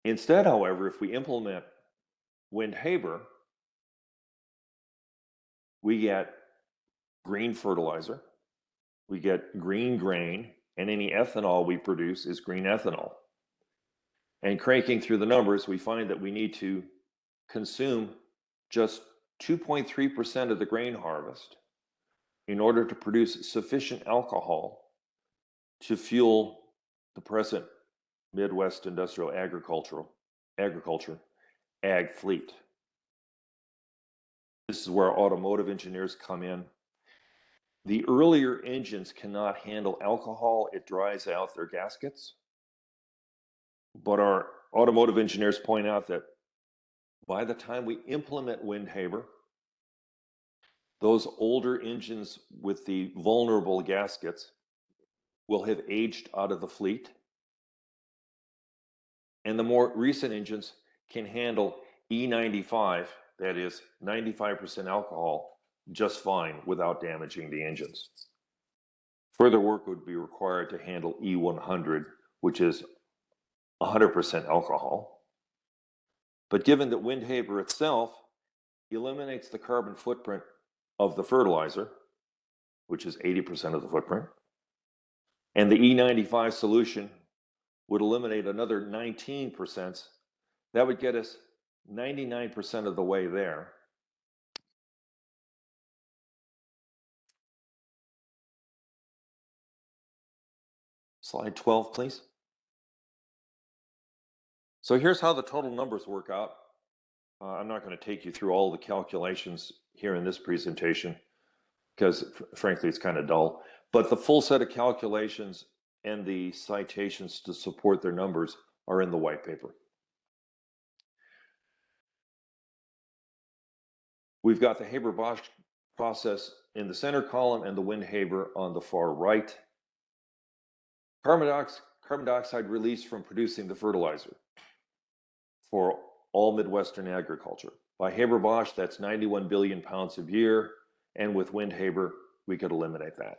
Instead, however, if we implement Wind-Haber, we get green fertilizer, we get green grain, and any ethanol we produce is green ethanol. And cranking through the numbers, we find that we need to consume just 2.3% of the grain harvest in order to produce sufficient alcohol to fuel the present Midwest industrial agriculture, ag fleet. This is where automotive engineers come in. The earlier engines cannot handle alcohol. It dries out their gaskets. But our automotive engineers point out that by the time we implement Windhaber, those older engines with the vulnerable gaskets will have aged out of the fleet. And the more recent engines can handle E95, that is 95% alcohol, just fine without damaging the engines. Further work would be required to handle E100, which is 100% alcohol. But given that Windhaber itself eliminates the carbon footprint of the fertilizer, which is 80% of the footprint, and the E95 solution would eliminate another 19%, that would get us 99% of the way there. Slide 12, please. So here's how the total numbers work out. I'm not going to take you through all the calculations here in this presentation because frankly it's kind of dull, but the full set of calculations and the citations to support their numbers are in the white paper. We've got the Haber-Bosch process in the center column and the Windhaber on the far right. Carbon dioxide released from producing the fertilizer for all Midwestern agriculture. By Haber-Bosch, that's 91 billion pounds a year, and with Windhaber, we could eliminate that.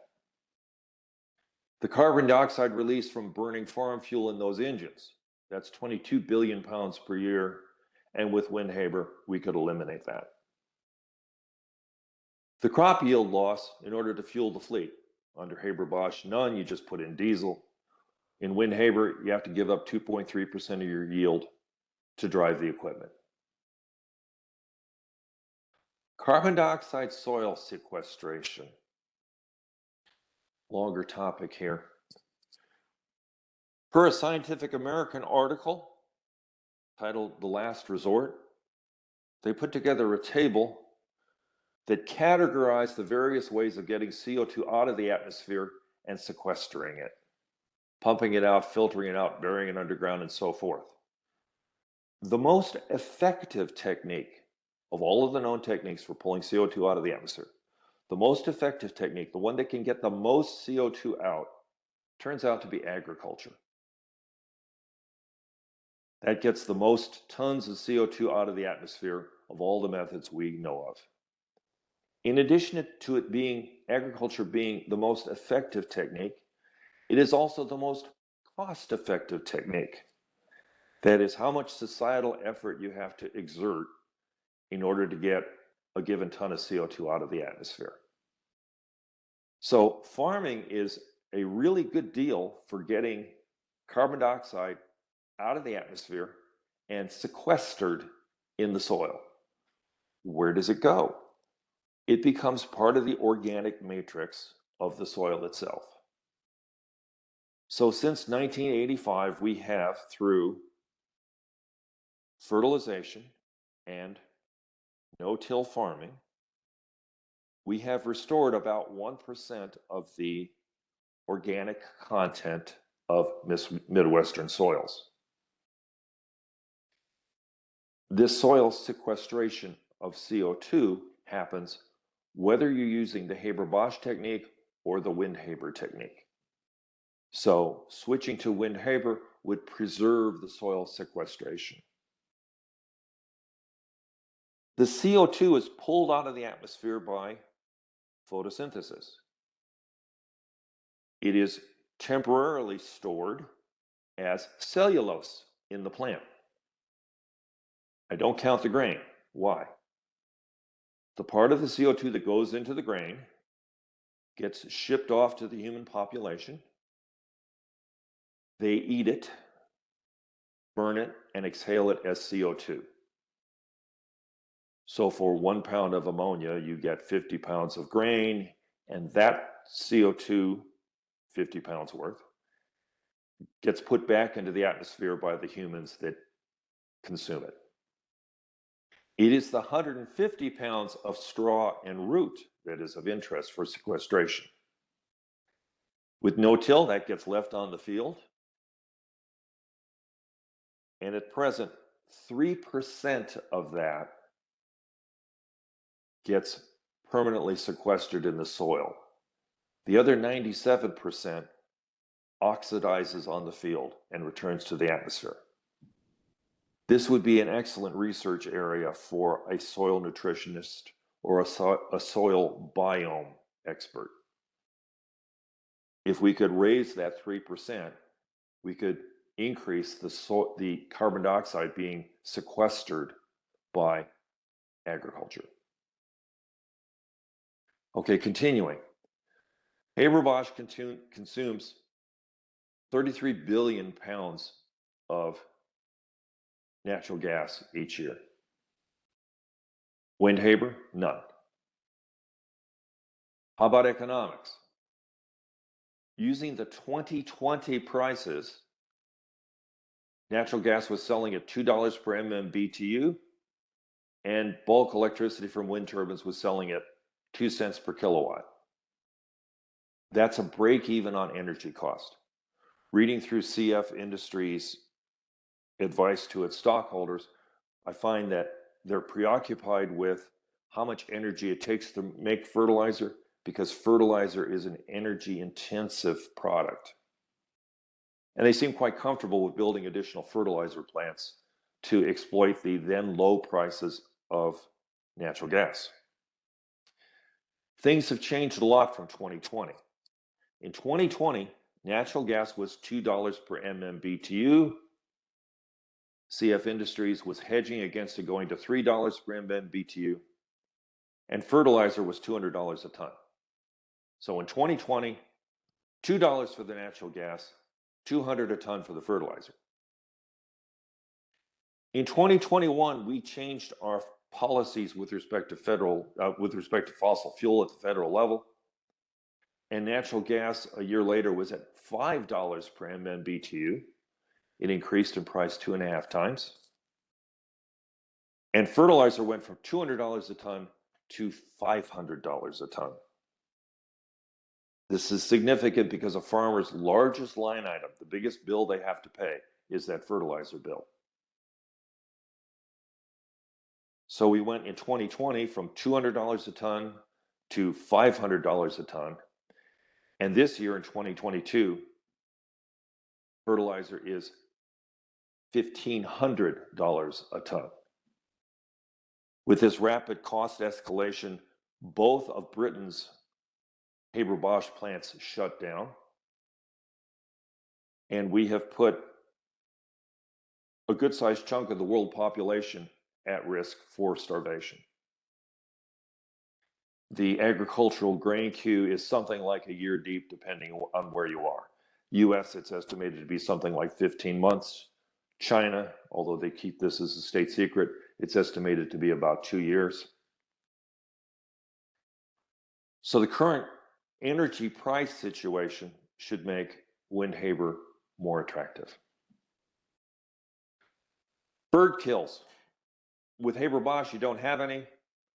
The carbon dioxide released from burning farm fuel in those engines, that's 22 billion pounds per year, and with Windhaber, we could eliminate that. The crop yield loss in order to fuel the fleet. Under Haber-Bosch, none, you just put in diesel. In Windhaber, you have to give up 2.3% of your yield to drive the equipment. Carbon dioxide soil sequestration. Longer topic here. Per a Scientific American article titled The Last Resort, they put together a table that categorized the various ways of getting CO2 out of the atmosphere and sequestering it, pumping it out, filtering it out, burying it underground, and so forth. The most effective technique of all of the known techniques for pulling CO2 out of the atmosphere, the most effective technique, the one that can get the most CO2 out, turns out to be agriculture. That gets the most tons of CO2 out of the atmosphere of all the methods we know of. In addition to it being agriculture being the most effective technique, it is also the most cost-effective technique. That is how much societal effort you have to exert in order to get a given ton of CO2 out of the atmosphere. So farming is a really good deal for getting carbon dioxide out of the atmosphere and sequestered in the soil. Where does it go? It becomes part of the organic matrix of the soil itself. So since 1985, we have, through fertilization and no-till farming, we have restored about 1% of the organic content of Midwestern soils. This soil sequestration of CO2 happens whether you're using the Haber-Bosch technique or the Windhaber technique. So switching to Windhaber would preserve the soil sequestration. The CO2 is pulled out of the atmosphere by photosynthesis. It is temporarily stored as cellulose in the plant. I don't count the grain. Why? The part of the CO2 that goes into the grain gets shipped off to the human population. They eat it, burn it, and exhale it as CO2. So for 1 pound of ammonia, you get 50 pounds of grain, and that CO2, 50 pounds worth, gets put back into the atmosphere by the humans that consume it. It is the 150 pounds of straw and root that is of interest for sequestration. With no-till, that gets left on the field. And at present, 3% of that gets permanently sequestered in the soil. The other 97% oxidizes on the field and returns to the atmosphere. This would be an excellent research area for a soil nutritionist or a soil biome expert. If we could raise that 3%, we could increase the carbon dioxide being sequestered by agriculture. Okay, continuing. Haber-Bosch consumes 33 billion pounds of natural gas each year. Windhaber, none. How about economics? Using the 2020 prices, natural gas was selling at $2 per MMBTU, and bulk electricity from wind turbines was selling at 2 cents per kilowatt. That's a break even on energy cost. Reading through CF Industries' advice to its stockholders, I find that they're preoccupied with how much energy it takes to make fertilizer, because fertilizer is an energy intensive product. And they seem quite comfortable with building additional fertilizer plants to exploit the then low prices of natural gas. Things have changed a lot from 2020. In 2020, natural gas was $2 per MMBTU. CF Industries was hedging against it going to $3 per MMBTU, and fertilizer was $200 a ton. So in 2020, $2 for the natural gas, $200 a ton for the fertilizer. In 2021, we changed our policies with respect to fossil fuel at the federal level, and natural gas a year later was at $5 per MMBTU. It increased in price 2.5 times. And fertilizer went from $200 a ton to $500 a ton. This is significant because a farmer's largest line item, the biggest bill they have to pay, is that fertilizer bill. So we went in 2020 from $200 a ton to $500 a ton. And this year in 2022, fertilizer is $1,500 a ton. With this rapid cost escalation, both of Britain's Haber-Bosch plants shut down, and we have put a good-sized chunk of the world population at risk for starvation. The agricultural grain queue is something like a year deep, depending on where you are. US, it's estimated to be something like 15 months. China, although they keep this as a state secret, it's estimated to be about 2 years. So the current energy price situation should make Windhaber more attractive. Bird kills. With Haber-Bosch, you don't have any.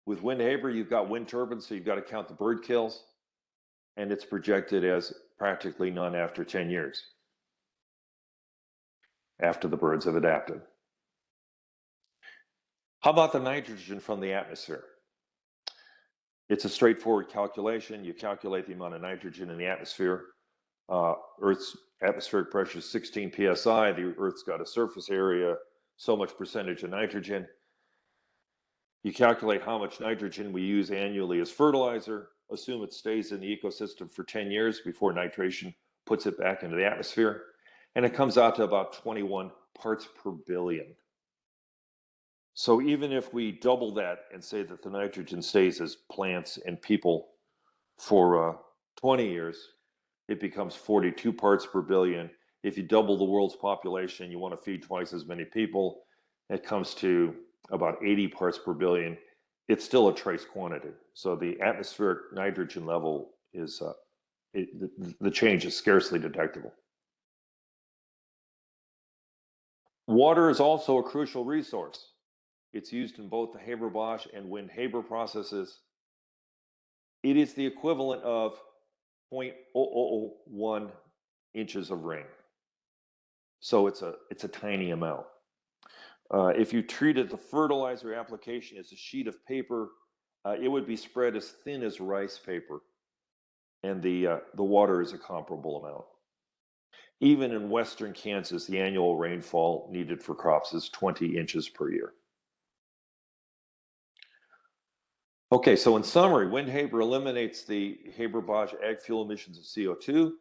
With Windhaber, you've got wind turbines, so you've got to count the bird kills. And it's projected as practically none after 10 years, after the birds have adapted. How about the nitrogen from the atmosphere? It's a straightforward calculation. You calculate the amount of nitrogen in the atmosphere. Earth's atmospheric pressure is 16 psi. The Earth's got a surface area, so much percentage of nitrogen. You calculate how much nitrogen we use annually as fertilizer, assume it stays in the ecosystem for 10 years before nitration puts it back into the atmosphere, and it comes out to about 21 parts per billion. So even if we double that and say that the nitrogen stays as plants and people for 20 years, it becomes 42 parts per billion. If you double the world's population, you want to feed twice as many people, it comes to about 80 parts per billion. It's still a trace quantity. So the atmospheric nitrogen level is, the change is scarcely detectable. Water is also a crucial resource. It's used in both the Haber-Bosch and Wind-Haber processes. It is the equivalent of 0.0001 inches of rain. So it's a tiny amount. If you treated the fertilizer application as a sheet of paper, it would be spread as thin as rice paper, and the water is a comparable amount. Even in western Kansas, the annual rainfall needed for crops is 20 inches per year. Okay, so in summary, Wind-Haber eliminates the Haber-Bosch ag fuel emissions of CO2.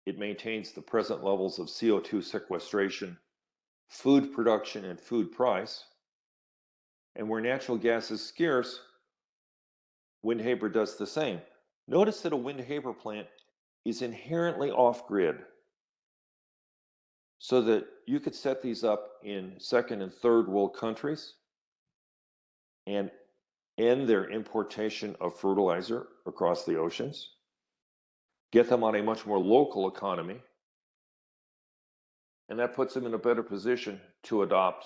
It maintains the present levels of CO2 sequestration, food production, and food price. And where natural gas is scarce, Wind-Haber does the same. Notice that a Wind-Haber plant is inherently off-grid, so that you could set these up in second and third world countries and end their importation of fertilizer across the oceans, get them on a much more local economy, and that puts them in a better position to adopt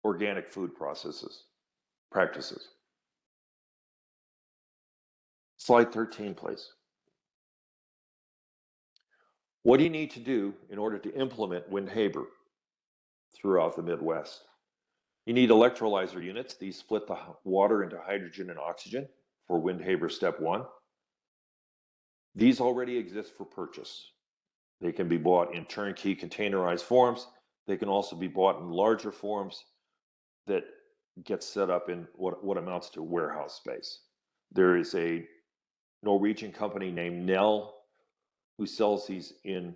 organic food practices. Slide 13, please. What do you need to do in order to implement Wind-Haber throughout the Midwest? You need electrolyzer units. These split the water into hydrogen and oxygen for Wind-Haber step 1. These already exist for purchase. They can be bought in turnkey containerized forms. They can also be bought in larger forms that get set up in what amounts to warehouse space. There is a Norwegian company named Nel who sells these in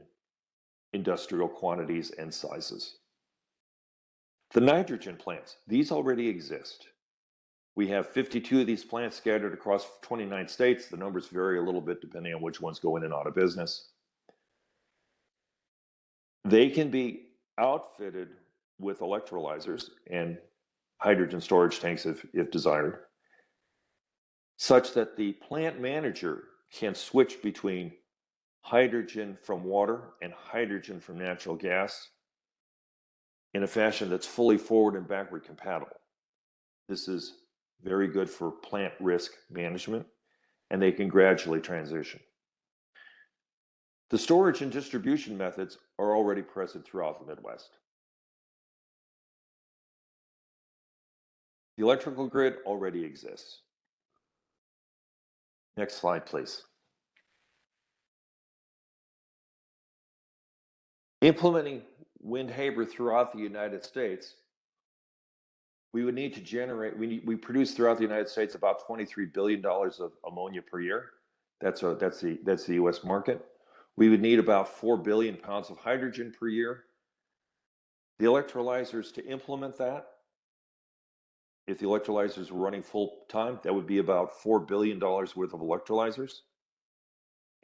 industrial quantities and sizes. The nitrogen plants, these already exist. We have 52 of these plants scattered across 29 states. The numbers vary a little bit depending on which ones go in and out of business. They can be outfitted with electrolyzers and hydrogen storage tanks if desired, such that the plant manager can switch between hydrogen from water and hydrogen from natural gas in a fashion that's fully forward and backward compatible. This is very good for plant risk management, and they can gradually transition. The storage and distribution methods are already present throughout the Midwest. The electrical grid already exists. Next slide, please. Implementing Wind-Haber throughout the United States, we would need to generate, we produce throughout the United States about $23 billion of ammonia per year. That's the US market. We would need about 4 billion pounds of hydrogen per year. The electrolyzers to implement that, if the electrolyzers were running full time, that would be about $4 billion worth of electrolyzers.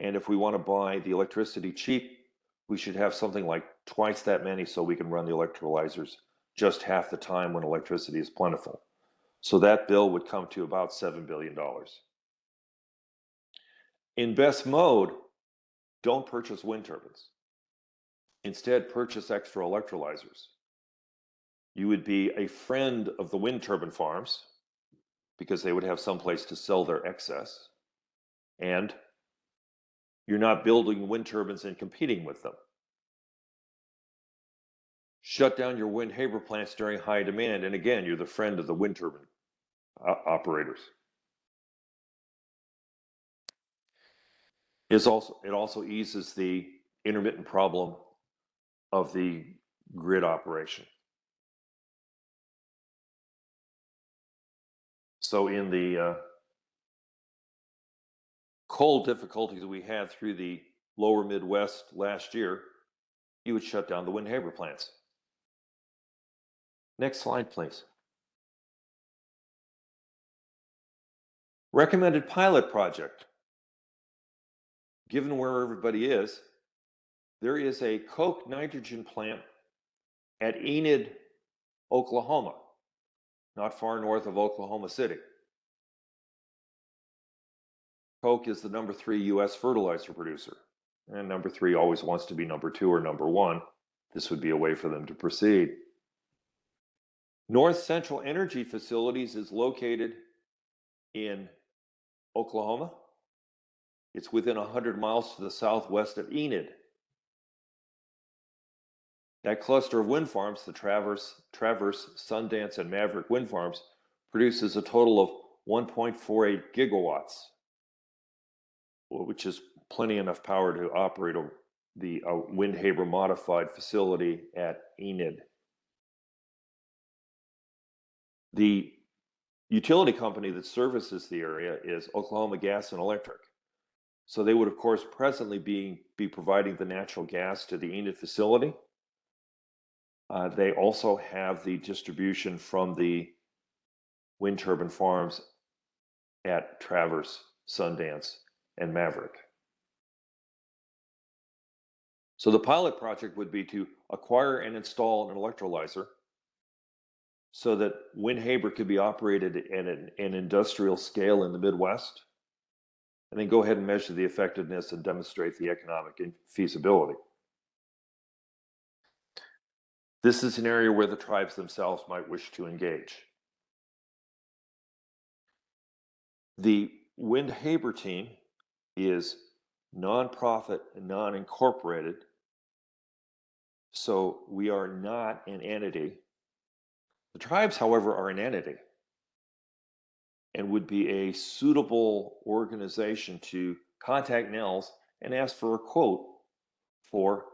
And if we want to buy the electricity cheap, we should have something like twice that many so we can run the electrolyzers just half the time when electricity is plentiful. So that bill would come to about $7 billion. In best mode, don't purchase wind turbines. Instead, purchase extra electrolyzers. You would be a friend of the wind turbine farms because they would have some place to sell their excess. And you're not building wind turbines and competing with them. Shut down your Wind-Haber plants during high demand, and again, you're the friend of the wind turbine operators. It also eases the intermittent problem of the grid operation. So in the cold difficulties we had through the lower Midwest last year, you would shut down the Wind-Haber plants. Next slide, please. Recommended pilot project. Given where everybody is, there is a coke nitrogen plant at Enid, Oklahoma, not far north of Oklahoma City. Coke is the #3 US fertilizer producer, and #3 always wants to be #2 or #1 this would be a way for them to proceed. North Central Energy Facilities is located in Oklahoma. It's within 100 miles to the southwest of Enid. That cluster of wind farms, the Traverse, Sundance, and Maverick wind farms, produces a total of 1.48 gigawatts, which is plenty enough power to operate the Windhaber modified facility at Enid. The utility company that services the area is Oklahoma Gas and Electric. So they would, of course, presently be providing the natural gas to the Enid facility. They also have the distribution from the wind turbine farms at Traverse, Sundance, and Maverick. So the pilot project would be to acquire and install an electrolyzer so that Windhaber could be operated at an industrial scale in the Midwest, and then go ahead and measure the effectiveness and demonstrate the economic feasibility. This is an area where the tribes themselves might wish to engage. The Windhaber team is nonprofit and non-incorporated, so we are not an entity. The tribes, however, are an entity and would be a suitable organization to contact NELS and ask for a quote for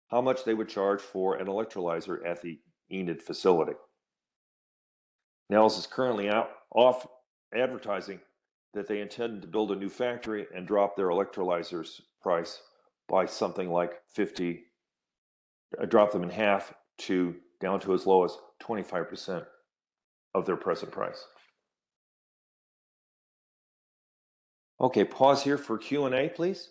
how much they would charge for an electrolyzer at the Enid facility. NELS is currently off advertising that they intend to build a new factory and drop their electrolyzers price by something like 50, drop them in half down to as low as 25% of their present price. Okay, pause here for Q&A, please.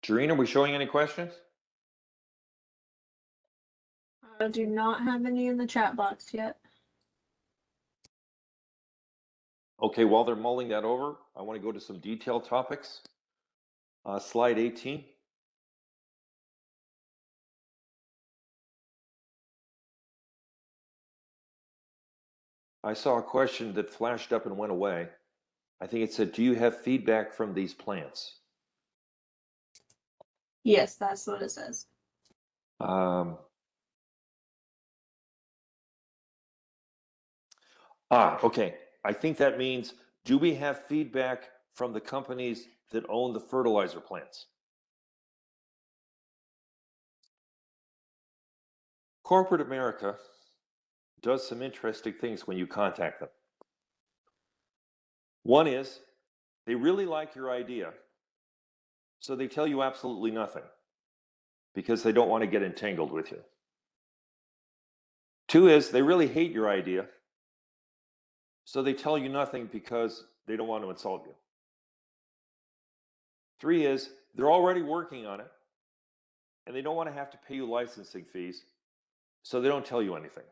Jareen, are we showing any questions? I do not have any in the chat box yet. Okay, while they're mulling that over, I want to go to some detailed topics. Slide 18. I saw a question that flashed up and went away. I think it said, do you have feedback from these plants? Yes, that's what it says. Okay. I think that means, do we have feedback from the companies that own the fertilizer plants? Corporate America does some interesting things when you contact them. One is, they really like your idea, so they tell you absolutely nothing because they don't want to get entangled with you. Two is, they really hate your idea, so they tell you nothing because they don't want to insult you. Three is, they're already working on it, and they don't want to have to pay you licensing fees, so they don't tell you anything.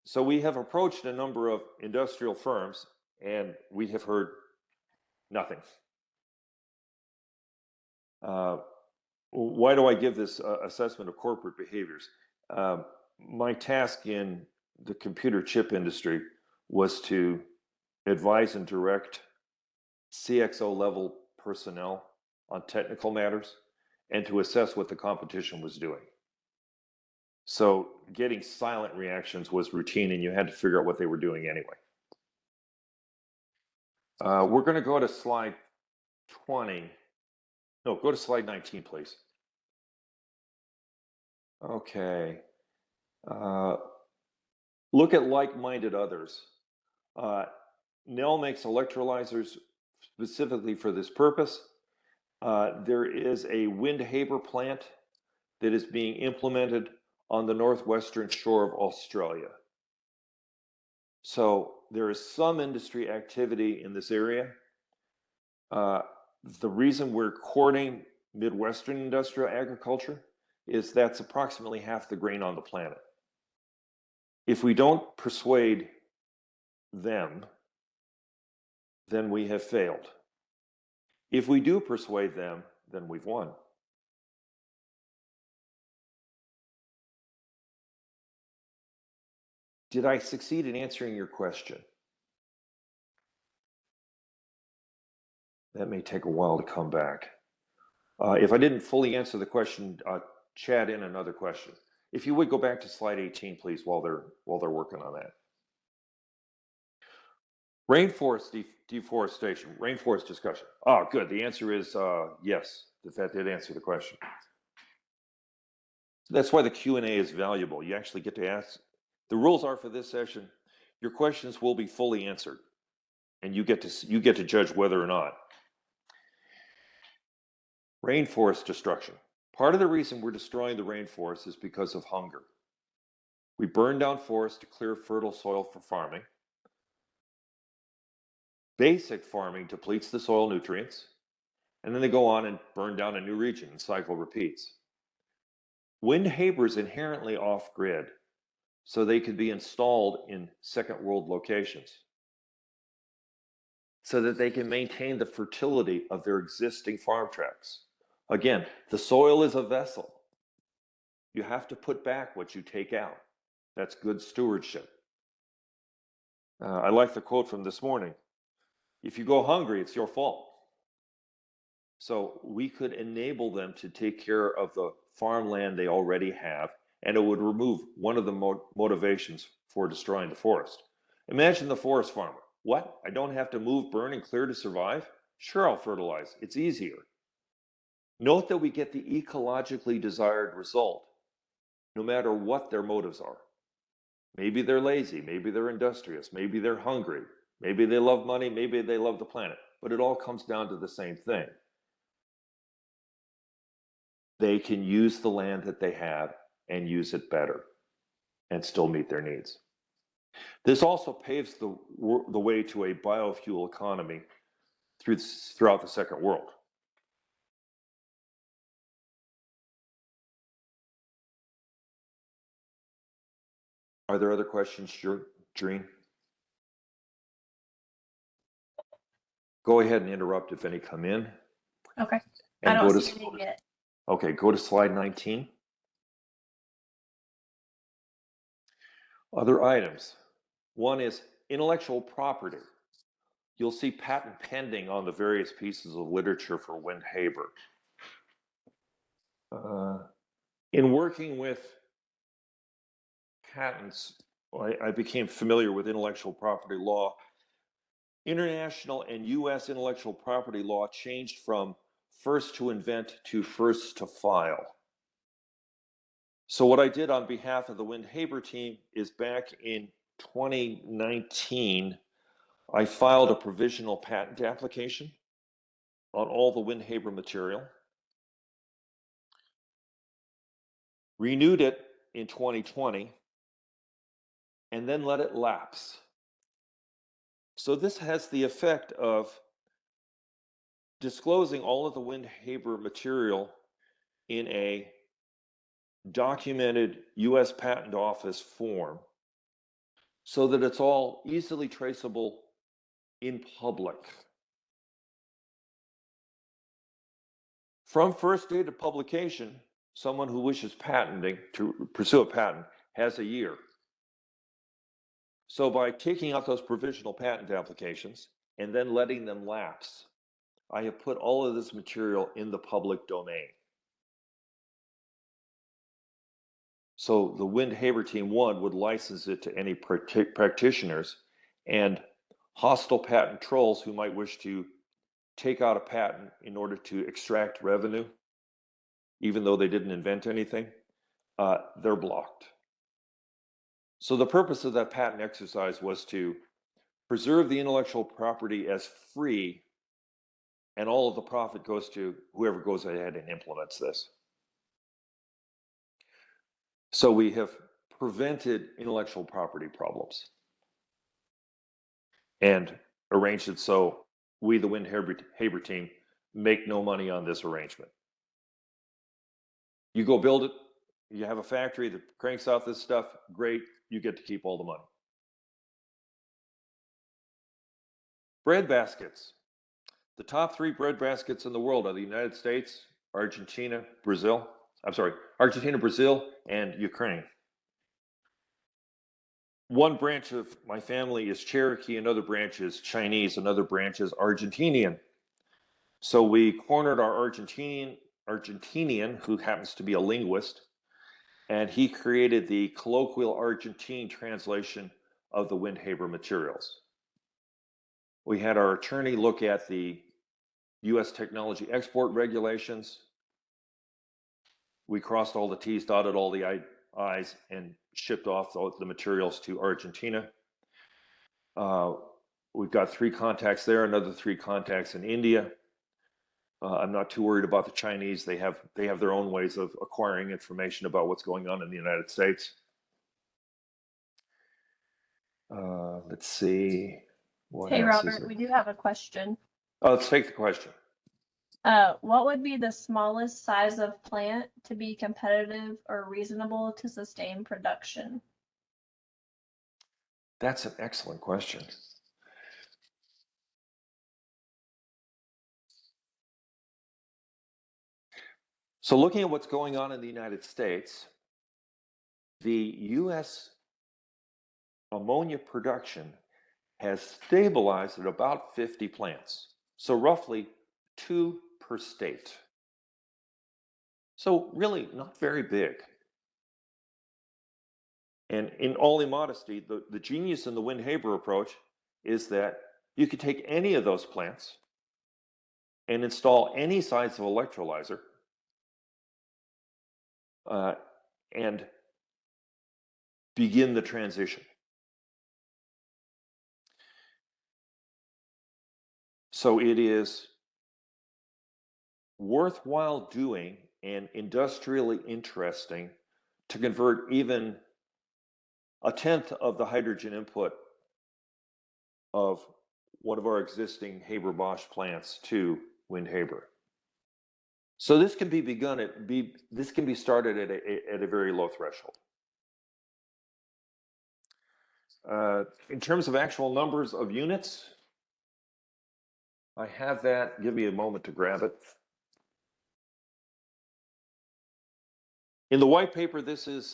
So we have approached a number of industrial firms, and we have heard nothing. Why do I give this assessment of corporate behaviors? My task in the computer chip industry was to advise and direct CXO level personnel on technical matters and to assess what the competition was doing. So getting silent reactions was routine, and you had to figure out what they were doing anyway. We're going to go to slide 20. No, go to slide 19, please. Okay. Look at like-minded others. Nell makes electrolyzers specifically for this purpose. There is a Windhaber plant that is being implemented on the northwestern shore of Australia. So there is some industry activity in this area. The reason we're courting Midwestern industrial agriculture is that's approximately half the grain on the planet. If we don't persuade them, then we have failed. If we do persuade them, then we've won. Did I succeed in answering your question? That may take a while to come back. If I didn't fully answer the question, chat in another question. If you would go back to slide 18, please, while they're working on that. Rainforest deforestation, rainforest discussion. Oh, good. The answer is yes. That did answer the question. That's why the Q&A is valuable. You actually get to ask. The rules are for this session, your questions will be fully answered, and you get to judge whether or not. Rainforest destruction. Part of the reason we're destroying the rainforest is because of hunger. We burn down forests to clear fertile soil for farming. Basic farming depletes the soil nutrients, and then they go on and burn down a new region, and cycle repeats. Windhaber is inherently off-grid, so they could be installed in second world locations so that they can maintain the fertility of their existing farm tracts. Again, the soil is a vessel. You have to put back what you take out. That's good stewardship. I like the quote from this morning. If you go hungry, it's your fault. So we could enable them to take care of the farmland they already have, and it would remove one of the motivations for destroying the forest. Imagine the forest farmer. What? I don't have to move, burn, and clear to survive? Sure, I'll fertilize. It's easier. Note that we get the ecologically desired result, no matter what their motives are. Maybe they're lazy, maybe they're industrious, maybe they're hungry, maybe they love money, maybe they love the planet, but it all comes down to the same thing. They can use the land that they have and use it better and still meet their needs. This also paves the way to a biofuel economy throughout the second world. Are there other questions, Jareen? Go ahead and interrupt if any come in. Okay. And I don't see any yet. Okay, go to slide 19. Other items. One is intellectual property. You'll see patent pending on the various pieces of literature for Windhaber. In working with patents, I became familiar with intellectual property law. International and US intellectual property law changed from first to invent to first to file. So what I did on behalf of the Windhaber team is back in 2019, I filed a provisional patent application on all the Windhaber material, renewed it in 2020, and then let it lapse. So this has the effect of disclosing all of the Windhaber material in a documented US Patent Office form so that it's all easily traceable in public. From first date of publication, someone who wishes patenting to pursue a patent has a year. So by taking out those provisional patent applications and then letting them lapse, I have put all of this material in the public domain. So the Windhaber team, one, would license it to any practitioners and hostile patent trolls who might wish to take out a patent in order to extract revenue, even though they didn't invent anything, they're blocked. So the purpose of that patent exercise was to preserve the intellectual property as free, and all of the profit goes to whoever goes ahead and implements this. So we have prevented intellectual property problems and arranged it so we, the Windhaber team, make no money on this arrangement. You go build it, you have a factory that cranks out this stuff, great, you get to keep all the money. Bread baskets. The top 3 bread baskets in the world are the United States, Argentina, Brazil, and Ukraine. One branch of my family is Cherokee, another branch is Chinese, another branch is Argentinian. So we cornered our Argentinian, who happens to be a linguist, and he created the colloquial Argentine translation of the Windhaber materials. We had our attorney look at the U.S. technology export regulations. We crossed all the T's, dotted all the I's, and shipped off the materials to Argentina. We've got 3 contacts there, another 3 contacts in India. I'm not too worried about the Chinese. They have their own ways of acquiring information about what's going on in the United States. Let's see. What Hey, else is Robert, there? we do have a question. Oh, let's take the question. What would be the smallest size of plant to be competitive or reasonable to sustain production? That's an excellent question. So looking at what's going on in the United States, the U.S. ammonia production has stabilized at about 50 plants. So roughly 2 per state. So really not very big. And in all immodesty, the genius in the Windhaber approach is that you could take any of those plants and install any size of electrolyzer and begin the transition. So it is worthwhile doing and industrially interesting to convert even a tenth of the hydrogen input of one of our existing Haber-Bosch plants to Windhaber. So this can be started at a very low threshold. In terms of actual numbers of units, I have that. Give me a moment to grab it. In the white paper, this is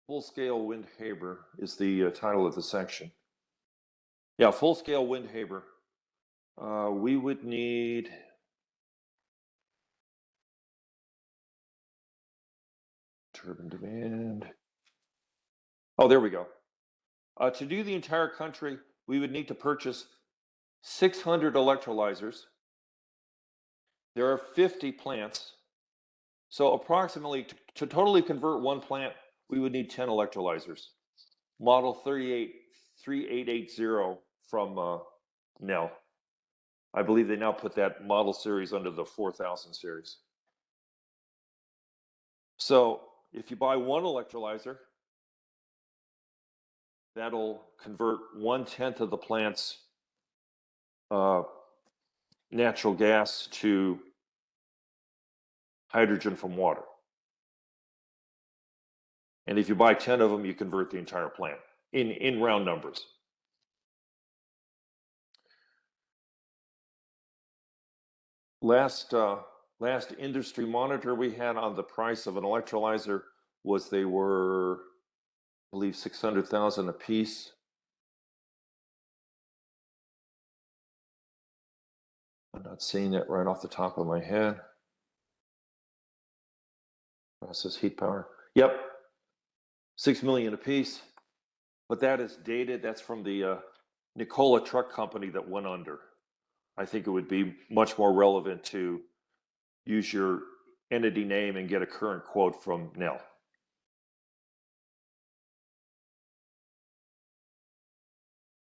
full-scale Windhaber is the title of the section. Yeah, full-scale Windhaber. We would need turbine demand. Oh, there we go. To do the entire country, we would need to purchase 600 electrolyzers. There are 50 plants. So approximately, to totally convert one plant, we would need 10 electrolyzers. Model 3880 from Nell. I believe they now put that model series under the 4000 series. So if you buy one electrolyzer, that'll convert 1/10 of the plant's natural gas to hydrogen from water. And if you buy 10 of them, you convert the entire plant in round numbers. Last industry monitor we had on the price of an electrolyzer was they were, I believe, 600,000 a piece. I'm not seeing that right off the top of my head. Process heat power. Yep, 6 million a piece. But that is dated. That's from the Nikola truck company that went under. I think it would be much more relevant to use your entity name and get a current quote from Nell.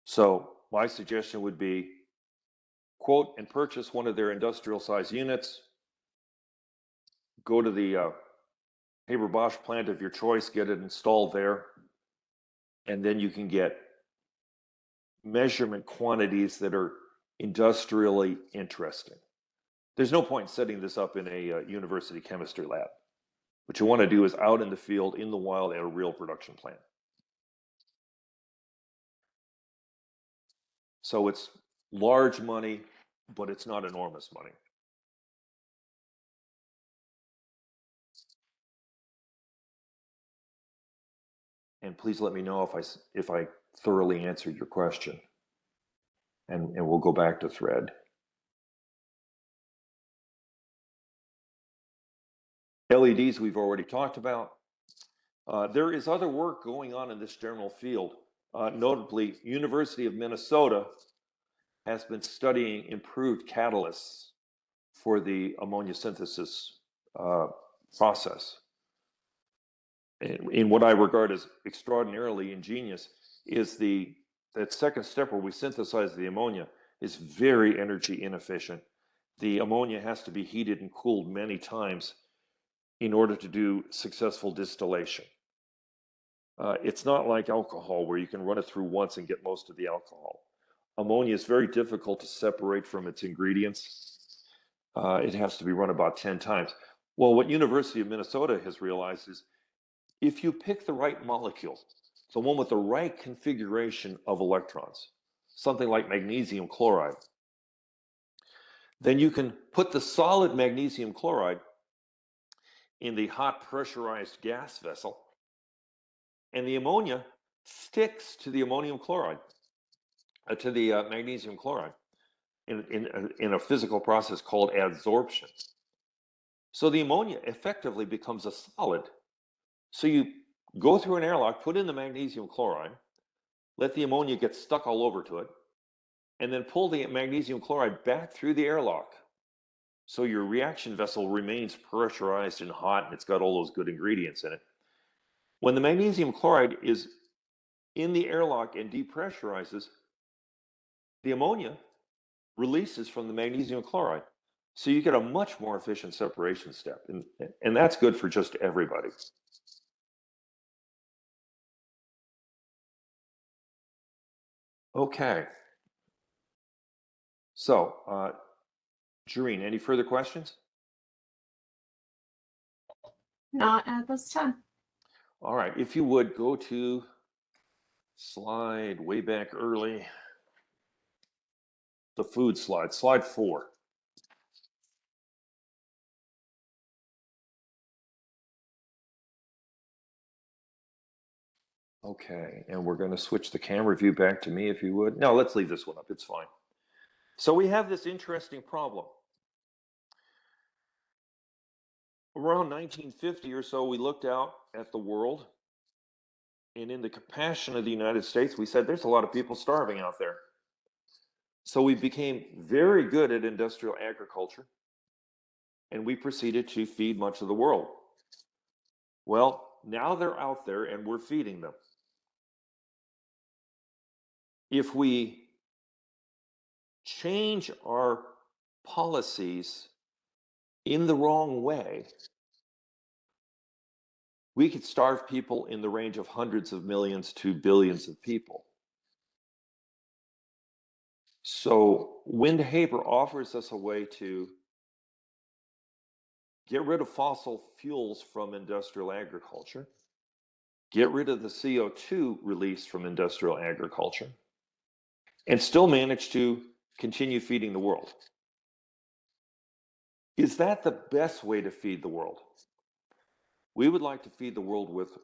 So my suggestion would be quote and purchase one of their industrial size units. Go to the Haber-Bosch plant of your choice, get it installed there, and then you can get measurement quantities that are industrially interesting. There's no point in setting this up in a university chemistry lab. What you want to do is out in the field, in the wild, at a real production plant. So it's large money, but it's not enormous money. And please let me know if I thoroughly answered your question. And we'll go back to thread. LEDs we've already talked about. There is other work going on in this general field. Notably, University of Minnesota has been studying improved catalysts for the ammonia synthesis process. In what I regard as extraordinarily ingenious is that second step where we synthesize the ammonia is very energy inefficient. The ammonia has to be heated and cooled many times in order to do successful distillation. It's not like alcohol where you can run it through once and get most of the alcohol. Ammonia is very difficult to separate from its ingredients. It has to be run about 10 times. Well, what University of Minnesota has realized is if you pick the right molecule, the one with the right configuration of electrons, something like magnesium chloride, then you can put the solid magnesium chloride in the hot pressurized gas vessel, and the ammonia sticks to the ammonium chloride, to the magnesium chloride in a physical process called adsorption. So the ammonia effectively becomes a solid. So you go through an airlock, put in the magnesium chloride, let the ammonia get stuck all over to it, and then pull the magnesium chloride back through the airlock. So your reaction vessel remains pressurized and hot, and it's got all those good ingredients in it. When the magnesium chloride is in the airlock and depressurizes, the ammonia releases from the magnesium chloride. So you get a much more efficient separation step, and that's good for just everybody. Okay. So, Jareen, any further questions? Not at this time. All right, if you would go to slide way back early, the food slide, slide 4. Okay, and we're going to switch the camera view back to me if you would. No, let's leave this one up, it's fine. So we have this interesting problem. Around 1950 or so, we looked out at the world, and in the compassion of the United States, we said there's a lot of people starving out there. So we became very good at industrial agriculture, and we proceeded to feed much of the world. Well, now they're out there and we're feeding them. If we change our policies in the wrong way, we could starve people in the range of hundreds of millions to billions of people. So Windhaber offers us a way to get rid of fossil fuels from industrial agriculture, get rid of the CO2 release from industrial agriculture, and still manage to continue feeding the world. Is that the best way to feed the world? We would like to feed the world with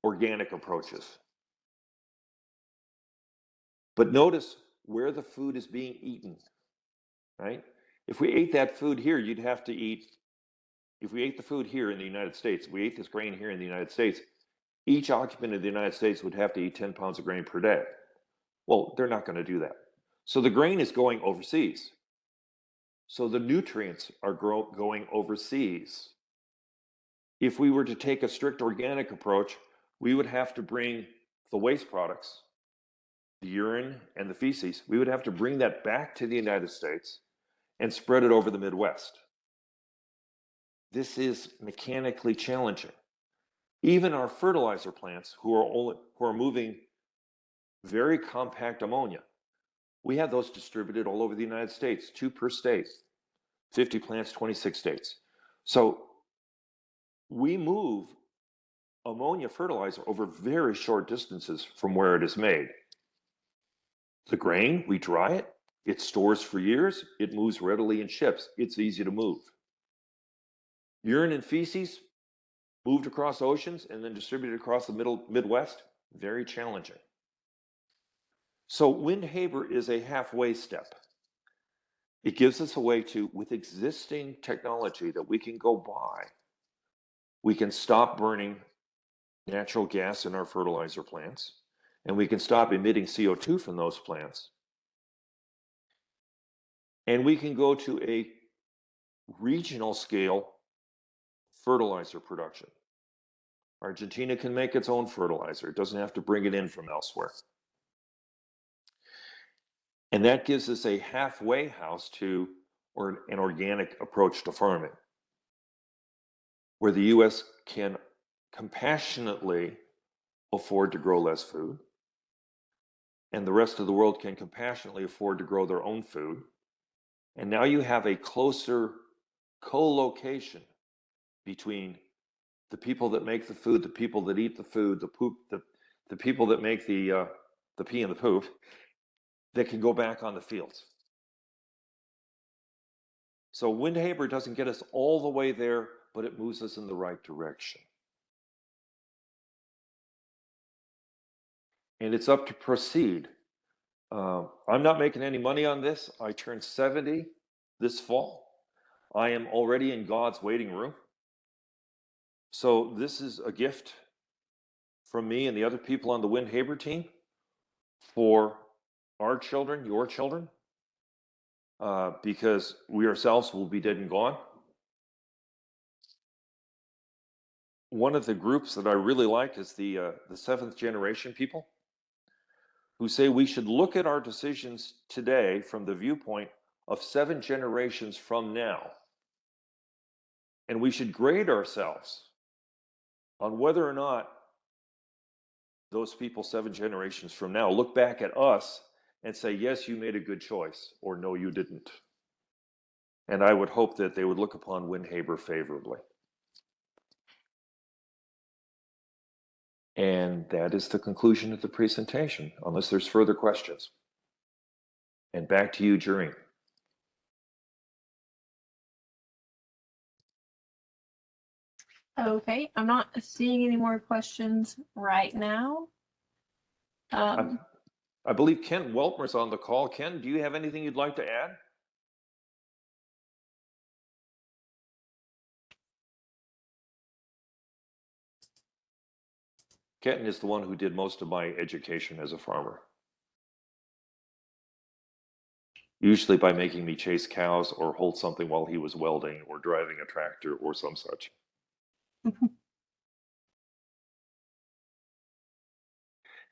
organic approaches. But notice where the food is being eaten, right? If we ate that food here, you'd have to eat, if we ate the food here in the United States, we ate this grain here in the United States, each occupant of the United States would have to eat 10 pounds of grain per day. Well, they're not going to do that. So the grain is going overseas. So the nutrients are going overseas. If we were to take a strict organic approach, we would have to bring the waste products, the urine and the feces, we would have to bring that back to the United States and spread it over the Midwest. This is mechanically challenging. Even our fertilizer plants who are moving very compact ammonia, we have those distributed all over the United States, 2 per state, 50 plants, 26 states. So we move ammonia fertilizer over very short distances from where it is made. The grain, we dry it, it stores for years, it moves readily in ships, it's easy to move. Urine and feces, moved across oceans and then distributed across the Midwest, very challenging. So Windhaber is a halfway step. It gives us a way to, with existing technology that we can go buy, we can stop burning natural gas in our fertilizer plants, and we can stop emitting CO2 from those plants. And we can go to a regional scale fertilizer production. Argentina can make its own fertilizer. It doesn't have to bring it in from elsewhere. And that gives us a halfway house to, or an organic approach to farming, where the US can compassionately afford to grow less food, and the rest of the world can compassionately afford to grow their own food. And now you have a closer co-location between the people that make the food, the people that eat the food, the people that make the pee and the poop, that can go back on the fields. So Windhaber doesn't get us all the way there, but it moves us in the right direction. And it's up to proceed. I'm not making any money on this. I turned 70 this fall. I am already in God's waiting room. So this is a gift from me and the other people on the Windhaber team for our children, your children, because we ourselves will be dead and gone. One of the groups that I really like is the seventh generation people, who say we should look at our decisions today from the viewpoint of 7 generations from now. And we should grade ourselves on whether or not those people 7 generations from now look back at us and say, yes, you made a good choice, or no, you didn't. And I would hope that they would look upon Windhaber favorably. And that is the conclusion of the presentation, unless there's further questions. And back to you, Jereen. Okay, I'm not seeing any more questions right now. I believe Ken Weltmer's on the call. Ken, do you have anything you'd like to add? Kenton is the one who did most of my education as a farmer. Usually by making me chase cows or hold something while he was welding or driving a tractor or some such.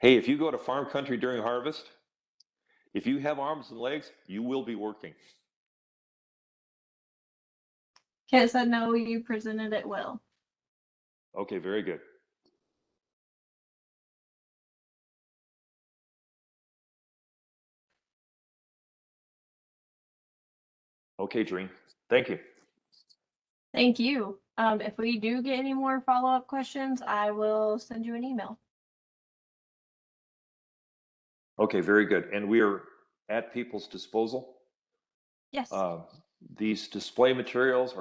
Hey, if you go to farm country during harvest, if you have arms and legs, you will be working. Kit said no, you presented it well. Okay, very good. Okay, Dream. Thank you. Thank you. If we do get any more follow-up questions, I will send you an email. Okay, very good. And we are at people's disposal. Yes. These display materials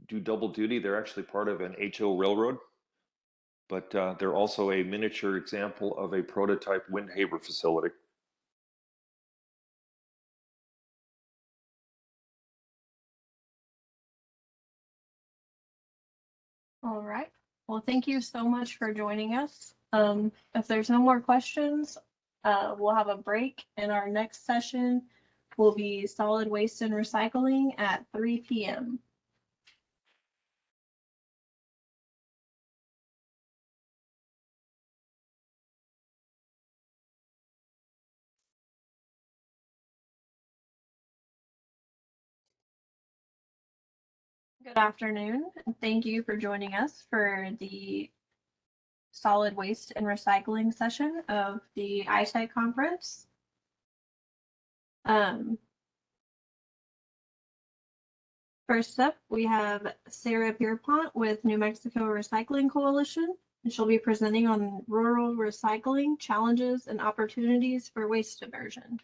do double duty. They're actually part of an HO railroad, but they're also a miniature example of a prototype Windhaber facility. All right. Well, thank you so much for joining us. If there's no more questions, we'll have a break, and our next session will be solid waste and recycling at 3 p.m. Good afternoon. Thank you for joining us for the solid waste and recycling session of the ITEC conference. First up, we have Sarah Pierpont with New Mexico Recycling Coalition, and she'll be presenting on rural recycling challenges and opportunities for waste diversion.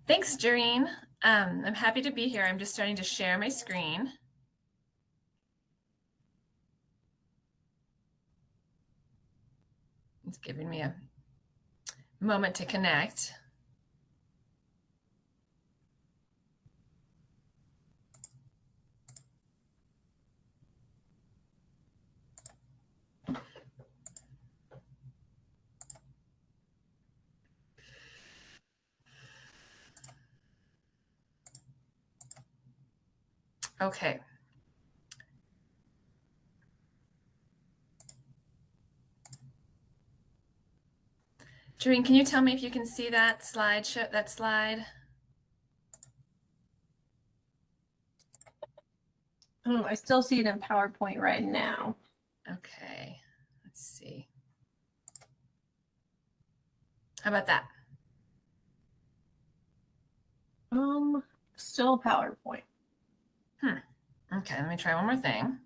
Thanks, Jareen. I'm happy to be here. I'm just starting to share my screen. It's giving me a moment to connect. Okay. Jareen, can you tell me if you can see that slide? That slide? Oh, I still see it in PowerPoint right now. Okay. Let's see. How about that? Still PowerPoint. Okay, let me try one more thing.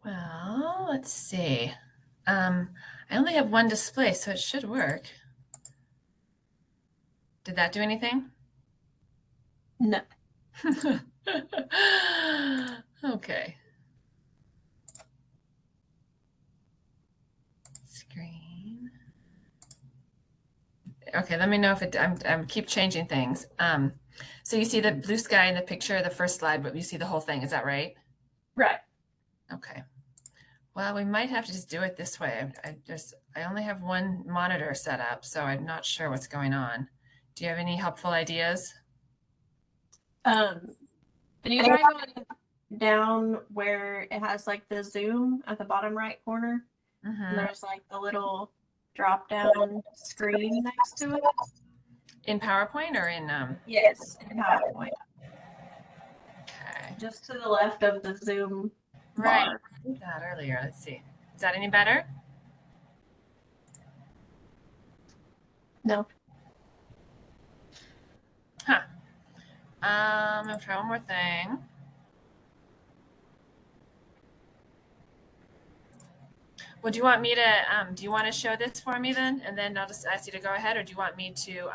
Well, let's see. I only have one display, so it should work. Did that do anything? No. Okay. Screen. Okay, let me know if it, I'm keep changing things. So you see the blue sky in the picture, the first slide, but you see the whole thing, is that right? Right. Okay. Well, we might have to just do it this way. I only have one monitor set up, so I'm not sure what's going on. Do you have any helpful ideas? Can you try going down where it has like the zoom at the bottom right corner? And there's like a little drop down screen next to it. In PowerPoint or in Yes, in PowerPoint. Okay. Just to the left of the zoom Right. bar. I did that earlier. Let's see. Is that any better? No. Huh. I'll try one more thing. Well, do you want me to, do you want to show this for me then? And then I'll just ask you to go ahead, or do you want me to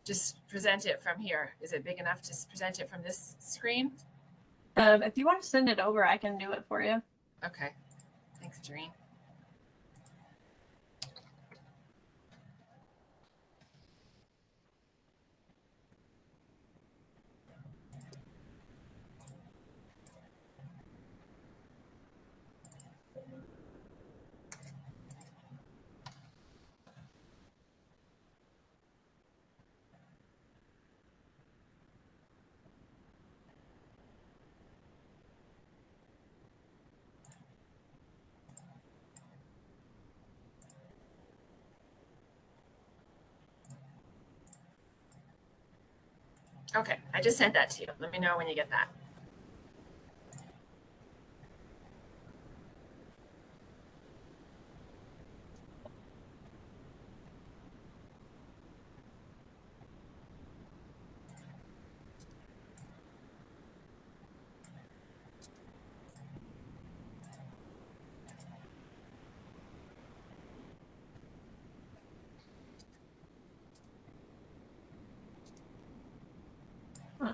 just present it from here? Is it big enough to present it from this screen? If you want to send it over, I can do it for you. Okay. Thanks, Jareen. Okay, I just sent that to you. Let me know when you get that.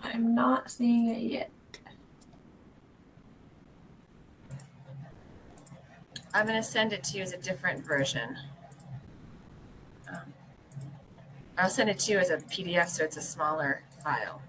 I'm not seeing it yet. I'm going to send it to you as a different version. I'll send it to you as a PDF, so it's a smaller file.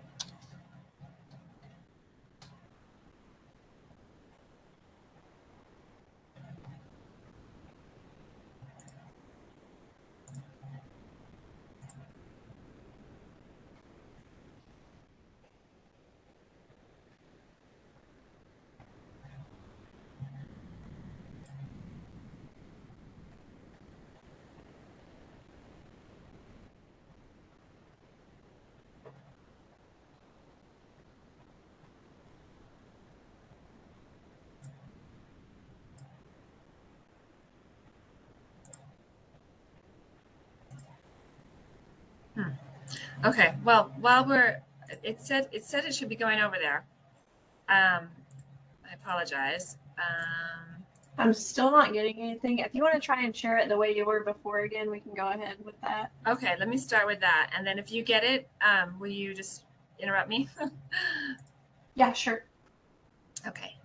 Okay, well, while it said it should be going over there. I apologize. I'm still not getting anything. If you want to try and share it the way you were before again, we can go ahead with that. Okay, let me start with that. And then if you get it, will you just interrupt me? Yeah, sure. Okay.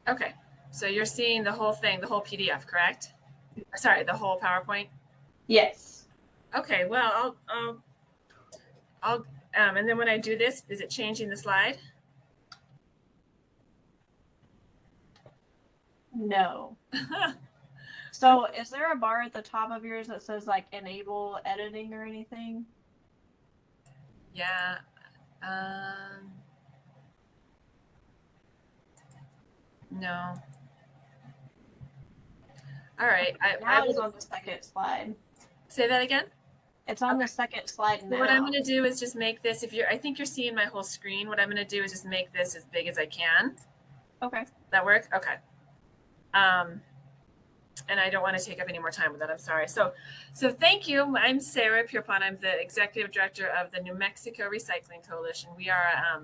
Okay, so you're seeing the whole thing, the whole PDF, correct? Sorry, the whole PowerPoint? Yes. Okay, well, I'll and then when I do this, is it changing the slide? No. So is there a bar at the top of yours that says like enable editing or anything? Yeah. No. All right. Now it's on the second slide. Say that again. It's on the second slide now. So what I'm going to do is just make this, I think you're seeing my whole screen. What I'm going to do is just make this as big as I can. Okay. That work? Okay. And I don't want to take up any more time with that. I'm sorry. So thank you. I'm Sarah Pierpont. I'm the executive director of the New Mexico Recycling Coalition. We are a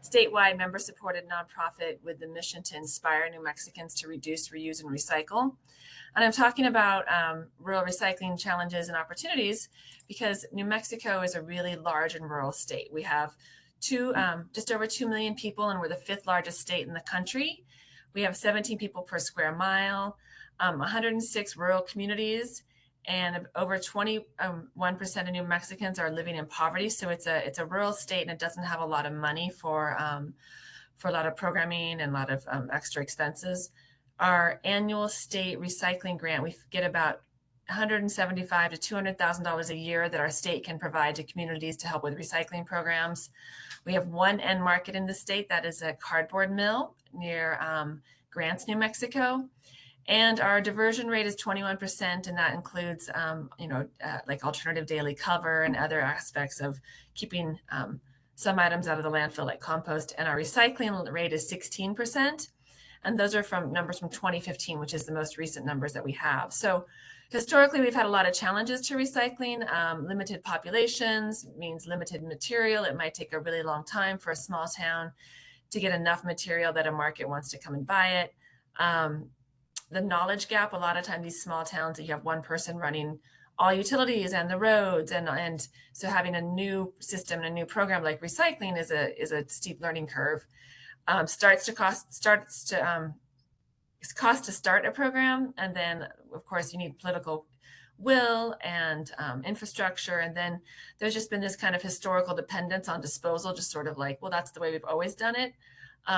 statewide member-supported nonprofit with the mission to inspire New Mexicans to reduce, reuse, and recycle. And I'm talking about rural recycling challenges and opportunities because New Mexico is a really large and rural state. We have just over 2 million people, and we're the 5th largest state in the country. We have 17 people per square mile, 106 rural communities, and over 21% of New Mexicans are living in poverty. So it's a rural state, and it doesn't have a lot of money for a lot of programming and a lot of extra expenses. Our annual state recycling grant, we get about $175,000 to $200,000 a year that our state can provide to communities to help with recycling programs. We have one end market in the state that is a cardboard mill near Grants, New Mexico. And our diversion rate is 21%, and that includes, like alternative daily cover and other aspects of keeping some items out of the landfill, like compost. And our recycling rate is 16%. And those are from numbers from 2015, which is the most recent numbers that we have. So historically, we've had a lot of challenges to recycling. Limited populations means limited material. It might take a really long time for a small town to get enough material that a market wants to come and buy it. The knowledge gap, a lot of times these small towns, you have one person running all utilities and the roads. And so having a new system and a new program like recycling is a steep learning curve. It's cost to start a program. And then of course you need political will and infrastructure. And then there's just been this kind of historical dependence on disposal, just sort of like, well, that's the way we've always done it.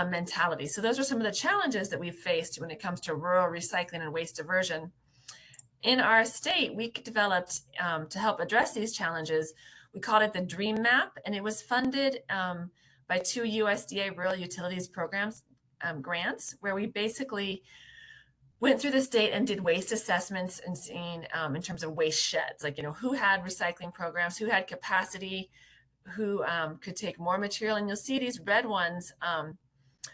Mentality. So those are some of the challenges that we've faced when it comes to rural recycling and waste diversion. In our state, we developed to help address these challenges. We called it the Dream Map, and it was funded by 2 USDA Rural Utilities Programs grants, where we basically went through the state and did waste assessments and seeing in terms of waste sheds, like, who had recycling programs, who had capacity, who could take more material. And you'll see these red ones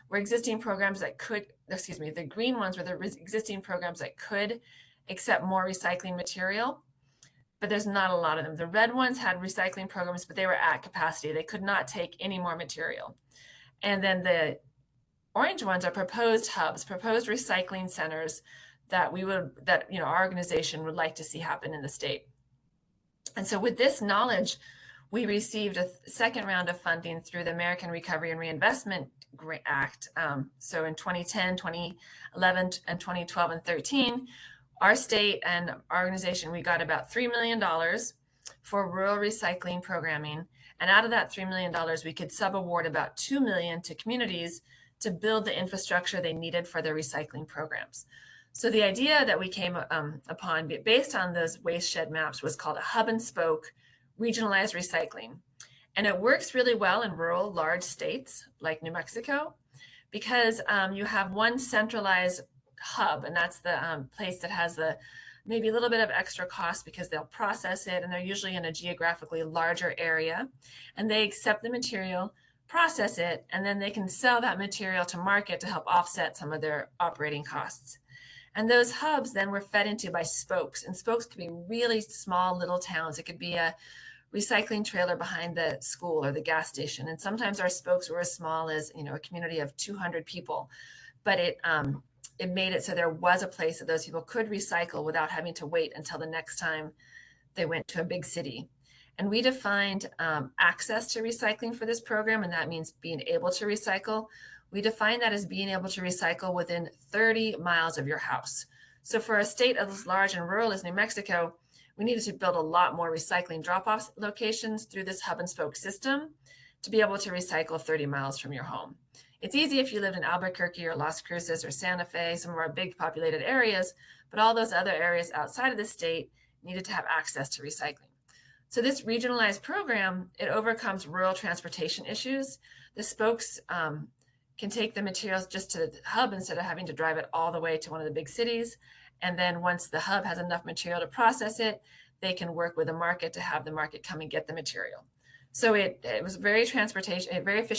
were existing programs that could, the green ones were the existing programs that could accept more recycling material, but there's not a lot of them. The red ones had recycling programs, but they were at capacity. They could not take any more material. And then the orange ones are proposed hubs, proposed recycling centers that our organization would like to see happen in the state. And so with this knowledge, we received a second round of funding through the American Recovery and Reinvestment Act. So in 2010, 2011, and 2012 and 13, our state and our organization, we got about $3 million for rural recycling programming. And out of that $3 million, we could subaward about $2 million to communities to build the infrastructure they needed for their recycling programs. So the idea that we came upon based on those waste shed maps was called a hub and spoke regionalized recycling. And it works really well in rural large states like New Mexico because you have one centralized hub, and that's the place that has maybe a little bit of extra cost because they'll process it, and they're usually in a geographically larger area, and they accept the material, process it, and then they can sell that material to market to help offset some of their operating costs. And those hubs then were fed into by spokes, and spokes could be really small little towns. It could be a recycling trailer behind the school or the gas station. And sometimes our spokes were as small as, a community of 200 people, but it made it so there was a place that those people could recycle without having to wait until the next time they went to a big city. And we defined access to recycling for this program, and that means being able to recycle. We define that as being able to recycle within 30 miles of your house. So for a state as large and rural as New Mexico, we needed to build a lot more recycling drop-off locations through this hub and spoke system to be able to recycle 30 miles from your home. It's easy if you lived in Albuquerque or Las Cruces or Santa Fe, some of our big populated areas, but all those other areas outside of the state needed to have access to recycling. So this regionalized program, it overcomes rural transportation issues. The spokes can take the materials just to the hub instead of having to drive it all the way to one of the big cities. And then once the hub has enough material to process it, they can work with the market to have the market come and get the material. So it was very efficient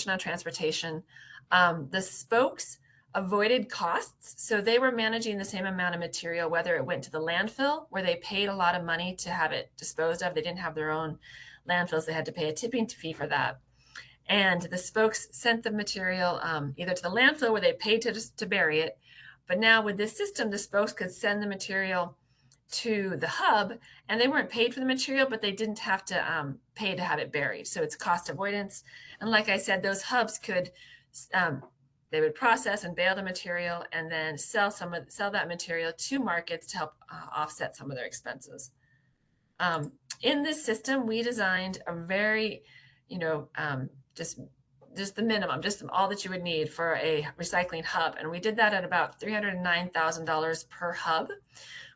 on transportation. The spokes avoided costs. So they were managing the same amount of material, whether it went to the landfill, where they paid a lot of money to have it disposed of. They didn't have their own landfills. They had to pay a tipping fee for that. And the spokes sent the material either to the landfill where they paid to bury it. But now with this system, the spokes could send the material to the hub, and they weren't paid for the material, but they didn't have to pay to have it buried. So it's cost avoidance. And like I said, those hubs could, they would process and bale the material and then sell that material to markets to help offset some of their expenses. In this system, we designed a very, just the minimum, just all that you would need for a recycling hub. And we did that at about $309,000 per hub.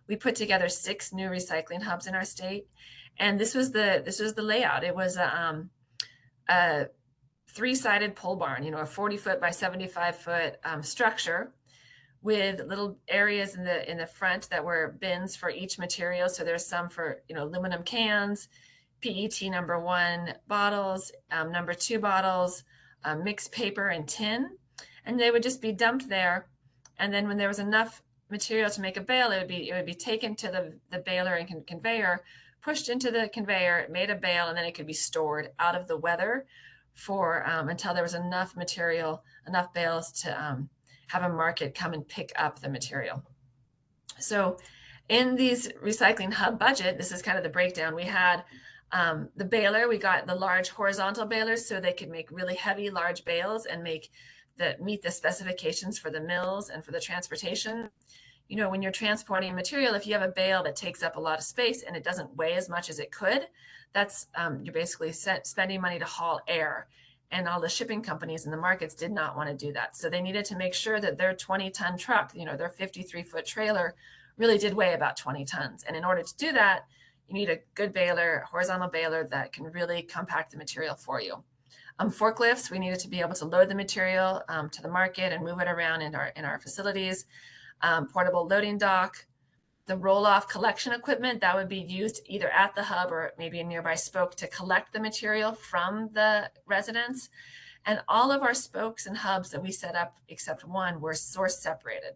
We put together 6 new recycling hubs in our state. And this was the layout. It was a 3-sided pole barn, a 40-foot by 75-foot structure with little areas in the front that were bins for each material. So there's some for, aluminum cans, PET number 1 bottles, number 2 bottles, mixed paper and tin, and they would just be dumped there. And then when there was enough material to make a bale, it would be taken to the baler and conveyor, pushed into the conveyor, made a bale, and then it could be stored out of the weather for until there was enough material, enough bales to have a market come and pick up the material. So in these recycling hub budget, this is kind of the breakdown. We had the baler, we got the large horizontal balers so they could make really heavy, large bales and meet the specifications for the mills and for the transportation. When you're transporting material, if you have a bale that takes up a lot of space and it doesn't weigh as much as it could, that's you're basically spending money to haul air. And all the shipping companies and the markets did not want to do that. So they needed to make sure that their 20-ton truck, their 53-foot trailer really did weigh about 20 tons. And in order to do that, you need a good baler, horizontal baler that can really compact the material for you. Forklifts, we needed to be able to load the material to the market and move it around in our facilities. Portable loading dock, the roll-off collection equipment that would be used either at the hub or maybe a nearby spoke to collect the material from the residents. And all of our spokes and hubs that we set up, except one, were source separated.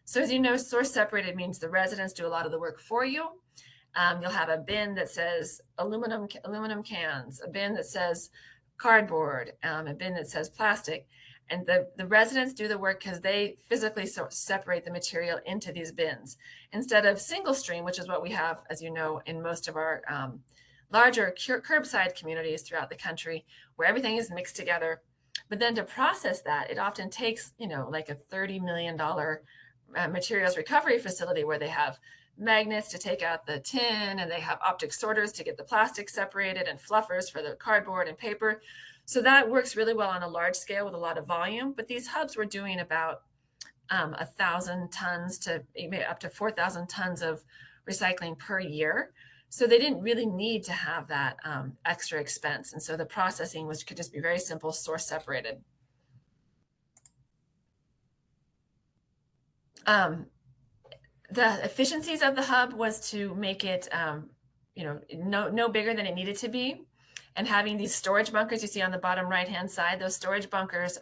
So as you know, source separated means the residents do a lot of the work for you. You'll have a bin that says aluminum cans, a bin that says cardboard, a bin that says plastic. And the residents do the work because they physically separate the material into these bins instead of single stream, which is what we have, as you know, in most of our larger curbside communities throughout the country, where everything is mixed together. But then to process that, it often takes, like a $30 million materials recovery facility where they have magnets to take out the tin, and they have optic sorters to get the plastic separated, and fluffers for the cardboard and paper. So that works really well on a large scale with a lot of volume. But these hubs were doing about 1,000 tons to maybe up to 4,000 tons of recycling per year. So they didn't really need to have that extra expense. And so the processing could just be very simple, source separated. The efficiencies of the hub was to make it, no bigger than it needed to be. And having these storage bunkers you see on the bottom right-hand side, those storage bunkers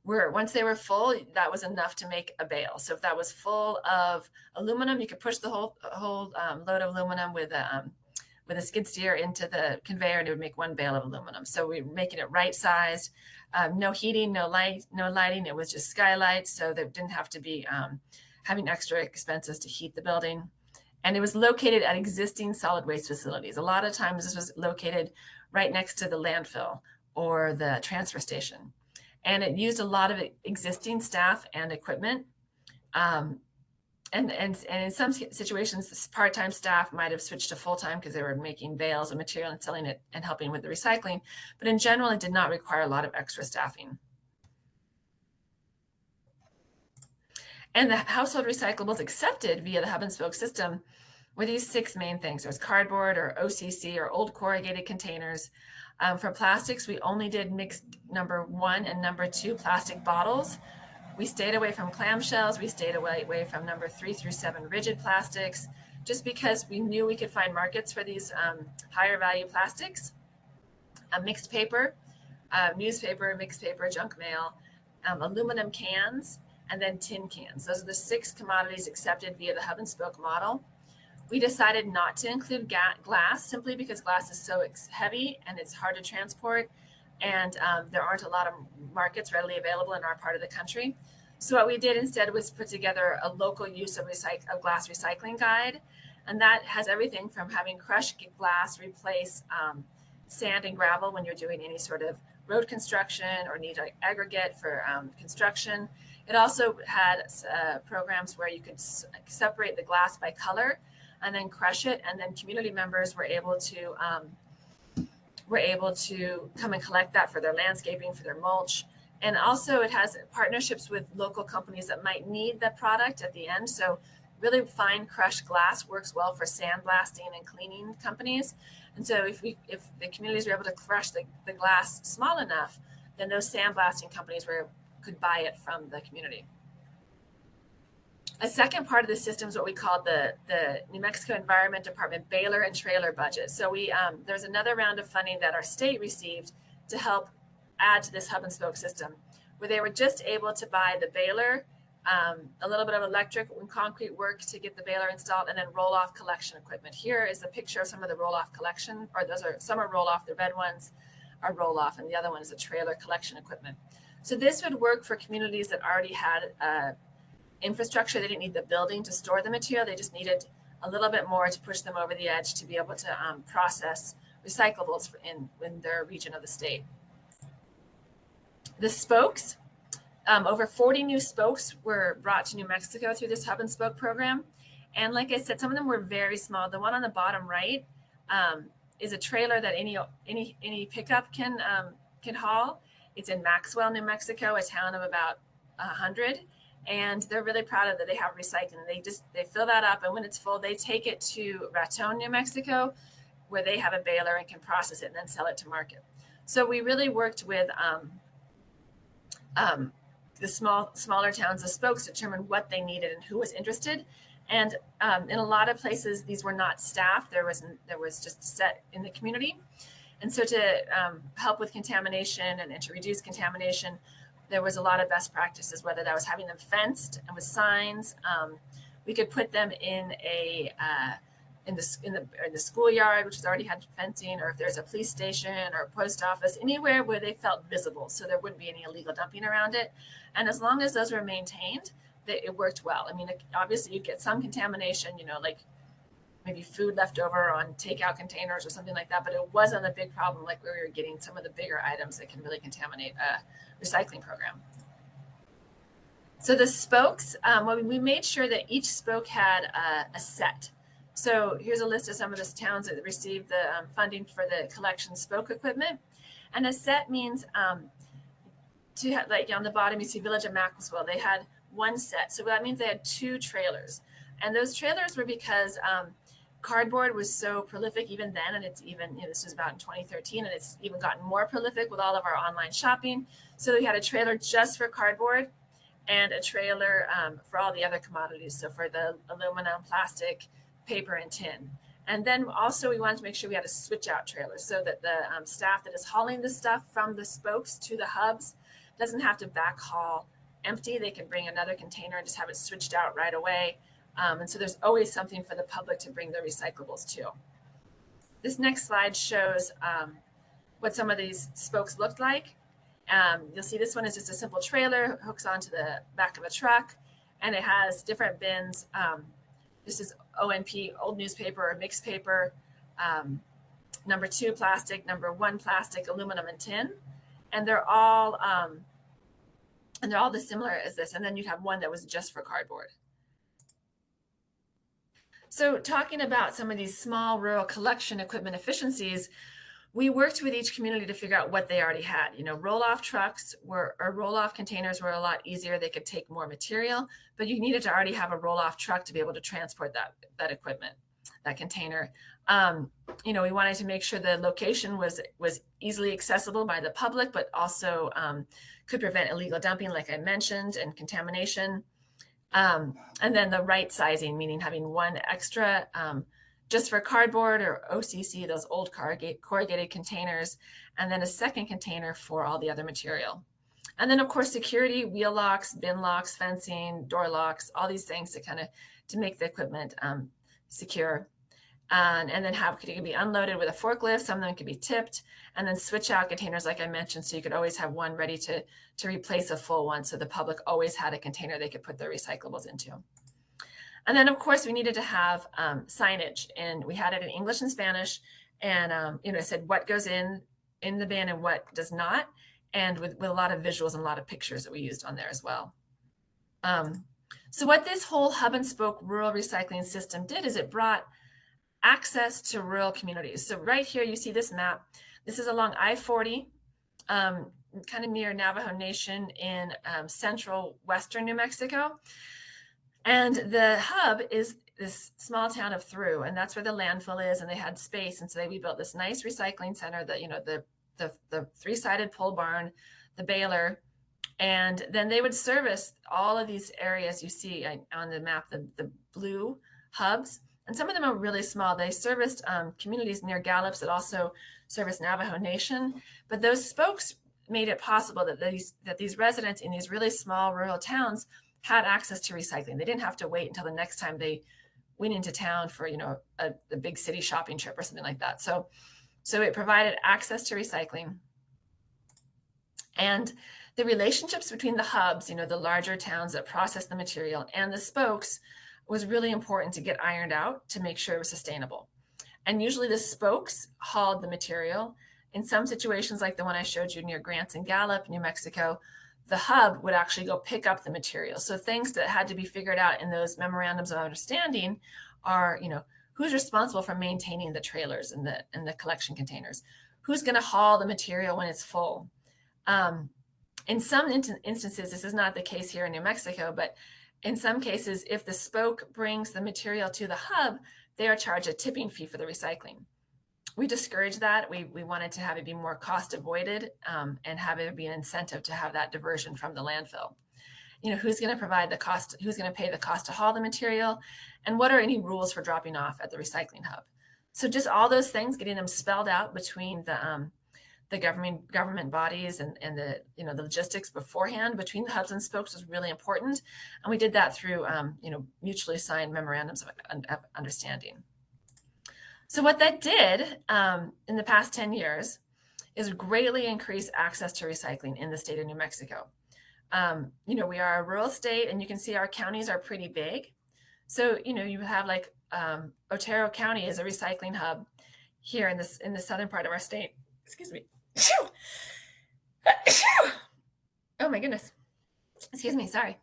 were, once they were full, that was enough to make a bale. So if that was full of aluminum, you could push the whole load of aluminum with a skid steer into the conveyor, and it would make one bale of aluminum. So we were making it right-sized, no heating, no lighting. It was just skylights, so they didn't have to be having extra expenses to heat the building. And it was located at existing solid waste facilities. A lot of times this was located right next to the landfill or the transfer station. And it used a lot of existing staff and equipment. And in some situations, this part-time staff might have switched to full-time because they were making bales of material and selling it and helping with the recycling. But in general, it did not require a lot of extra staffing. And the household recyclables accepted via the hub and spoke system were these 6 main things. There's cardboard or OCC or old corrugated containers. For plastics, we only did mixed number 1 and number 2 plastic bottles. We stayed away from clamshells. We stayed away from number 3 through 7 rigid plastics, just because we knew we could find markets for these higher value plastics. Mixed paper, newspaper, mixed paper, junk mail, aluminum cans, and then tin cans. Those are the 6 commodities accepted via the hub and spoke model. We decided not to include glass simply because glass is so heavy and it's hard to transport, and there aren't a lot of markets readily available in our part of the country. So what we did instead was put together a local use of glass recycling guide, and that has everything from having crushed glass replace sand and gravel when you're doing any sort of road construction or need aggregate for construction. It also had programs where you could separate the glass by color and then crush it, and then community members were able to come and collect that for their landscaping, for their mulch. And also it has partnerships with local companies that might need the product at the end. So really fine crushed glass works well for sandblasting and cleaning companies. And so if the communities were able to crush the glass small enough, then those sandblasting companies could buy it from the community. A second part of the system is what we call the New Mexico Environment Department baler and trailer budget. So there's another round of funding that our state received to help add to this hub and spoke system, where they were just able to buy the baler, a little bit of electric and concrete work to get the baler installed, and then roll-off collection equipment. Here is a picture of some of the roll-off collection, or some are roll-off, the red ones are roll-off, and the other one is a trailer collection equipment. So this would work for communities that already had infrastructure. They didn't need the building to store the material. They just needed a little bit more to push them over the edge to be able to process recyclables in their region of the state. The spokes, over 40 new spokes were brought to New Mexico through this hub and spoke program. And like I said, some of them were very small. The one on the bottom right is a trailer that any pickup can haul. It's in Maxwell, New Mexico, a town of about 100. And they're really proud of that. They have recycling. They fill that up, and when it's full, they take it to Raton, New Mexico, where they have a baler and can process it and then sell it to market. So we really worked with the smaller towns, the spokes, to determine what they needed and who was interested. And in a lot of places, these were not staffed. There was just set in the community. And so to help with contamination and to reduce contamination, there was a lot of best practices, whether that was having them fenced and with signs. We could put them in the schoolyard, which has already had fencing, or if there's a police station or a post office, anywhere where they felt visible, so there wouldn't be any illegal dumping around it. And as long as those were maintained, it worked well. I mean, obviously you get some contamination, like maybe food left over on takeout containers or something like that, but it wasn't a big problem like we were getting some of the bigger items that can really contaminate a recycling program. So the spokes, we made sure that each spoke had a set. So here's a list of some of the towns that received the funding for the collection spoke equipment. And a set means like on the bottom, you see Village of Maxwell, they had one set. So that means they had 2 trailers. And those trailers were because cardboard was so prolific even then, and it's even, this was about in 2013, and it's even gotten more prolific with all of our online shopping. So we had a trailer just for cardboard and a trailer for all the other commodities. So for the aluminum, plastic, paper, and tin. And then also we wanted to make sure we had a switch out trailer so that the staff that is hauling the stuff from the spokes to the hubs doesn't have to back haul empty. They can bring another container and just have it switched out right away. And so there's always something for the public to bring their recyclables to. This next slide shows what some of these spokes looked like. You'll see this one is just a simple trailer, hooks onto the back of a truck, and it has different bins. This is ONP, old newspaper or mixed paper, number 2 plastic, number 1 plastic, aluminum, and tin. And they're all this similar as this. And then you'd have one that was just for cardboard. So talking about some of these small rural collection equipment efficiencies, we worked with each community to figure out what they already had. You know, roll-off trucks or roll-off containers were a lot easier. They could take more material, but you needed to already have a roll-off truck to be able to transport that equipment, that container. You know, we wanted to make sure the location was easily accessible by the public, but also could prevent illegal dumping, like I mentioned, and contamination. And then the right sizing, meaning having one extra just for cardboard or OCC, those old corrugated containers, and then a second container for all the other material. And then of course, security, wheel locks, bin locks, fencing, door locks, all these things to make the equipment secure. And then it could be unloaded with a forklift, some of them could be tipped, and then switch out containers like I mentioned, so you could always have one ready to replace a full one, so the public always had a container they could put their recyclables into. And then of course we needed to have signage, and we had it in English and Spanish, and you know, it said what goes in the bin and what does not, and with a lot of visuals and a lot of pictures that we used on there as well. So what this whole hub and spoke rural recycling system did is it brought access to rural communities. So right here, you see this map. This is along I-40, kind of near Navajo Nation in central western New Mexico. And the hub is this small town of Through, and that's where the landfill is, and they had space. And so we built this nice recycling center that, you know, the 3-sided pole barn, the baler, and then they would service all of these areas you see on the map, the blue hubs. And some of them are really small. They serviced communities near Gallups that also service Navajo Nation. But those spokes made it possible that these residents in these really small rural towns had access to recycling. They didn't have to wait until the next time they went into town for, you know, a big city shopping trip or something like that. So it provided access to recycling. And the relationships between the hubs, you know, the larger towns that process the material, and the spokes was really important to get ironed out to make sure it was sustainable. And usually the spokes hauled the material. In some situations, like the one I showed you near Grants and Gallup, New Mexico, the hub would actually go pick up the material. So things that had to be figured out in those memorandums of understanding are, you know, who's responsible for maintaining the trailers and the collection containers? Who's going to haul the material when it's full? In some instances, this is not the case here in New Mexico, but in some cases, if the spoke brings the material to the hub, they are charged a tipping fee for the recycling. We discourage that. We wanted to have it be more cost avoided and have it be an incentive to have that diversion from the landfill. You know, who's going to provide the cost? Who's going to pay the cost to haul the material? And what are any rules for dropping off at the recycling hub? So just all those things, getting them spelled out between the government bodies and the, you know, the logistics beforehand between the hubs and spokes was really important. And we did that through, you know, mutually signed memorandums of understanding. So what that did in the past 10 years is greatly increase access to recycling in the state of New Mexico. You know, we are a rural state, and you can see our counties are pretty big. So, you know, you have like Otero County is a recycling hub here in the southern part of our state. Excuse me. Oh my goodness. Excuse me. Sorry.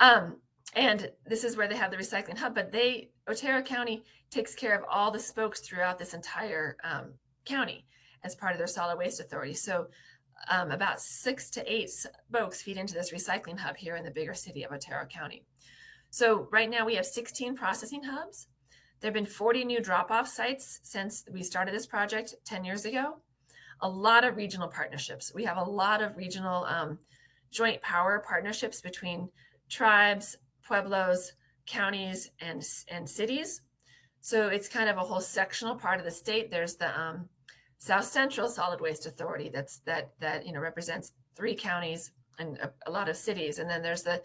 And this is where they have the recycling hub, but Otero County takes care of all the spokes throughout this entire county as part of their solid waste authority. So about 6 to 8 spokes feed into this recycling hub here in the bigger city of Otero County. So right now we have 16 processing hubs. There have been 40 new drop-off sites since we started this project 10 years ago. A lot of regional partnerships. We have a lot of regional joint power partnerships between tribes, pueblos, counties, and cities. So it's kind of a whole sectional part of the state. There's the South Central Solid Waste Authority that represents 3 counties and a lot of cities. And then there's the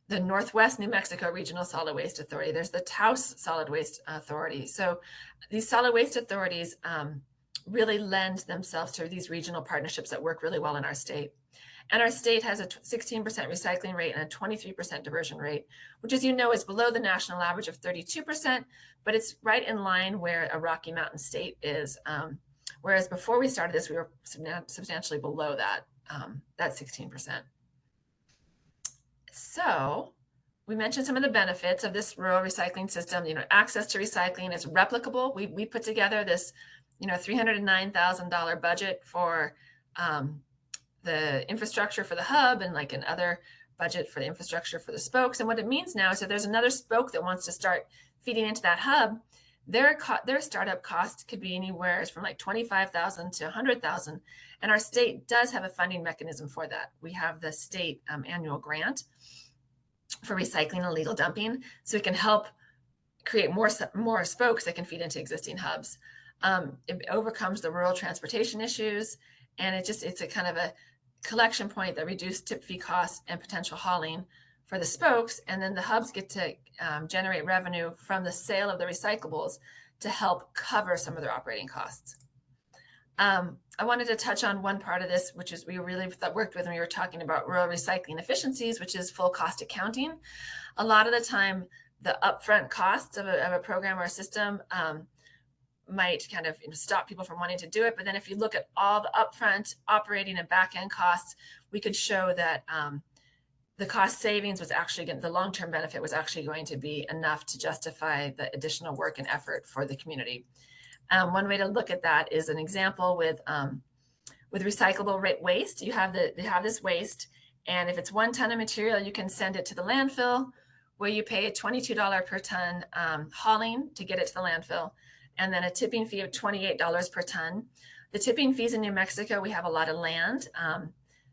Northwest New Mexico Regional Solid Waste Authority. There's the Taos Solid Waste Authority. So these solid waste authorities really lend themselves to these regional partnerships that work really well in our state. And our state has a 16% recycling rate and a 23% diversion rate, which, as you know, is below the national average of 32%, but it's right in line where a Rocky Mountain state is. Whereas before we started this, we were substantially below that 16%. So we mentioned some of the benefits of this rural recycling system. Access to recycling is replicable. We put together this, $309,000 budget for the infrastructure for the hub and like another budget for the infrastructure for the spokes. And what it means now is if there's another spoke that wants to start feeding into that hub, their startup cost could be anywhere from like $25,000 to $100,000. And our state does have a funding mechanism for that. We have the state annual grant for recycling and illegal dumping, so it can help create more spokes that can feed into existing hubs. It overcomes the rural transportation issues, and it's a kind of a collection point that reduced tip fee costs and potential hauling for the spokes. And then the hubs get to generate revenue from the sale of the recyclables to help cover some of their operating costs. I wanted to touch on one part of this, which is we really worked with when we were talking about rural recycling efficiencies, which is full cost accounting. A lot of the time, the upfront costs of a program or a system might kind of stop people from wanting to do it. But then if you look at all the upfront operating and back end costs, we could show that the cost savings was actually the long-term benefit was actually going to be enough to justify the additional work and effort for the community. One way to look at that is an example with recyclable waste. You have this waste, and if it's 1 ton of material, you can send it to the landfill, where you pay a $22 per ton hauling to get it to the landfill, and then a tipping fee of $28 per ton. The tipping fees in New Mexico, we have a lot of land.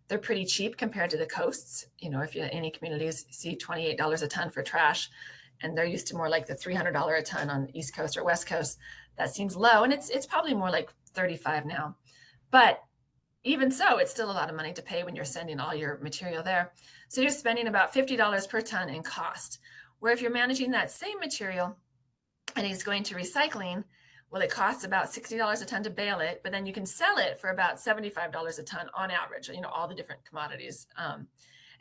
They're pretty cheap compared to the coasts. If any communities see $28 a ton for trash, and they're used to more like the $300 a ton on the East Coast or West Coast, that seems low. And it's probably more like 35 now. But even so, it's still a lot of money to pay when you're sending all your material there. So you're spending about $50 per ton in cost. Where if you're managing that same material and it's going to recycling, well, it costs about $60 a ton to bale it, but then you can sell it for about $75 a ton on average, all the different commodities.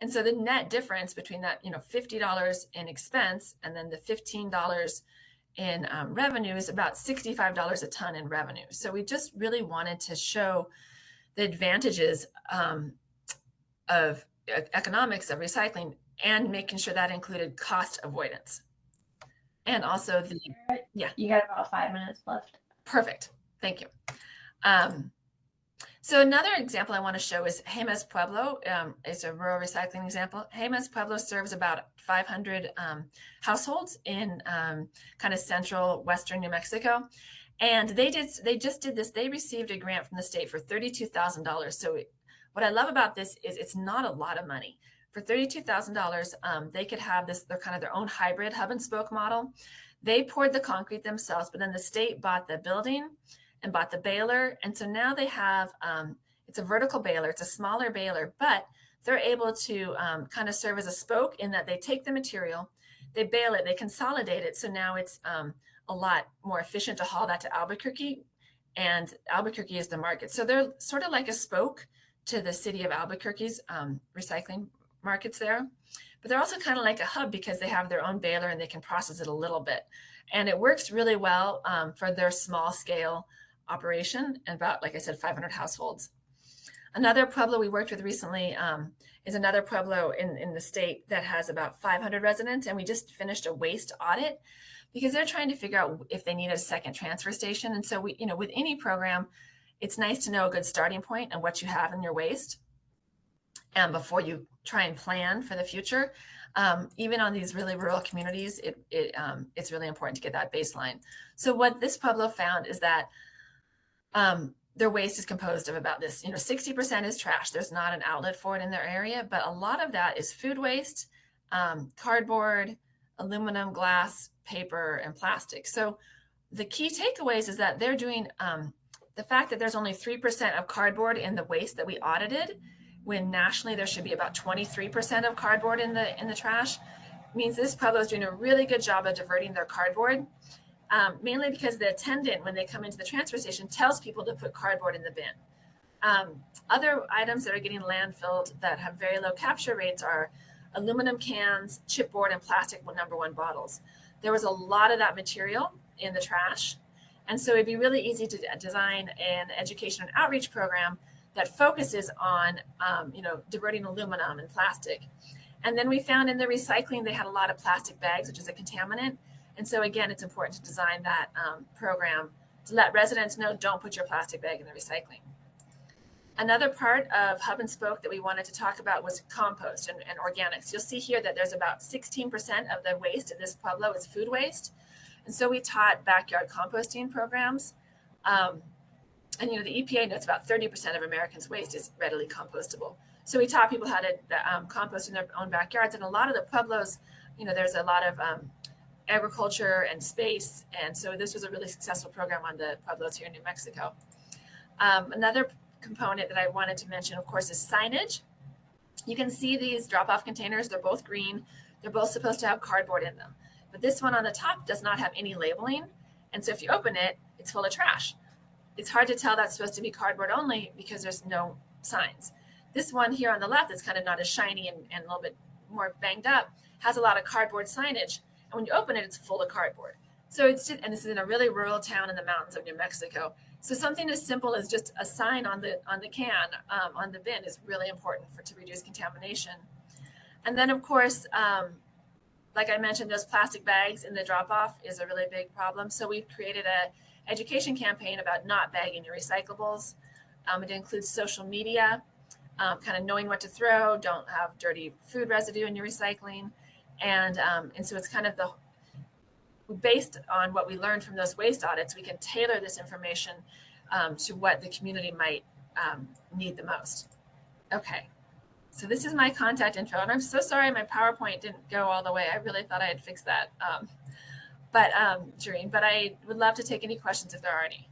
And so the net difference between that, $50 in expense and then the $15 in revenue is about $65 a ton in revenue. So we just really wanted to show the advantages of economics of recycling and making sure that included cost avoidance. And also You got about 5 minutes left. Perfect. Thank you. So another example I want to show is Jemez Pueblo. It's a rural recycling example. Jemez Pueblo serves about 500 households in kind of central western New Mexico. And they just did this. They received a grant from the state for $32,000. So what I love about this is it's not a lot of money. For $32,000, they could have they're kind of their own hybrid hub and spoke model. They poured the concrete themselves, but then the state bought the building and bought the baler. And so now they have, it's a vertical baler. It's a smaller baler, but they're able to kind of serve as a spoke in that they take the material, they bale it, they consolidate it. So now it's a lot more efficient to haul that to Albuquerque, and Albuquerque is the market. So they're sort of like a spoke to the city of Albuquerque's recycling markets there, but they're also kind of like a hub because they have their own baler and they can process it a little bit. And it works really well for their small scale operation and about, like I said, 500 households. Another pueblo we worked with recently is another pueblo in the state that has about 500 residents. And we just finished a waste audit because they're trying to figure out if they need a second transfer station. And so we, with any program, it's nice to know a good starting point and what you have in your waste. And before you try and plan for the future, even on these really rural communities, it's really important to get that baseline. So what this pueblo found is that their waste is composed of about this, 60% is trash. There's not an outlet for it in their area, but a lot of that is food waste, cardboard, aluminum, glass, paper, and plastic. So the key takeaways is that they're doing the fact that there's only 3% of cardboard in the waste that we audited, when nationally there should be about 23% of cardboard in the trash, means this Pueblo is doing a really good job of diverting their cardboard, mainly because the attendant, when they come into the transfer station, tells people to put cardboard in the bin. Other items that are getting landfilled that have very low capture rates are aluminum cans, chipboard, and plastic #1 bottles. There was a lot of that material in the trash. And so it'd be really easy to design an education and outreach program that focuses on, diverting aluminum and plastic. And then we found in the recycling, they had a lot of plastic bags, which is a contaminant. And so again, it's important to design that program to let residents know, don't put your plastic bag in the recycling. Another part of Hub and Spoke that we wanted to talk about was compost and organics. You'll see here that there's about 16% of the waste in this Pueblo is food waste. And so we taught backyard composting programs. And the EPA notes about 30% of Americans' waste is readily compostable. So we taught people how to compost in their own backyards. And a lot of the Pueblos, there's a lot of agriculture and space. And so this was a really successful program on the Pueblos here in New Mexico. Another component that I wanted to mention, of course, is signage. You can see these drop-off containers. They're both green. They're both supposed to have cardboard in them. But this one on the top does not have any labeling. And so if you open it, it's full of trash. It's hard to tell that's supposed to be cardboard only because there's no signs. This one here on the left that's kind of not as shiny and a little bit more banged up has a lot of cardboard signage. And when you open it, it's full of cardboard. So it's just, and this is in a really rural town in the mountains of New Mexico. So something as simple as just a sign on the can, on the bin, is really important to reduce contamination. And then, of course, like I mentioned, those plastic bags in the drop-off is a really big problem. So we've created an education campaign about not bagging your recyclables. It includes social media, kind of knowing what to throw, don't have dirty food residue in your recycling. And so it's kind of based on what we learned from those waste audits, we can tailor this information to what the community might need the most. Okay, so this is my contact info, and I'm so sorry my PowerPoint didn't go all the way. I really thought I had fixed that, but I would love to take any questions if there are any.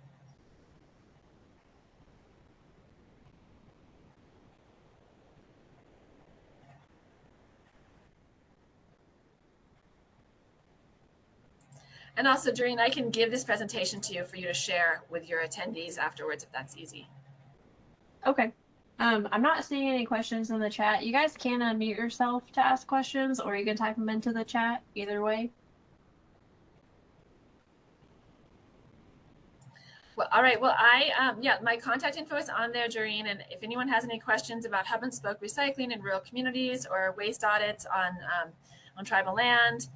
And also, Doreen, I can give this presentation to you for you to share with your attendees afterwards, if that's easy. Okay. I'm not seeing any questions in the chat. You guys can unmute yourself to ask questions, or you can type them into the chat, either way. Well, all right. Well, my contact info is on there, Doreen. And if anyone has any questions about Hub and Spoke recycling in rural communities or waste audits on tribal land,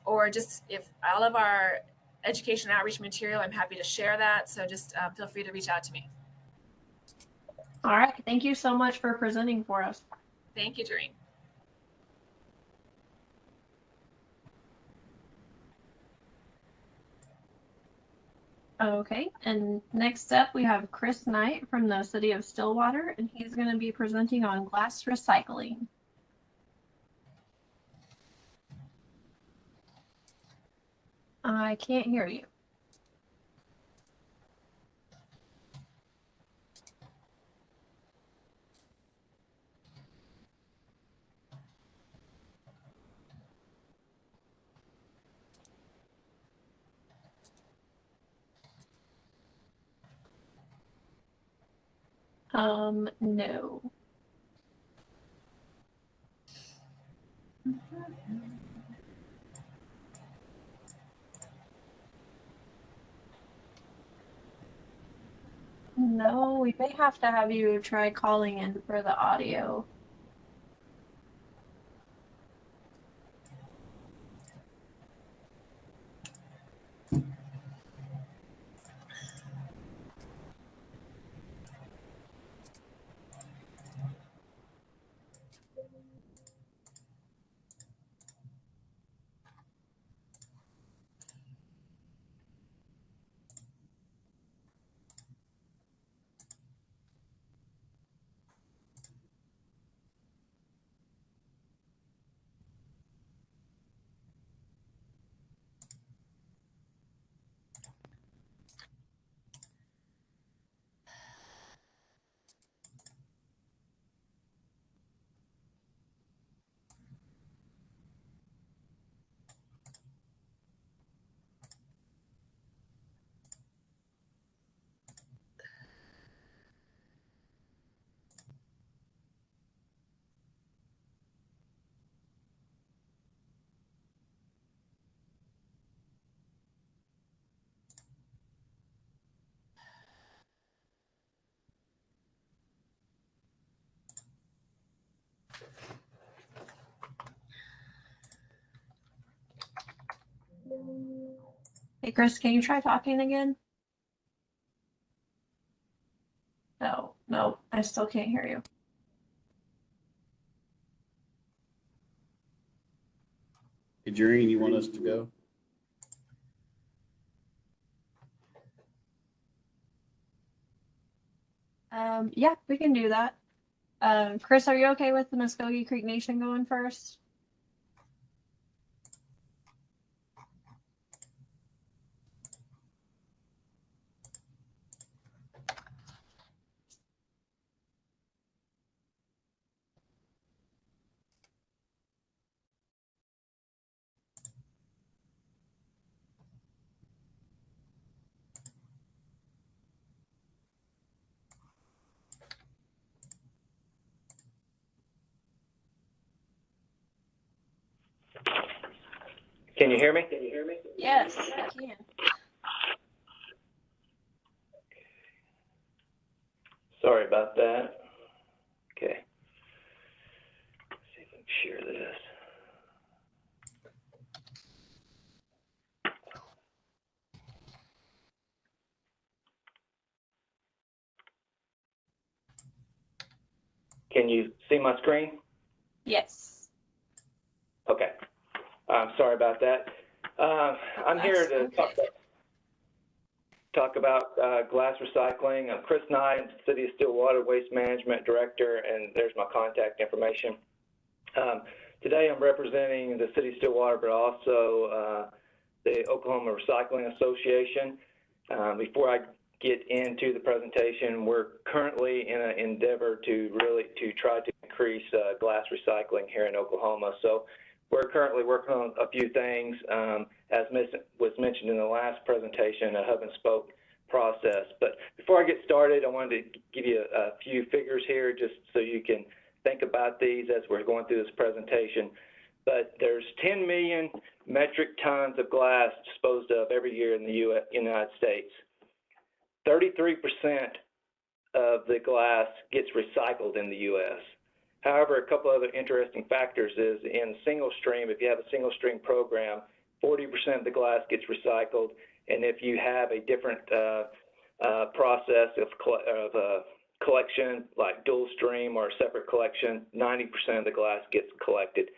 or just if all of our education outreach material, I'm happy to share that. So just feel free to reach out to me. All right. Thank you so much for presenting for us. Thank you, Doreen. Okay, and next up we have Chris Knight from the City of Stillwater, and he's going to be presenting on glass recycling. I can't hear you. No. No, we may have to have you try calling in for the audio. Hey, Chris, can you try talking again? No, I still can't hear you. Hey, Jereen, you want us to go? Yeah, we can do that. Chris, are you okay with the Muskogee Creek Nation going first? Can you hear me? Yes, I can. Sorry about that. Okay. Let's see if I can share this. Can you see my screen? Yes. Okay. Sorry about that. I'm here to talk about glass recycling. I'm Chris Nye, City of Stillwater Waste Management Director, and there's my contact information. Today I'm representing the City of Stillwater, but also the Oklahoma Recycling Association. Before I get into the presentation, we're currently in an endeavor to try to increase glass recycling here in Oklahoma. So we're currently working on a few things. As was mentioned in the last presentation, a hub and spoke process. But before I get started, I wanted to give you a few figures here just so you can think about these as we're going through this presentation. But there's 10 million metric tons of glass disposed of every year in the United States. 33% of the glass gets recycled in the U.S. However, a couple other interesting factors is in single stream, if you have a single stream program, 40% of the glass gets recycled, and if you have a different process of collection, like dual stream or a separate collection, 90% of the glass gets collected.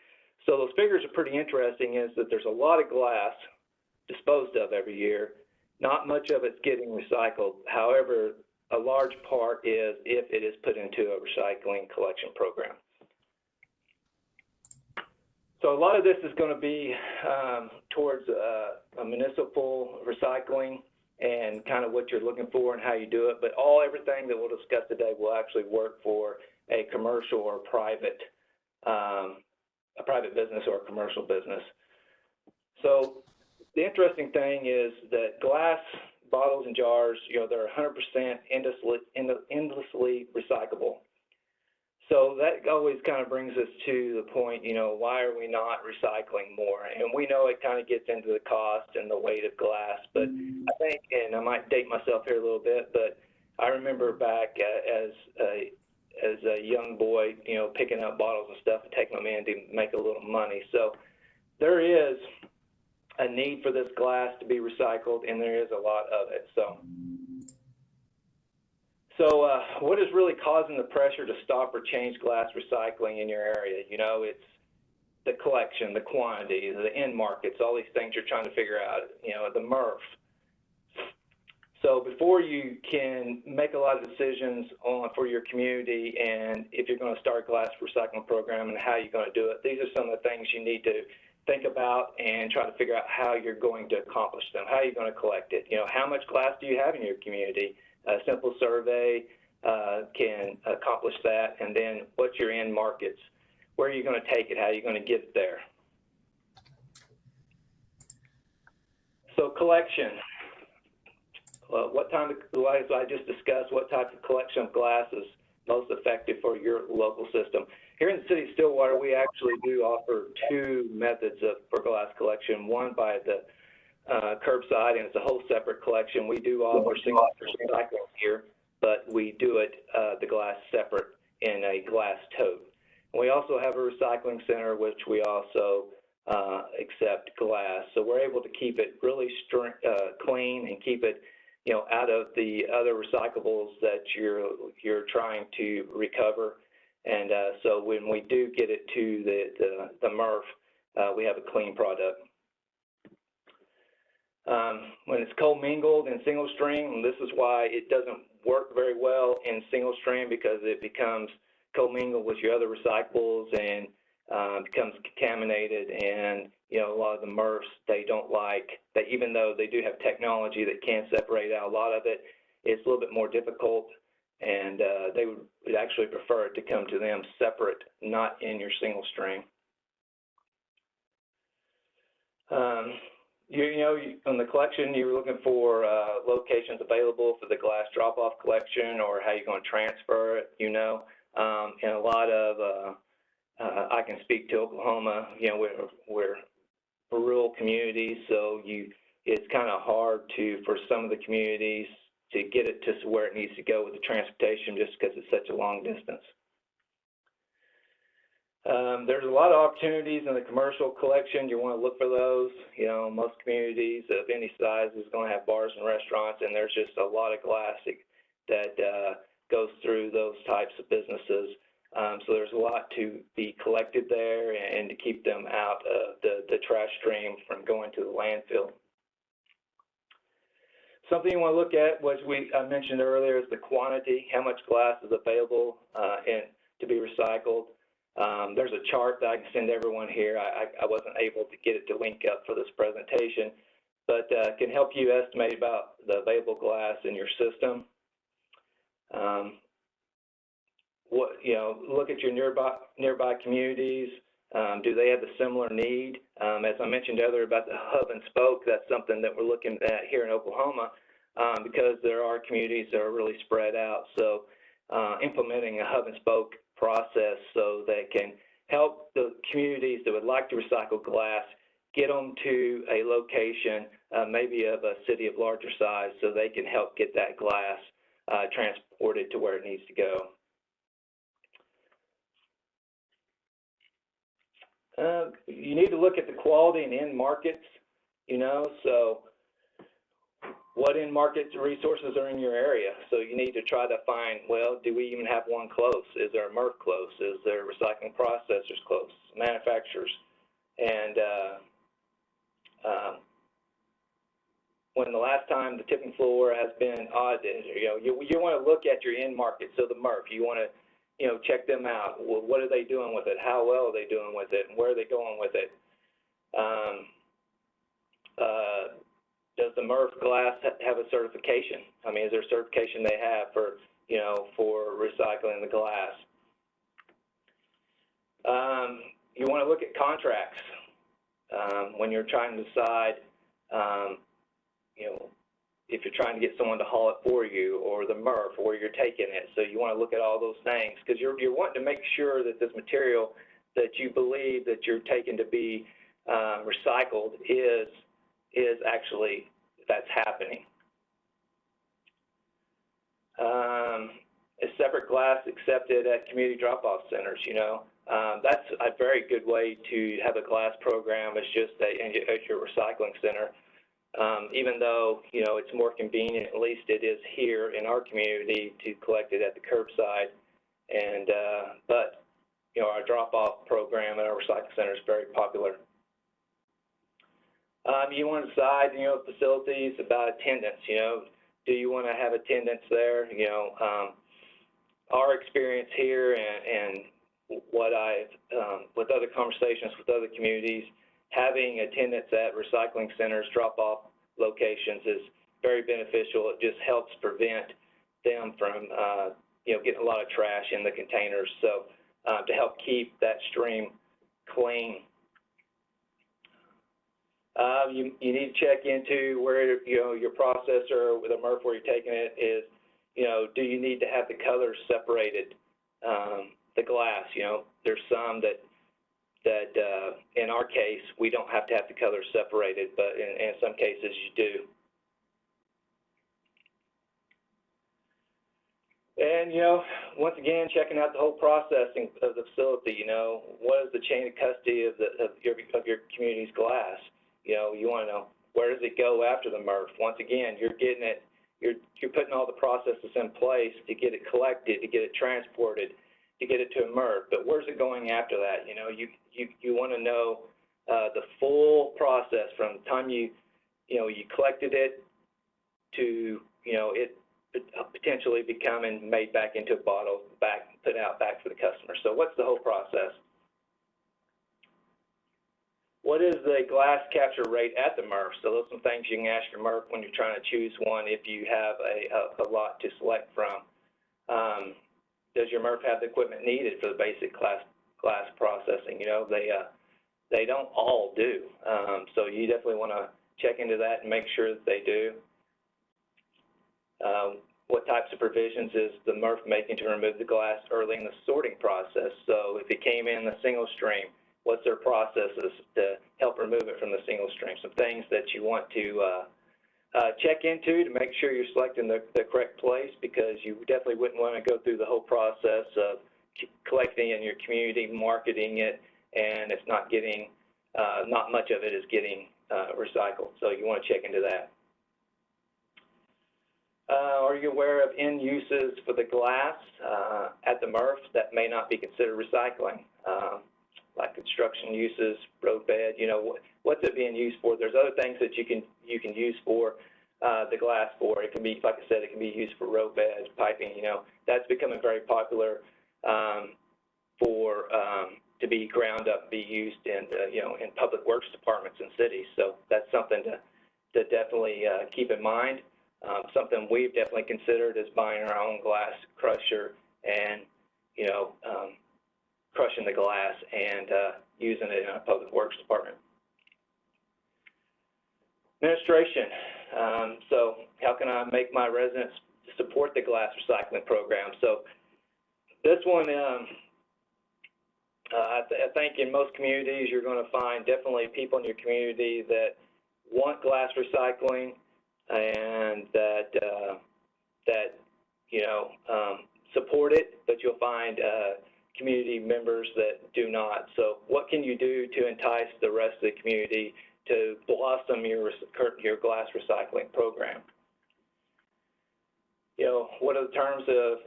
So those figures are pretty interesting, is that there's a lot of glass disposed of every year. Not much of it's getting recycled. However, a large part is if it is put into a recycling collection program. So a lot of this is going to be towards a municipal recycling and kind of what you're looking for and how you do it. But everything that we'll discuss today will actually work for a commercial or private business or a commercial business. So the interesting thing is that glass bottles and jars, they're 100% endlessly recyclable. So that always kind of brings us to the point, why are we not recycling more? And we know it kind of gets into the cost and the weight of glass, but I think, and I might date myself here a little bit, but I remember back as a young boy, picking up bottles and stuff and taking them in to make a little money. So there is a need for this glass to be recycled, and there is a lot of it. So what is really causing the pressure to stop or change glass recycling in your area? It's the collection, the quantity, the end markets, all these things you're trying to figure out, the MRF. So before you can make a lot of decisions for your community and if you're going to start a glass recycling program and how you're going to do it, these are some of the things you need to think about and try to figure out how you're going to accomplish them, how you're going to collect it. How much glass do you have in your community? A simple survey can accomplish that. And then what's your end markets? Where are you going to take it? How are you going to get it there? So collection. What type of glass, I just discussed, what type of collection of glass is most effective for your local system. Here in the City of Stillwater, we actually do offer two methods for glass collection. One by the curbside, and it's a whole separate collection. We do offer single recycling here, but we do it the glass separate in a glass tote. We also have a recycling center, which we also accept glass. So we're able to keep it really clean and keep it, out of the other recyclables that you're trying to recover. And so when we do get it to the MRF, we have a clean product. When it's co-mingled in single stream, and this is why it doesn't work very well in single stream, because it becomes co-mingled with your other recyclables and becomes contaminated. And a lot of the MRFs, they don't like that, even though they do have technology that can separate out a lot of it. It's a little bit more difficult, and they would actually prefer it to come to them separate, not in your single stream. On the collection, you were looking for locations available for the glass drop-off collection, or how you're going to transfer it, and a lot of, I can speak to Oklahoma, we're rural communities, so it's kind of hard for some of the communities to get it to where it needs to go with the transportation, just because it's such a long distance. There's a lot of opportunities in the commercial collection. You want to look for those. Most communities of any size is going to have bars and restaurants, and there's just a lot of glass that goes through those types of businesses. So there's a lot to be collected there, and to keep them out of the trash stream from going to the landfill. Something you want to look at, which I mentioned earlier, is the quantity, how much glass is available to be recycled. There's a chart that I can send everyone here. I wasn't able to get it to link up for this presentation, but can help you estimate about the available glass in your system. Look at your nearby communities. Do they have a similar need? As I mentioned earlier about the hub and spoke, that's something that we're looking at here in Oklahoma, because there are communities that are really spread out. So implementing a hub and spoke process so that can help the communities that would like to recycle glass get them to a location, maybe of a city of larger size, so they can help get that glass transported to where it needs to go. You need to look at the quality and end markets, so what end markets resources are in your area. So you need to try to find, well, do we even have one close? Is there a MRF close? Is there recycling processors close? Manufacturers? And when the last time the tipping floor has been audited, you want to look at your end market. So the MRF, you want to check them out. Well, what are they doing with it? How well are they doing with it? And where are they going with it? Does the MRF glass have a certification? I mean, is there a certification they have for recycling the glass? You want to look at contracts when you're trying to decide, if you're trying to get someone to haul it for you, or the MRF, or you're taking it. So you want to look at all those things, because you're wanting to make sure that this material that you believe that you're taking to be recycled is actually, that's happening. Is separate glass accepted at community drop-off centers? That's a very good way to have a glass program. It's just at your recycling center. Even though, it's more convenient, at least it is here in our community, to collect it at the curbside. And, but, our drop-off program at our recycling center is very popular. You want to decide, facilities about attendance, do you want to have attendance there? Our experience here and what with other conversations with other communities, having attendance at recycling centers, drop-off locations is very beneficial. It just helps prevent them from, getting a lot of trash in the containers. So to help keep that stream clean. You need to check into where, your processor with a MRF where you're taking it is, do you need to have the colors separated, the glass? There's some that in our case, we don't have to have the colors separated, but in some cases you do. And, once again, checking out the whole processing of the facility, what is the chain of custody of your community's glass? You want to know, where does it go after the MRF? Once again, you're putting all the processes in place to get it collected, to get it transported, to get it to a MRF. But where's it going after that? You want to know the full process from the time you collected it to, it potentially becoming made back into a bottle, put out back for the customer. So what's the whole process? What is the glass capture rate at the MRF? So those are some things you can ask your MRF when you're trying to choose one if you have a lot to select from. Does your MRF have the equipment needed for the basic glass processing? They don't all do. So you definitely want to check into that and make sure that they do. What types of provisions is the MRF making to remove the glass early in the sorting process? So if it came in the single stream, what's their processes to help remove it from the single stream? Some things that you want to check into to make sure you're selecting the correct place, because you definitely wouldn't want to go through the whole process of collecting in your community, marketing it, and it's not getting, not much of it is getting recycled. So you want to check into that. Are you aware of end uses for the glass at the MRF that may not be considered recycling? Like construction uses, roadbed, what's it being used for? There's other things that you can use for the glass for. It can be, like I said, it can be used for roadbeds, piping, that's becoming very popular to be ground up, be used in, in public works departments in cities. So that's something to definitely keep in mind. Something we've definitely considered is buying our own glass crusher and, crushing the glass and using it in a public works department. Administration. So how can I make my residents support the glass recycling program? So this one, I think in most communities you're going to find definitely people in your community that want glass recycling and that support it, but you'll find community members that do not. So what can you do to entice the rest of the community to blossom your glass recycling program? What are the terms of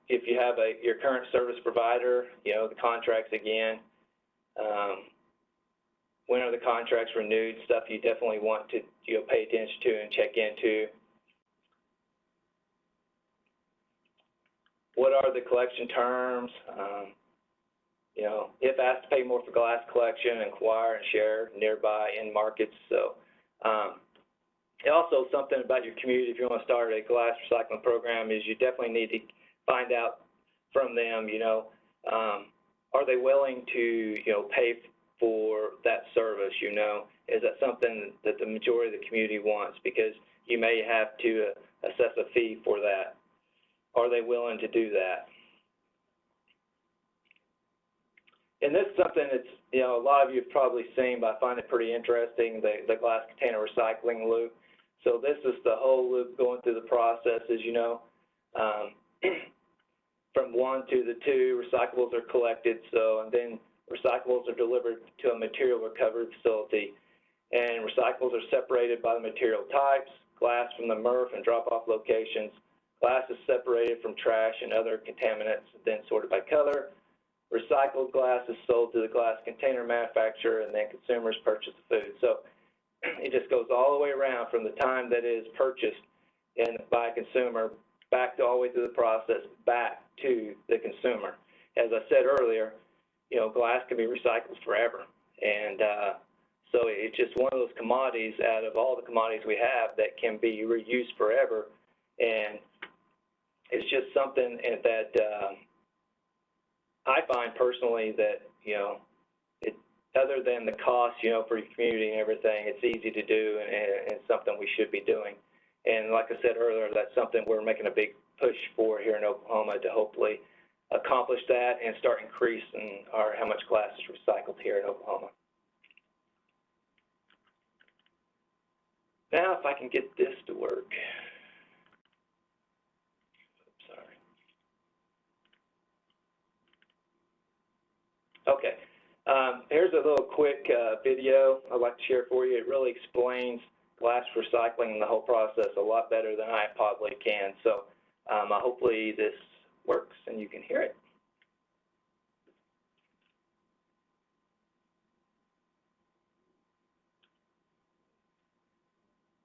if you have your current service provider, the contracts again, when are the contracts renewed, stuff you definitely want to pay attention to and check into. What are the collection terms? If asked to pay more for glass collection, inquire and share nearby in markets. So also something about your community, if you want to start a glass recycling program, is you definitely need to find out from them, are they willing to, pay for that service, Is that something that the majority of the community wants? Because you may have to assess a fee for that. Are they willing to do that? And this is something that's, a lot of you have probably seen, but I find it pretty interesting, the glass container recycling loop. So this is the whole loop going through the process, as you know. From 1 to the 2, recyclables are collected, and then recyclables are delivered to a material recovery facility. And recyclables are separated by the material types, glass from the MRF and drop-off locations. Glass is separated from trash and other contaminants, then sorted by color. Recycled glass is sold to the glass container manufacturer, and then consumers purchase the food. So it just goes all the way around from the time that it is purchased by a consumer back all the way through the process, back to the consumer. As I said earlier, glass can be recycled forever. And so it's just one of those commodities out of all the commodities we have that can be reused forever. And it's just something that I find personally that, other than the cost, for your community and everything, it's easy to do and something we should be doing. And like I said earlier, that's something we're making a big push for here in Oklahoma to hopefully accomplish that and start increasing how much glass is recycled here in Oklahoma. Now, if I can get this to work. Oops, sorry. Here's a little quick video I'd like to share for you. It really explains glass recycling and the whole process a lot better than I probably can. So hopefully this works and you can hear it.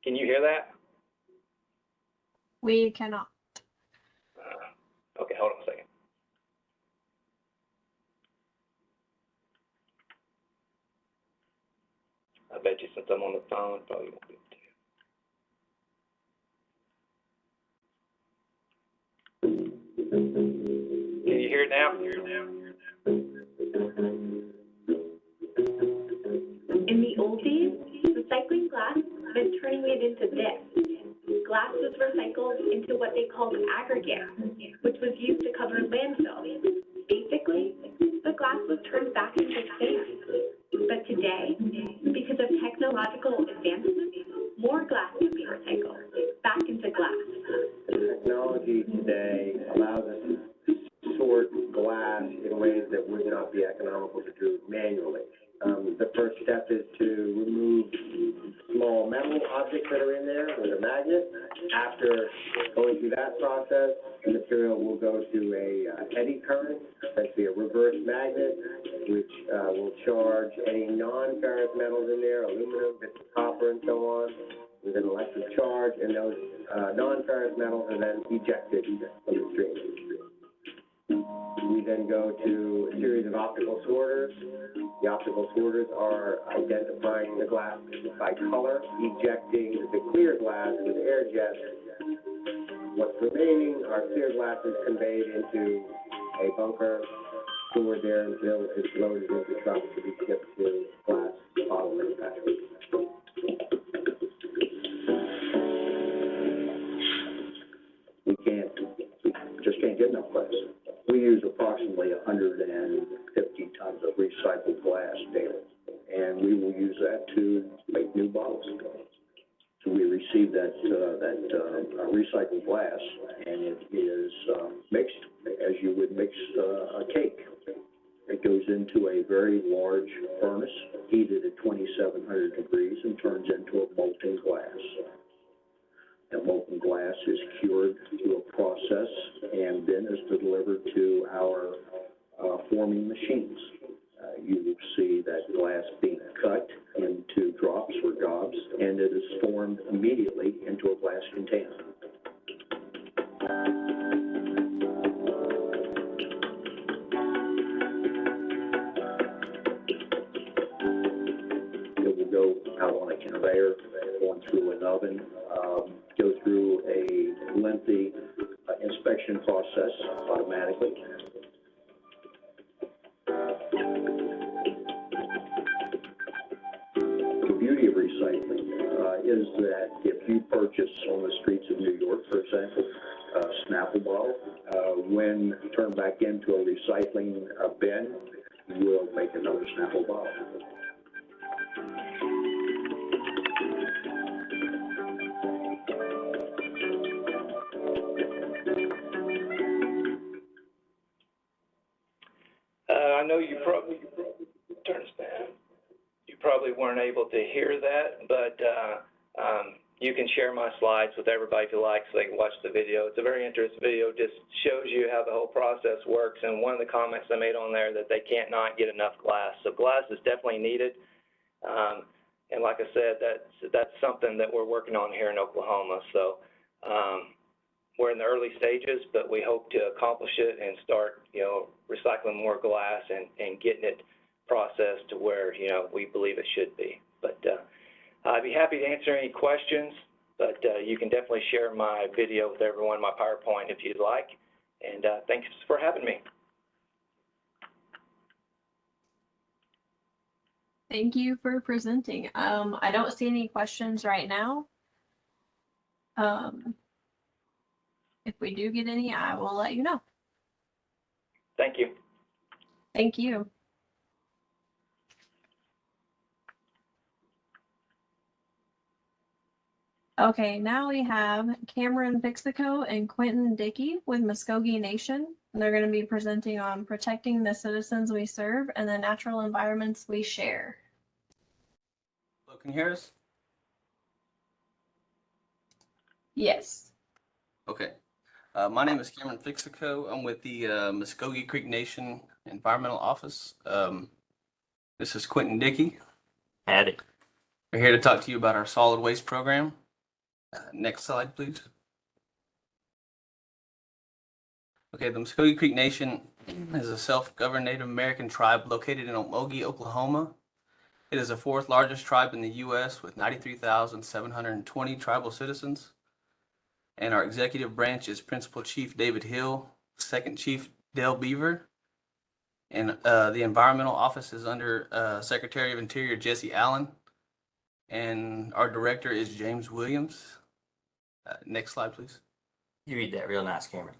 Can you hear that? We cannot. Okay, hold on a second. I bet you since I'm on the phone, probably won't be able to. Can you hear it now? In the old days, recycling glass meant turning it into this. Glass was recycled into what they called aggregate, which was used to cover landfills. Basically, the glass was turned back into sand. But today, because of technological advancements, more glass can be recycled back into glass. Technology today allows us to sort glass in ways that would not be economical to do manually. The first step is to remove small metal objects that are in there with a magnet. After going through that process, the material will go to a eddy current, essentially a reverse magnet, which will charge any non-ferrous metals in there, aluminum, bits of copper, and so on, with an electric charge, and those non-ferrous metals are then ejected from the stream. We then go to a series of optical sorters. The optical sorters are identifying the glass by color, ejecting the clear glass with air jets. What's remaining are clear glasses conveyed into a bunker, stored there until it's loaded into trucks to be shipped to glass bottle manufacturers. We just can't get enough glass. We use approximately 150 tons of recycled glass daily, and we will use that to make new bottles. So we receive that recycled glass, and it is mixed as you would mix a cake. It goes into a very large furnace, heated at 2,700 degrees, and turns into a molten glass. That molten glass is cured through a process and then is delivered to our forming machines. You will see that glass being cut into drops or gobs, and it is formed immediately into a glass container. It will go out on a conveyor, going through an oven, go through a lengthy inspection process automatically. The beauty of recycling is that if you purchase on the streets of New York, for example, a Snapple bottle, when turned back into a recycling bin, you will make another Snapple bottle. I know you probably turn this down. You probably weren't able to hear that, but you can share my slides with everybody if you like, so they can watch the video. It's a very interesting video. Just shows you how the whole process works. And one of the comments I made on there that they can't not get enough glass. So glass is definitely needed. And like I said, that's something that we're working on here in Oklahoma. So we're in the early stages, but we hope to accomplish it and start, recycling more glass and getting it processed to where, we believe it should be. But I'd be happy to answer any questions, but you can definitely share my video with everyone, my PowerPoint, if you'd like. And thanks for having me. Thank you for presenting. I don't see any questions right now. If we do get any, I will let you know. Thank you. Thank you. Okay, now we have Cameron Pixico and Quentin Dickey with Muskogee Nation. And they're going to be presenting on protecting the citizens we serve and the natural environments we share. Hello, can you hear us? Yes. Okay. My name is Cameron Fixico. I'm with the Muskogee Creek Nation Environmental Office. This is Quentin Dickey. Howdy. We're here to talk to you about our solid waste program. Next slide, please. Okay, the Muskogee Creek Nation is a self-governed Native American tribe located in Omogie, Oklahoma. It is the fourth largest tribe in the U.S. with 93,720 tribal citizens. And our executive branch is Principal Chief David Hill, Second Chief Dale Beaver, and the environmental office is under Secretary of Interior Jesse Allen, and our director is James Williams. Next slide, please. You read that real nice, Cameron.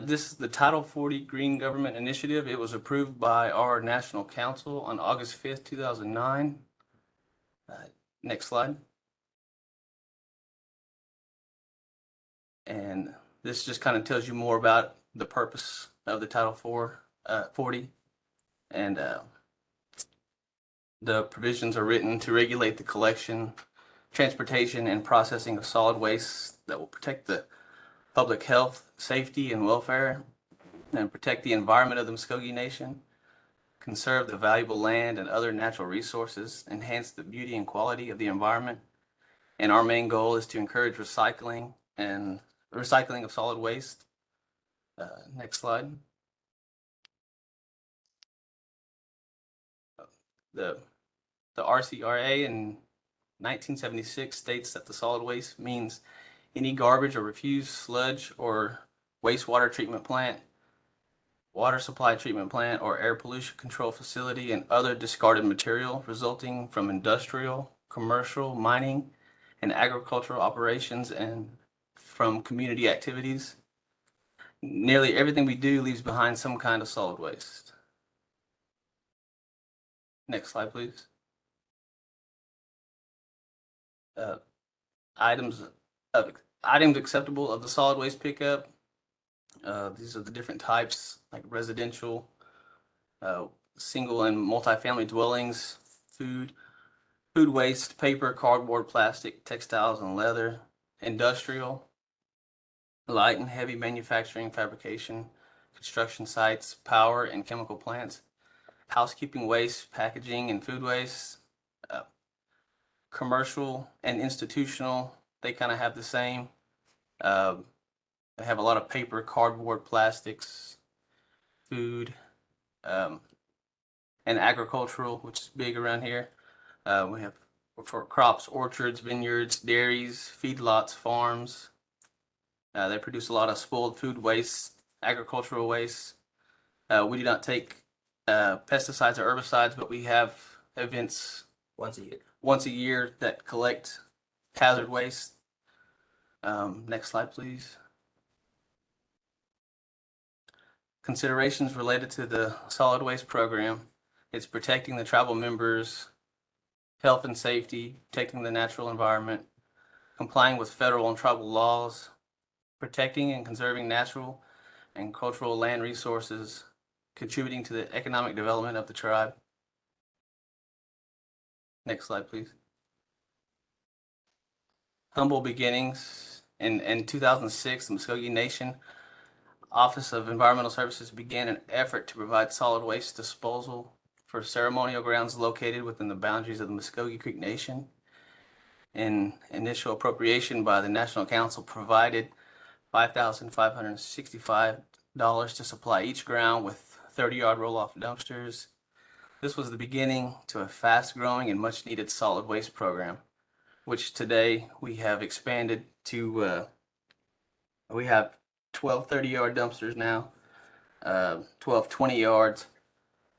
This is the Title 40 Green Government Initiative. It was approved by our National Council on August 5th, 2009. Next slide. And this just kind of tells you more about the purpose of the Title 40. And the provisions are written to regulate the collection, transportation, and processing of solid waste that will protect the public health, safety, and welfare, and protect the environment of the Muskogee Nation, conserve the valuable land and other natural resources, enhance the beauty and quality of the environment. And our main goal is to encourage recycling of solid waste. Next slide. The RCRA in 1976 states that the solid waste means any garbage or refuse sludge or wastewater treatment plant, water supply treatment plant, or air pollution control facility and other discarded material resulting from industrial, commercial, mining, and agricultural operations and from community activities. Nearly everything we do leaves behind some kind of solid waste. Next slide, please. Items acceptable of the solid waste pickup. These are the different types, like residential, single and multifamily dwellings, food waste, paper, cardboard, plastic, textiles, and leather, industrial, light and heavy manufacturing, fabrication, construction sites, power and chemical plants, housekeeping waste, packaging and food waste, commercial and institutional. They kind of have the same. They have a lot of paper, cardboard, plastics, food, and agricultural, which is big around here. We have for crops, orchards, vineyards, dairies, feedlots, farms. They produce a lot of spoiled food waste, agricultural waste. We do not take pesticides or herbicides, but we have events once a year that collect hazard waste. Next slide, please. Considerations related to the solid waste program. It's protecting the tribal members' health and safety, protecting the natural environment, complying with federal and tribal laws, protecting and conserving natural and cultural land resources, contributing to the economic development of the tribe. Next slide, please. Humble beginnings. In 2006, the Muskogee Nation Office of Environmental Services began an effort to provide solid waste disposal for ceremonial grounds located within the boundaries of the Muskogee Creek Nation. An initial appropriation by the National Council provided $5,565 to supply each ground with 30-yard roll-off dumpsters. This was the beginning to a fast-growing and much-needed solid waste program, which today we have expanded to, we have 12 30-yard dumpsters now, 12 20 yards,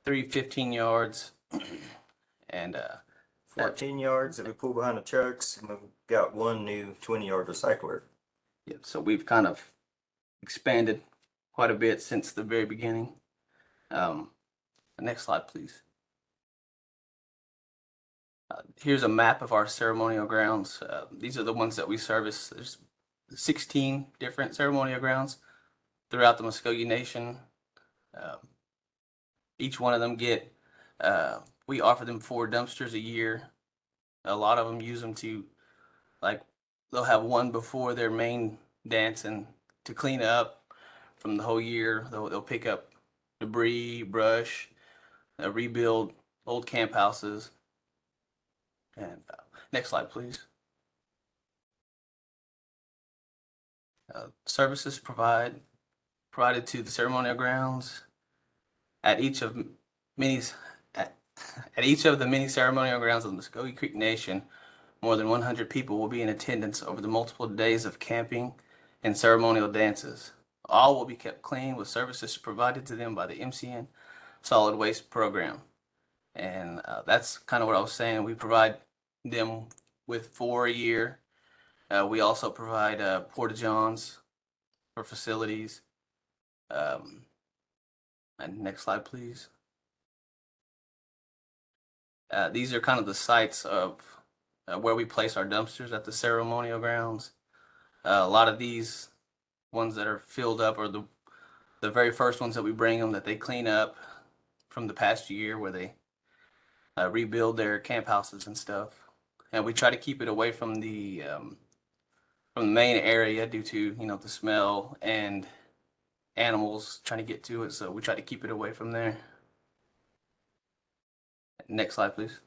3 15 yards, and 14 yards that we pull behind the trucks, and we've got one new 20-yard recycler. Yep, so we've kind of expanded quite a bit since the very beginning. Next slide, please. Here's a map of our ceremonial grounds. These are the ones that we service. There's 16 different ceremonial grounds throughout the Muskogee Nation. Each one of them we offer them 4 dumpsters a year. A lot of them use them to, like, they'll have one before their main dance and to clean up from the whole year. They'll pick up debris, brush, rebuild old camp houses. And next slide, please. Services provided to the ceremonial grounds at each of at each of the many ceremonial grounds of the Muskogee Creek Nation. More than 100 people will be in attendance over the multiple days of camping and ceremonial dances. All will be kept clean with services provided to them by the MCN Solid Waste Program. And that's kind of what I was saying. We provide them with 4 a year. We also provide porta-johns for facilities. And next slide, please. These are kind of the sites of where we place our dumpsters at the ceremonial grounds. A lot of these ones that are filled up are the very first ones that we bring them, that they clean up from the past year, where they rebuild their camp houses and stuff. And we try to keep it away from the main area due to, the smell and animals trying to get to it. So we try to keep it away from there. Next slide, please.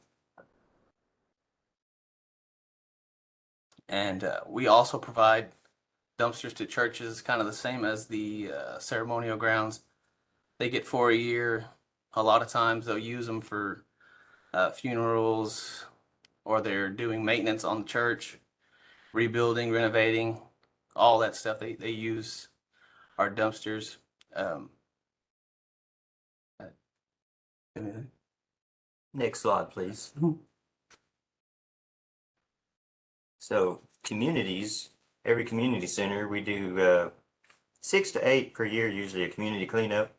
And we also provide dumpsters to churches, kind of the same as the ceremonial grounds. They get 4 a year. A lot of times they'll use them for funerals, or they're doing maintenance on the church, rebuilding, renovating, all that stuff. They use our dumpsters. Next slide, please. So communities, every community center, we do 6 to 8 per year, usually a community cleanup.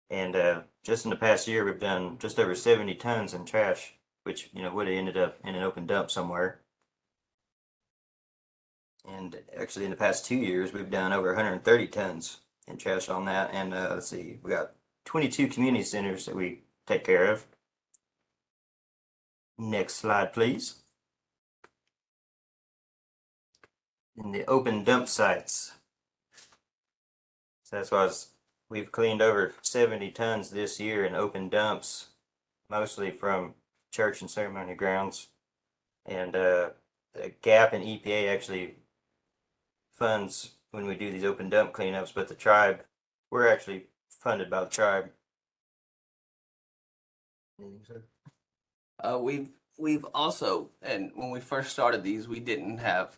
And just in the past year, we've done just over 70 tons in trash, which, would have ended up in an open dump somewhere. And actually, in the past 2 years, we've done over 130 tons in trash on that. And let's see, we got 22 community centers that we take care of. Next slide, please. In the open dump sites. So that's why we've cleaned over 70 tons this year in open dumps, mostly from church and ceremony grounds. And the GAP and EPA actually funds when we do these open dump cleanups, but the tribe, we're actually funded by the tribe. We've also, and when we first started these, we didn't have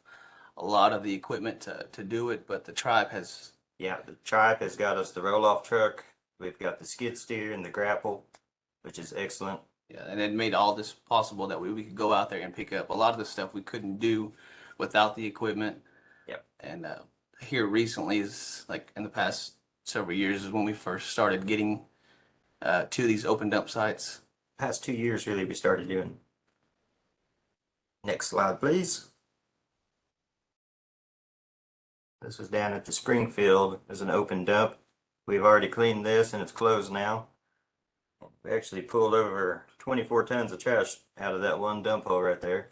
a lot of the equipment to do it, but the tribe has. Yeah, the tribe has got us the roll-off truck. We've got the skid steer and the grapple, which is excellent. Yeah, and it made all this possible that we could go out there and pick up a lot of the stuff we couldn't do without the equipment. Yep. And here recently, is like in the past several years, is when we first started getting to these open dump sites. Past 2 years, really, we started doing. Next slide, please. This was down at the Springfield as an open dump. We've already cleaned this and it's closed now. We actually pulled over 24 tons of trash out of that one dump hole right there.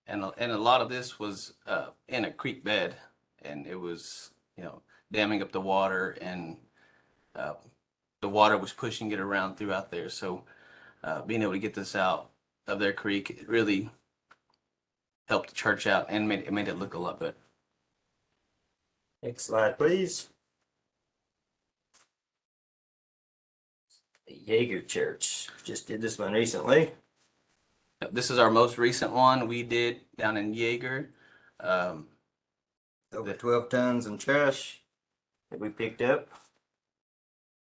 And a lot of this was in a creek bed, and it was, damming up the water, and the water was pushing it around throughout there. So being able to get this out of their creek, it really helped the church out and made it look a lot better. Next slide, please. The Jaeger Church just did this one recently. This is our most recent one we did down in Jaeger. Over 12 tons in trash that we picked up.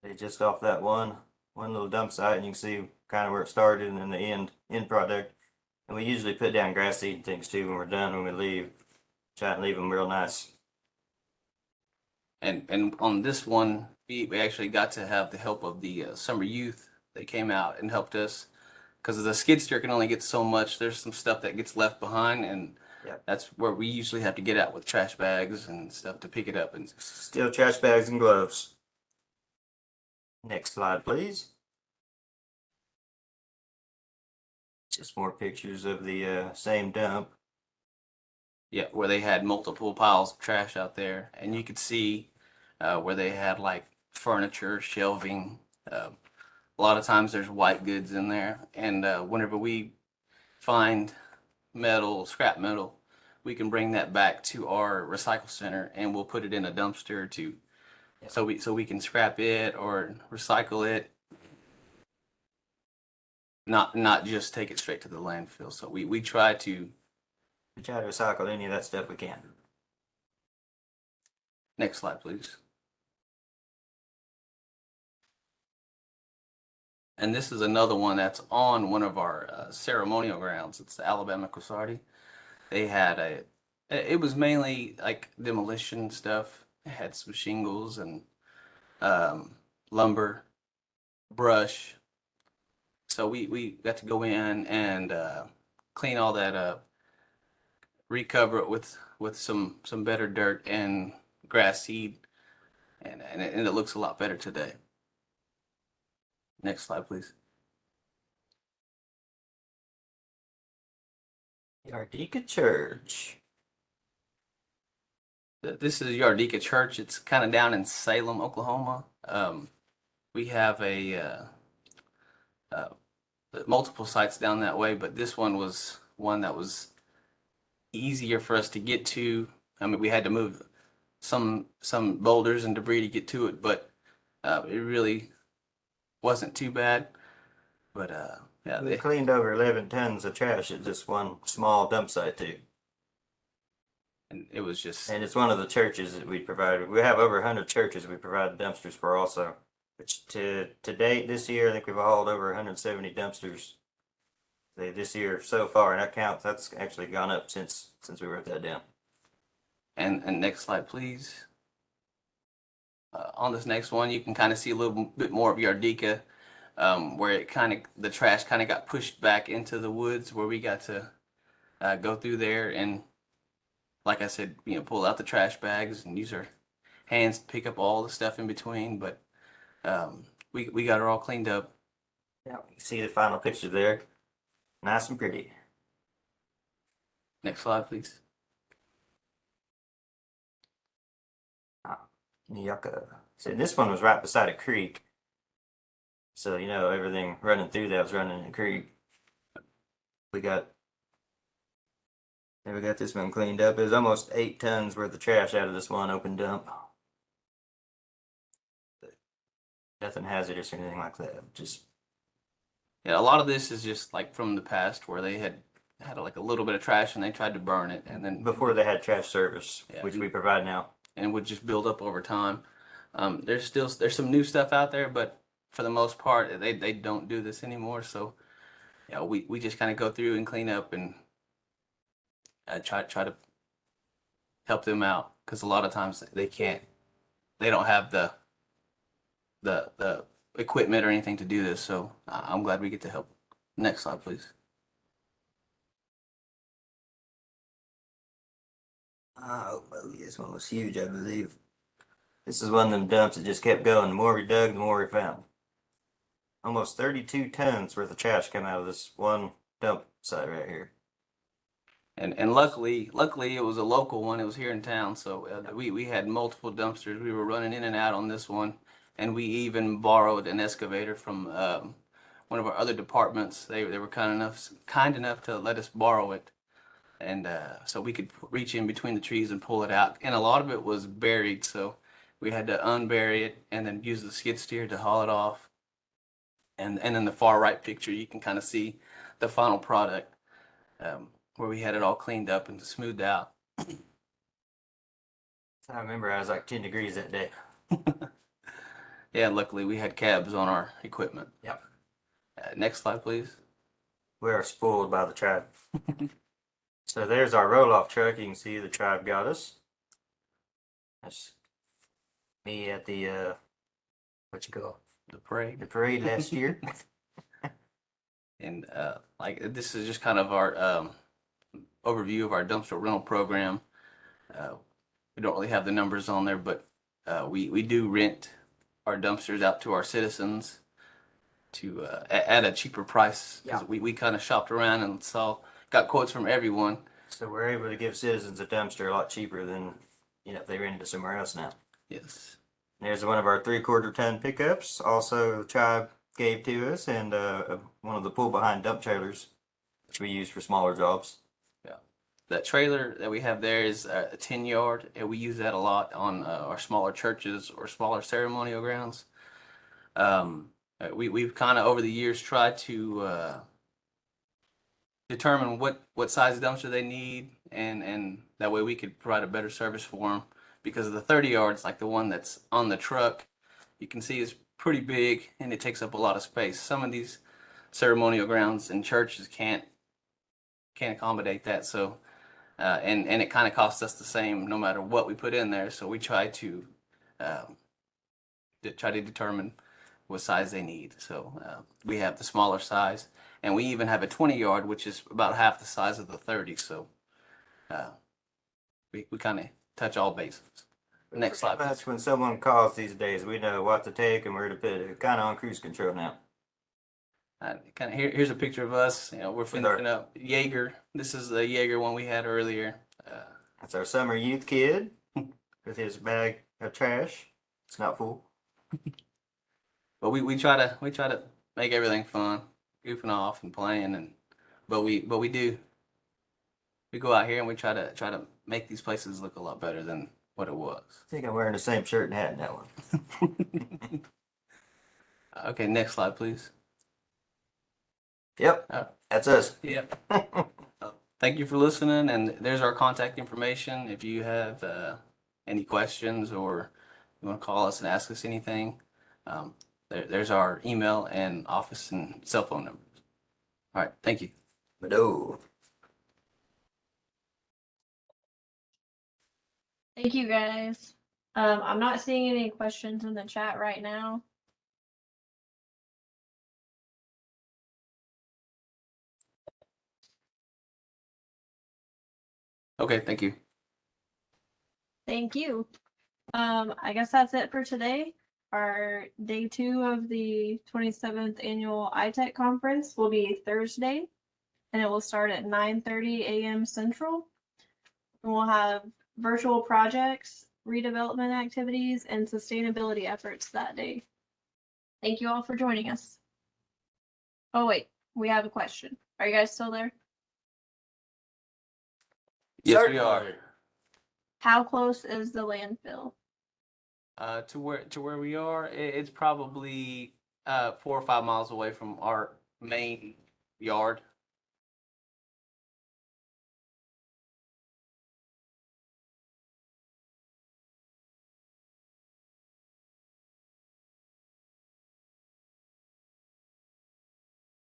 They just off that one little dump site, and you can see kind of where it started and then the end product. And we usually put down grass seed and things too when we're done, when we leave. Try and leave them real nice. And on this one, we actually got to have the help of the summer youth. They came out and helped us, because the skid steer can only get so much. There's some stuff that gets left behind, and Yep. That's where we usually have to get out with trash bags and stuff to pick it up. And Still trash bags and gloves. Next slide, please. Just more pictures of the same dump. yeah, where they had multiple piles of trash out there, and you could see where they had like furniture, shelving. A lot of times there's white goods in there, and whenever we find metal, scrap metal, we can bring that back to our recycle center, and we'll put it in a dumpster to, so we can scrap it or recycle it, not just take it straight to the landfill. So we try to recycle any of that stuff we can. Next slide, please. And this is another one that's on one of our ceremonial grounds. It's the Alabama Cosardi. They had it was mainly like demolition stuff. It had some shingles and lumber, brush. So we got to go in and clean all that up, recover it with some better dirt and grass seed, and it looks a lot better today. Next slide, please. Yardika Church. This is Yardika Church. It's kind of down in Salem, Oklahoma. We have multiple sites down that way, but this one was one that was easier for us to get to. I mean, we had to move some boulders and debris to get to it, but it really wasn't too bad. But yeah, We cleaned over 11 tons of trash at this one small dump site too. And it was just, and it's one of the churches that we provided. We have over 100 churches we provide dumpsters for also. Which to date this year, I think we've hauled over 170 dumpsters this year so far, and that's actually gone up since we wrote that down. And next slide, please. On this next one, you can kind of see a little bit more of Yardika, where the trash kind of got pushed back into the woods, where we got to go through there and, like I said, pull out the trash bags and use our hands to pick up all the stuff in between. But we got it all cleaned up. Yeah, you can see the final picture there. Nice and pretty. Next slide, please. Yucca. So this one was right beside a creek. So, everything running through that was running in a creek. We got this one cleaned up. It was almost 8 tons worth of trash out of this one open dump. Nothing hazardous or anything like that. Yeah, a lot of this is just like from the past where they had like a little bit of trash and they tried to burn it, and then before they had trash service, which we provide now, and would just build up over time. There's some new stuff out there, but for the most part, they don't do this anymore. So, we just kind of go through and clean up and try to help them out, because a lot of times they don't have the equipment or anything to do this. So I'm glad we get to help. Next slide, please. Oh, this one was huge, I believe. This is one of them dumps that just kept going. The more we dug, the more we found. Almost 32 tons worth of trash came out of this one dump site right here. And luckily it was a local one. It was here in town, so we had multiple dumpsters. We were running in and out on this one, and we even borrowed an excavator from one of our other departments. They were kind enough to let us borrow it, and so we could reach in between the trees and pull it out. And a lot of it was buried, so we had to unbury it and then use the skid steer to haul it off. And in the far right picture, you can kind of see the final product, where we had it all cleaned up and smoothed out. I remember I was like 10 degrees that day. Yeah, luckily we had cabs on our equipment. Yep. Next slide, please. We are spoiled by the tribe. So there's our roll-off truck. You can see the tribe got us. That's me at the, what you call the parade. The parade last year. And like this is just kind of our overview of our dumpster rental program. We don't really have the numbers on there, but we do rent our dumpsters out to our citizens to at a cheaper price. Yeah. We kind of shopped around and got quotes from everyone. So we're able to give citizens a dumpster a lot cheaper than, if they rented it somewhere else now. Yes. There's one of our 3/4 ton pickups, also the tribe gave to us, and one of the pull behind dump trailers, which we use for smaller jobs. Yeah. That trailer that we have there is a 10-yard, and we use that a lot on our smaller churches or smaller ceremonial grounds. We've kind of over the years tried to determine what size dumpster they need, and that way we could provide a better service for them. Because of the 30 yards, like the one that's on the truck, you can see is pretty big and it takes up a lot of space. Some of these ceremonial grounds and churches can't accommodate that. So, and it kind of costs us the same no matter what we put in there. So we try to determine what size they need. So we have the smaller size, and we even have a 20-yard, which is about half the size of the 30. So we kind of touch all bases. Next slide. Much when someone calls these days, we know what to take and where to put it. Kind of on cruise control now. Here's a picture of us. We're finishing up Jaeger. This is the Jaeger one we had earlier. That's our summer youth kid with his bag of trash. It's not full. But we try to make everything fun, goofing off and playing, but we go out here and we try to make these places look a lot better than what it was. I think I'm wearing the same shirt and hat in that one. Okay, next slide, please. Yep, that's us. Yep. Thank you for listening, and there's our contact information. If you have any questions or you want to call us and ask us anything, there's our email and office and cell phone numbers. All right, thank you. Thank you, guys. I'm not seeing any questions in the chat right now. Okay, thank you. Thank you. I guess that's it for today. Our day 2 of the 27th annual ITEC conference will be Thursday, and it will start at 9:30 a.m. Central. And we'll have virtual projects, redevelopment activities, and sustainability efforts that day. Thank you all for joining us. Oh, wait, we have a question. Are you guys still there? Yes, we are. How close is the landfill? To where we are, it's probably 4 or 5 miles away from our main yard.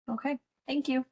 Okay, thank you.